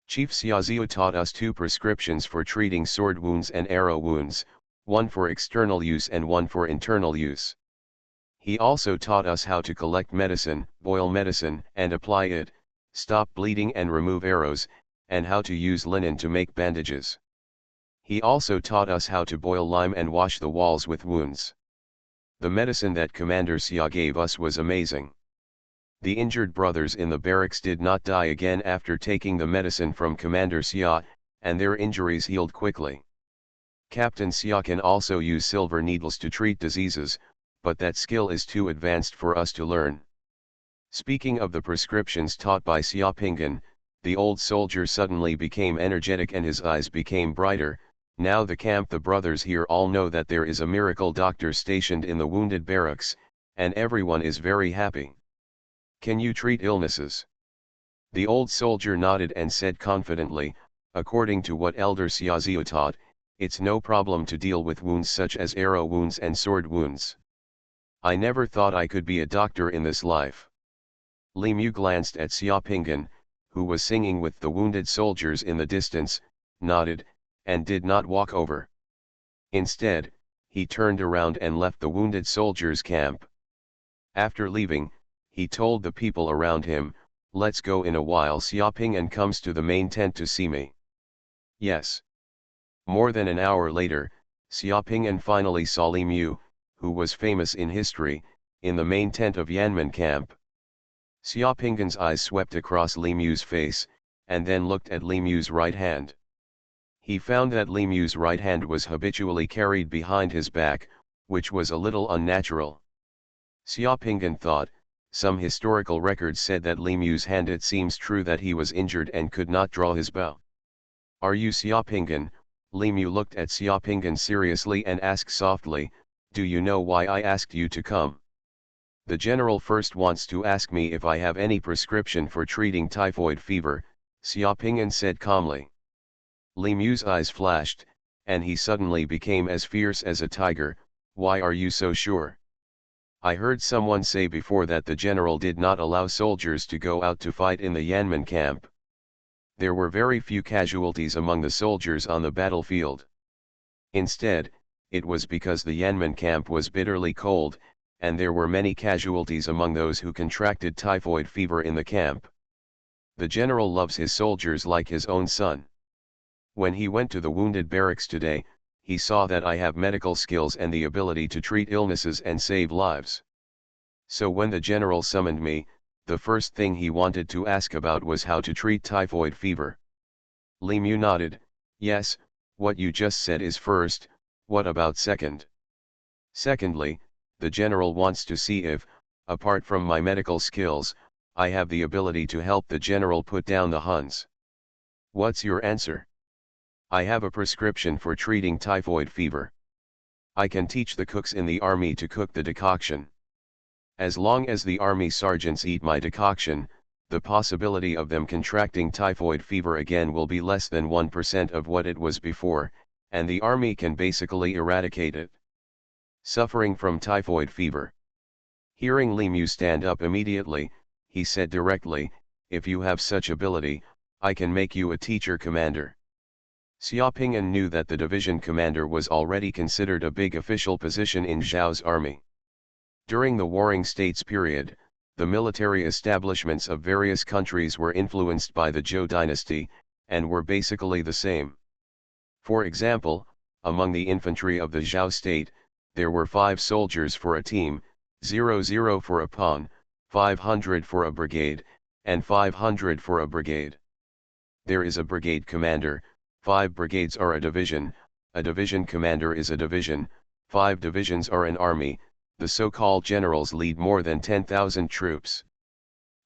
"Chief Xiaoziu taught us 2 prescriptions for treating sword wounds and arrow wounds, 1 for external use and 1 for internal use. He also taught us how to collect medicine, boil medicine and apply it, stop bleeding and remove arrows, and how to use linen to make bandages. He also taught us how to boil lime and wash the walls with wounds. The medicine that Commander Xia gave us was amazing. The injured brothers in the barracks did not die again after taking the medicine from Commander Xia, and their injuries healed quickly. Captain Xia can also use silver needles to treat diseases, but that skill is too advanced for us to learn." Speaking of the prescriptions taught by Xiaopingan, the old soldier suddenly became energetic and his eyes became brighter. "Now the brothers here all know that there is a miracle doctor stationed in the wounded barracks, and everyone is very happy. Can you treat illnesses?" The old soldier nodded and said confidently, "According to what Elder Xiaoziu taught, it's no problem to deal with wounds such as arrow wounds and sword wounds. I never thought I could be a doctor in this life." Li Mu glanced at Xiaopingan, who was singing with the wounded soldiers in the distance, nodded, and did not walk over. Instead, he turned around and left the wounded soldiers' camp. After leaving, he told the people around him, Let's go in a while. Xiaoping comes to the main tent to see me. Yes. More than an hour later, Xiaoping finally saw Li Mu, who was famous in history, in the main tent of Yanmen camp. Xiaoping's eyes swept across Li Mu's face, and then looked at Li Mu's right hand. He found that Li Mu's right hand was habitually carried behind his back, which was a little unnatural. Xiaoping thought, some historical records said that Li Mu's hand. It seems true that he was injured and could not draw his bow. Are you Xiaoping? Li Mu looked at Xiaoping seriously and asked softly, do you know why I asked you to come? The general first wants to ask me if I have any prescription for treating typhoid fever, Xiaoping said calmly. Li Mu's eyes flashed, and he suddenly became as fierce as a tiger. Why are you so sure? I heard someone say before that the general did not allow soldiers to go out to fight in the Yanmen camp. There were very few casualties among the soldiers on the battlefield. Instead, it was because the Yanmen camp was bitterly cold, and there were many casualties among those who contracted typhoid fever in the camp. The general loves his soldiers like his own son. When he went to the wounded barracks today, he saw that I have medical skills and the ability to treat illnesses and save lives. So when the general summoned me, the first thing he wanted to ask about was how to treat typhoid fever. Li Mu nodded, yes, what you just said is first, what about second? Secondly, the general wants to see if, apart from my medical skills, I have the ability to help the general put down the Huns. What's your answer? I have a prescription for treating typhoid fever. I can teach the cooks in the army to cook the decoction. As long as the army sergeants eat my decoction, the possibility of them contracting typhoid fever again will be less than 1% of what it was before, and the army can basically eradicate it. Suffering from typhoid fever. Hearing Li Mu stand up immediately, he said directly, if you have such ability, I can make you a teacher commander. Xiaoping knew that the division commander was already considered a big official position in Zhao's army. During the Warring States period, the military establishments of various countries were influenced by the Zhou dynasty, and were basically the same. For example, among the infantry of the Zhao state, there were 5 soldiers for a team, 00 for a pawn, 500 for a brigade, and 500 for a brigade. There is a brigade commander, 5 brigades are a division commander is a division, 5 divisions are an army. The so-called generals lead more than 10,000 troops.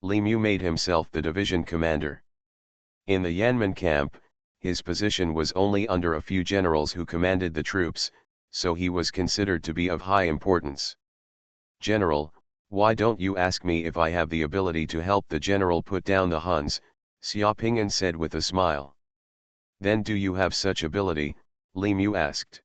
Li Mu made himself the division commander. In the Yanmen camp, his position was only under a few generals who commanded the troops, so he was considered to be of high importance. General, why don't you ask me if I have the ability to help the general put down the Huns? Xiaoping said with a smile. Then do you have such ability? Li Mu asked.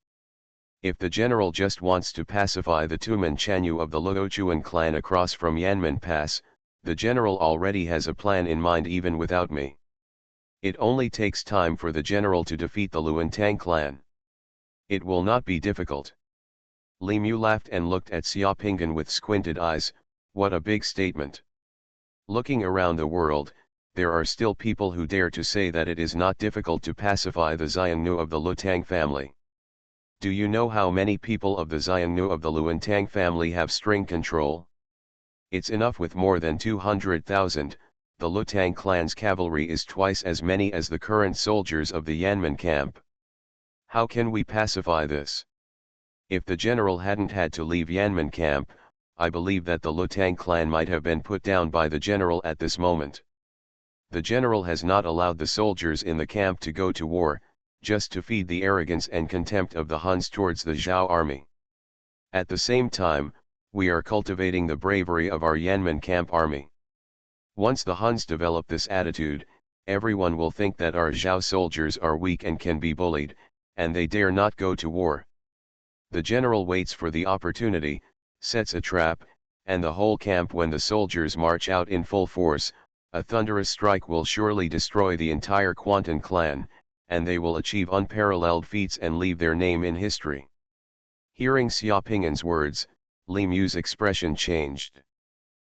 If the general just wants to pacify the Tumen Chanyu of the Luochuan clan across from Yanmen Pass, the general already has a plan in mind even without me. It only takes time for the general to defeat the Luantang clan. It will not be difficult. Li Mu laughed and looked at Xiaoping with squinted eyes. What a big statement. Looking around the world, there are still people who dare to say that it is not difficult to pacify the Xiongnu of the Luotang family. Do you know how many people of the Xiongnu of the Luantang family have string control? It's enough with more than 200,000, the Luotang clan's cavalry is twice as many as the current soldiers of the Yanmen camp. How can we pacify this? If the general hadn't had to leave Yanmen camp, I believe that the Luotang clan might have been put down by the general at this moment. The general has not allowed the soldiers in the camp to go to war, just to feed the arrogance and contempt of the Huns towards the Zhao army. At the same time, we are cultivating the bravery of our Yanmen camp army. Once the Huns develop this attitude, everyone will think that our Zhao soldiers are weak and can be bullied, and they dare not go to war. The general waits for the opportunity, sets a trap, and the whole camp when the soldiers march out in full force, a thunderous strike will surely destroy the entire Quantan clan, and they will achieve unparalleled feats and leave their name in history. Hearing Xiaoping's words, Li Mu's expression changed.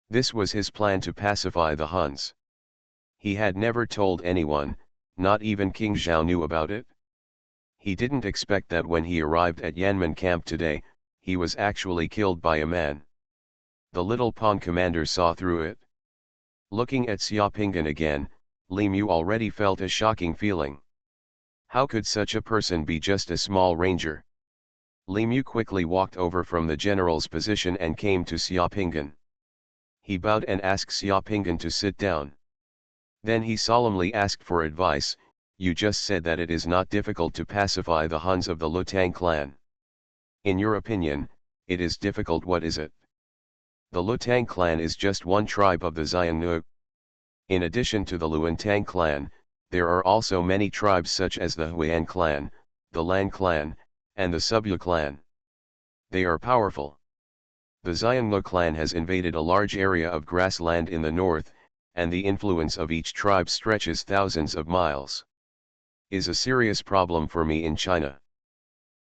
This was his plan to pacify the Huns. He had never told anyone, not even King Zhao knew about it. He didn't expect that when he arrived at Yanmen camp today, he was actually killed by a man. The little pawn commander saw through it. Looking at Xiaopinggan again, Li Mu already felt a shocking feeling. How could such a person be just a small ranger? Li Mu quickly walked over from the general's position and came to Xiaopinggan. He bowed and asked Xiaopinggan to sit down. Then he solemnly asked for advice. You just said that it is not difficult to pacify the Huns of the Lutang clan. In your opinion, it is difficult. What is it? The Lutang clan is just one tribe of the Xiongnu. In addition to the Luantang clan, there are also many tribes such as the Huan clan, the Lan clan, and the Subyu clan. They are powerful. The Xiongnu clan has invaded a large area of grassland in the north, and the influence of each tribe stretches thousands of miles. Is a serious problem for me in China.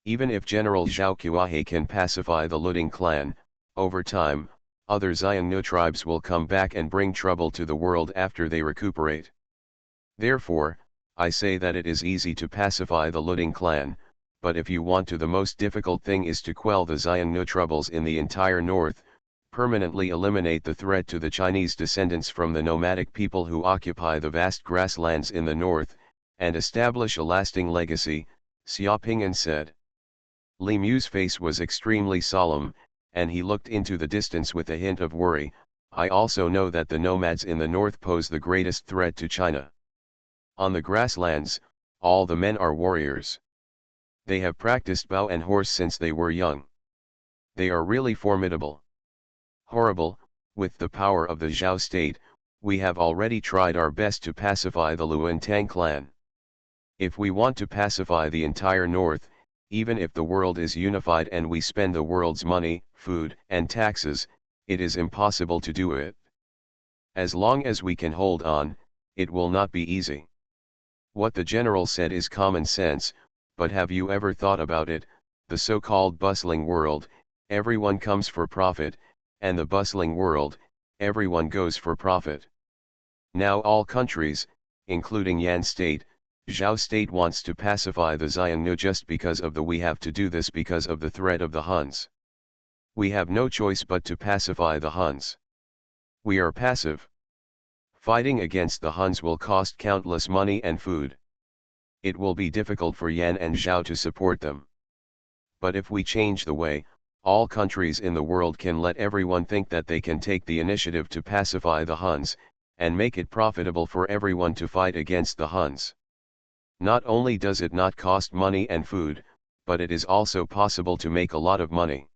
Even if General Zhao Qiuhe can pacify the Luting clan, over time, other Xiongnu tribes will come back and bring trouble to the world after they recuperate. Therefore, I say that it is easy to pacify the Luting clan, but if you want to, the most difficult thing is to quell the Xiongnu troubles in the entire north, permanently eliminate the threat to the Chinese descendants from the nomadic people who occupy the vast grasslands in the north, and establish a lasting legacy, Xiaopinggan said. Li Mu's face was extremely solemn, and he looked into the distance with a hint of worry. I also know that the nomads in the north pose the greatest threat to China. On the grasslands, all the men are warriors. They have practiced bow and horse since they were young. They are really formidable. Horrible, with the power of the Zhao state, we have already tried our best to pacify the Luantang clan. If we want to pacify the entire north, even if the world is unified and we spend the world's money, food, and taxes, it is impossible to do it. As long as we can hold on, it will not be easy. What the general said is common sense, but have you ever thought about it? The so-called bustling world, everyone comes for profit, and the bustling world, everyone goes for profit. Now all countries, including Yan state, Zhao state wants to pacify the Xiongnu just because of the we have to do this because of the threat of the Huns. We have no choice but to pacify the Huns. We are passive. Fighting against the Huns will cost countless money and food. It will be difficult for Yan and Zhao to support them. But if we change the way, all countries in the world can let everyone think that they can take the initiative to pacify the Huns, and make it profitable for everyone to fight against the Huns. Not only does it not cost money and food, but it is also possible to make a lot of money.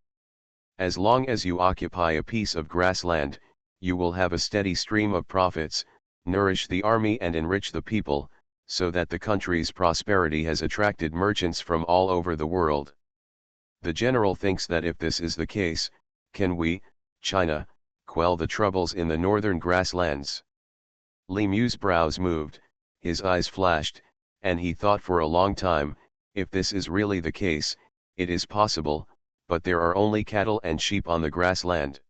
As long as you occupy a piece of grassland, you will have a steady stream of profits, nourish the army and enrich the people, so that the country's prosperity has attracted merchants from all over the world. The general thinks that if this is the case, can we, China, quell the troubles in the northern grasslands? Li Mu's brows moved, his eyes flashed, and he thought for a long time. If this is really the case, it is possible, but there are only cattle and sheep on the grassland.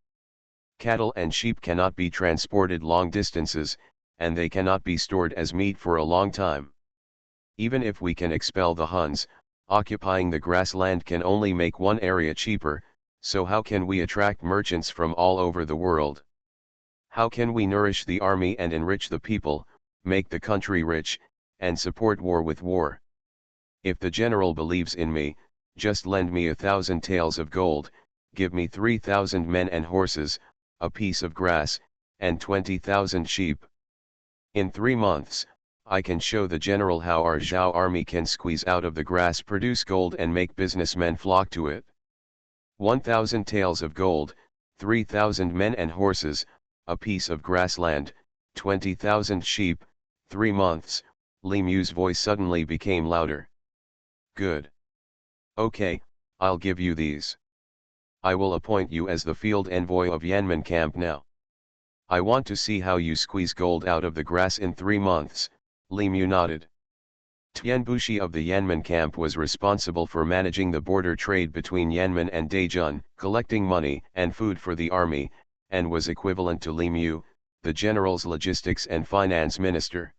Cattle and sheep cannot be transported long distances, and they cannot be stored as meat for a long time. Even if we can expel the Huns, occupying the grassland can only make one area cheaper, so how can we attract merchants from all over the world? How can we nourish the army and enrich the people, make the country rich, and support war with war? If the general believes in me, just lend me 1,000 taels of gold, give me 3,000 men and horses, a piece of grass, and 20,000 sheep. In 3 months, I can show the general how our Zhao army can squeeze out of the grass, produce gold and make businessmen flock to it. 1,000 taels of gold, 3,000 men and horses, a piece of grassland, 20,000 sheep, 3 months. Li Mu's voice suddenly became louder. Good. Okay, I'll give you these. I will appoint you as the field envoy of Yanmen camp now. I want to see how you squeeze gold out of the grass in 3 months, Li Mu nodded. Tian Bushi of the Yanmen camp was responsible for managing the border trade between Yanmen and Daijun, collecting money and food for the army, and was equivalent to Li Mu, the general's logistics and finance minister.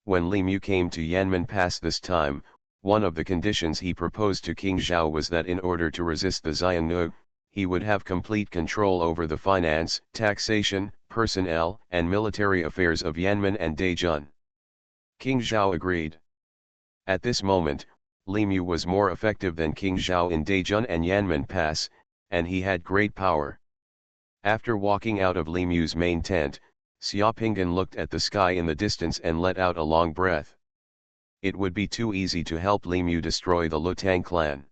When Li Mu came to Yanmen Pass this time, one of the conditions he proposed to King Zhao was that in order to resist the Xiongnu, he would have complete control over the finance, taxation, personnel, and military affairs of Yanmen and Daijun. King Zhao agreed. At this moment, Li Mu was more effective than King Zhao in Daijun and Yanmen Pass, and he had great power. After walking out of Li Mu's main tent, Xiaopingan looked at the sky in the distance and let out a long breath. It would be too easy to help Li Mu destroy the Lutang clan.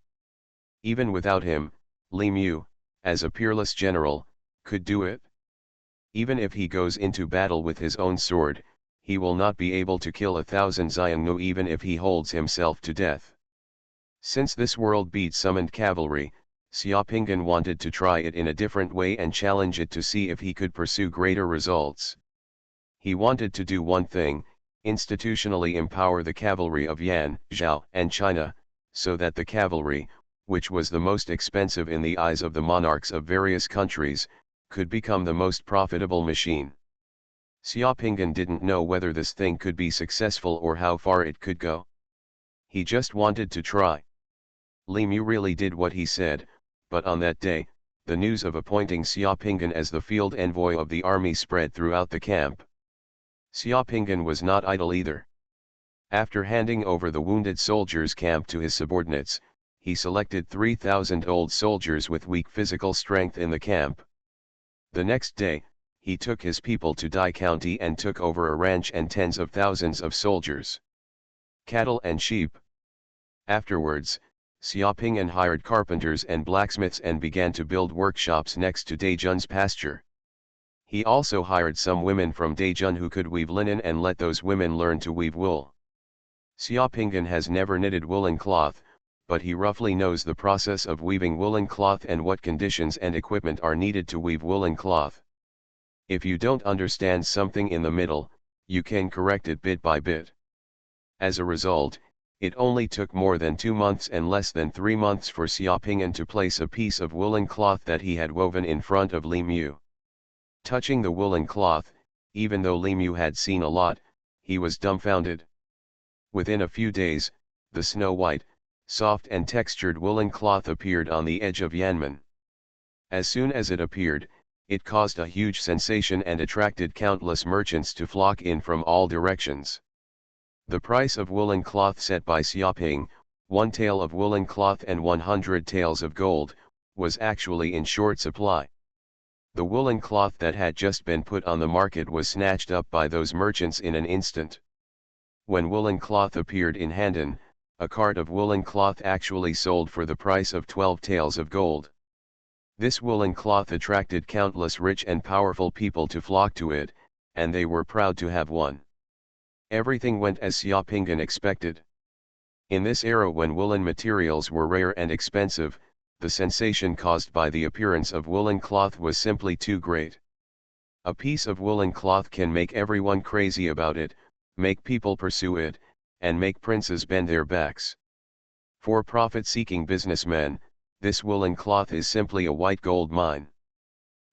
Even without him, Li Mu, as a peerless general, could do it. Even if he goes into battle with his own sword, he will not be able to kill 1,000 Xiongnu even if he holds himself to death. Since this world beat summoned cavalry, Xiaopingan wanted to try it in a different way and challenge it to see if he could pursue greater results. He wanted to do one thing, institutionally empower the cavalry of Yan, Zhao, and China, so that the cavalry, which was the most expensive in the eyes of the monarchs of various countries, could become the most profitable machine. Xiaopingan didn't know whether this thing could be successful or how far it could go. He just wanted to try. Li Mu really did what he said, but on that day, the news of appointing Xiaopingan as the field envoy of the army spread throughout the camp. Xiaopingan was not idle either. After handing over the wounded soldiers' camp to his subordinates, he selected 3,000 old soldiers with weak physical strength in the camp. The next day, he took his people to Dai County and took over a ranch and tens of thousands of soldiers, cattle and sheep. Afterwards, Xiaopingan hired carpenters and blacksmiths and began to build workshops next to Daijun's pasture. He also hired some women from Daijun who could weave linen and let those women learn to weave wool. Xiaopingan has never knitted woolen cloth, but he roughly knows the process of weaving woolen cloth and what conditions and equipment are needed to weave woolen cloth. If you don't understand something in the middle, you can correct it bit by bit. As a result, it only took more than 2 months and less than 3 months for Xiaopingan to place a piece of woolen cloth that he had woven in front of Li Mu. Touching the woolen cloth, even though Li Mu had seen a lot, he was dumbfounded. Within a few days, the snow-white, soft and textured woolen cloth appeared on the edge of Yanmen. As soon as it appeared, it caused a huge sensation and attracted countless merchants to flock in from all directions. The price of woolen cloth set by Xiaoping, 1 tael of woolen cloth and 100 taels of gold, was actually in short supply. The woolen cloth that had just been put on the market was snatched up by those merchants in an instant. When woolen cloth appeared in Handan, a cart of woolen cloth actually sold for the price of 12 taels of gold. This woolen cloth attracted countless rich and powerful people to flock to it, and they were proud to have one. Everything went as Xiaopingan expected. In this era when woolen materials were rare and expensive, the sensation caused by the appearance of woolen cloth was simply too great. A piece of woolen cloth can make everyone crazy about it, make people pursue it, and make princes bend their backs. For profit-seeking businessmen, this woolen cloth is simply a white gold mine.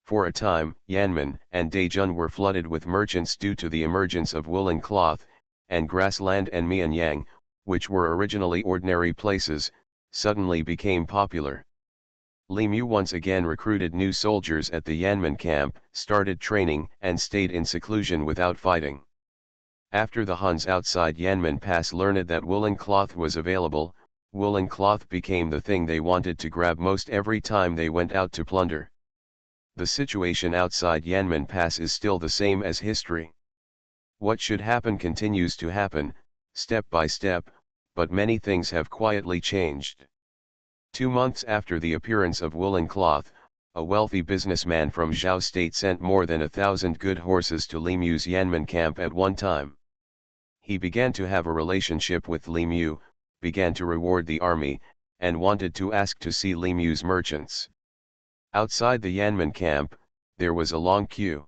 For a time, Yanmen and Daijun were flooded with merchants due to the emergence of woolen cloth, and grassland and Mianyang, which were originally ordinary places, suddenly became popular. Li Mu once again recruited new soldiers at the Yanmen camp, started training, and stayed in seclusion without fighting. After the Huns outside Yanmen Pass learned that woolen cloth was available, woolen cloth became the thing they wanted to grab most every time they went out to plunder. The situation outside Yanmen Pass is still the same as history. What should happen continues to happen, step by step, but many things have quietly changed. 2 months after the appearance of woolen cloth, a wealthy businessman from Zhao State sent more than 1,000 good horses to Li Mu's Yanmen camp at one time. He began to have a relationship with Li Mu, began to reward the army, and wanted to ask to see Li Mu's merchants. Outside the Yanmen camp, there was a long queue.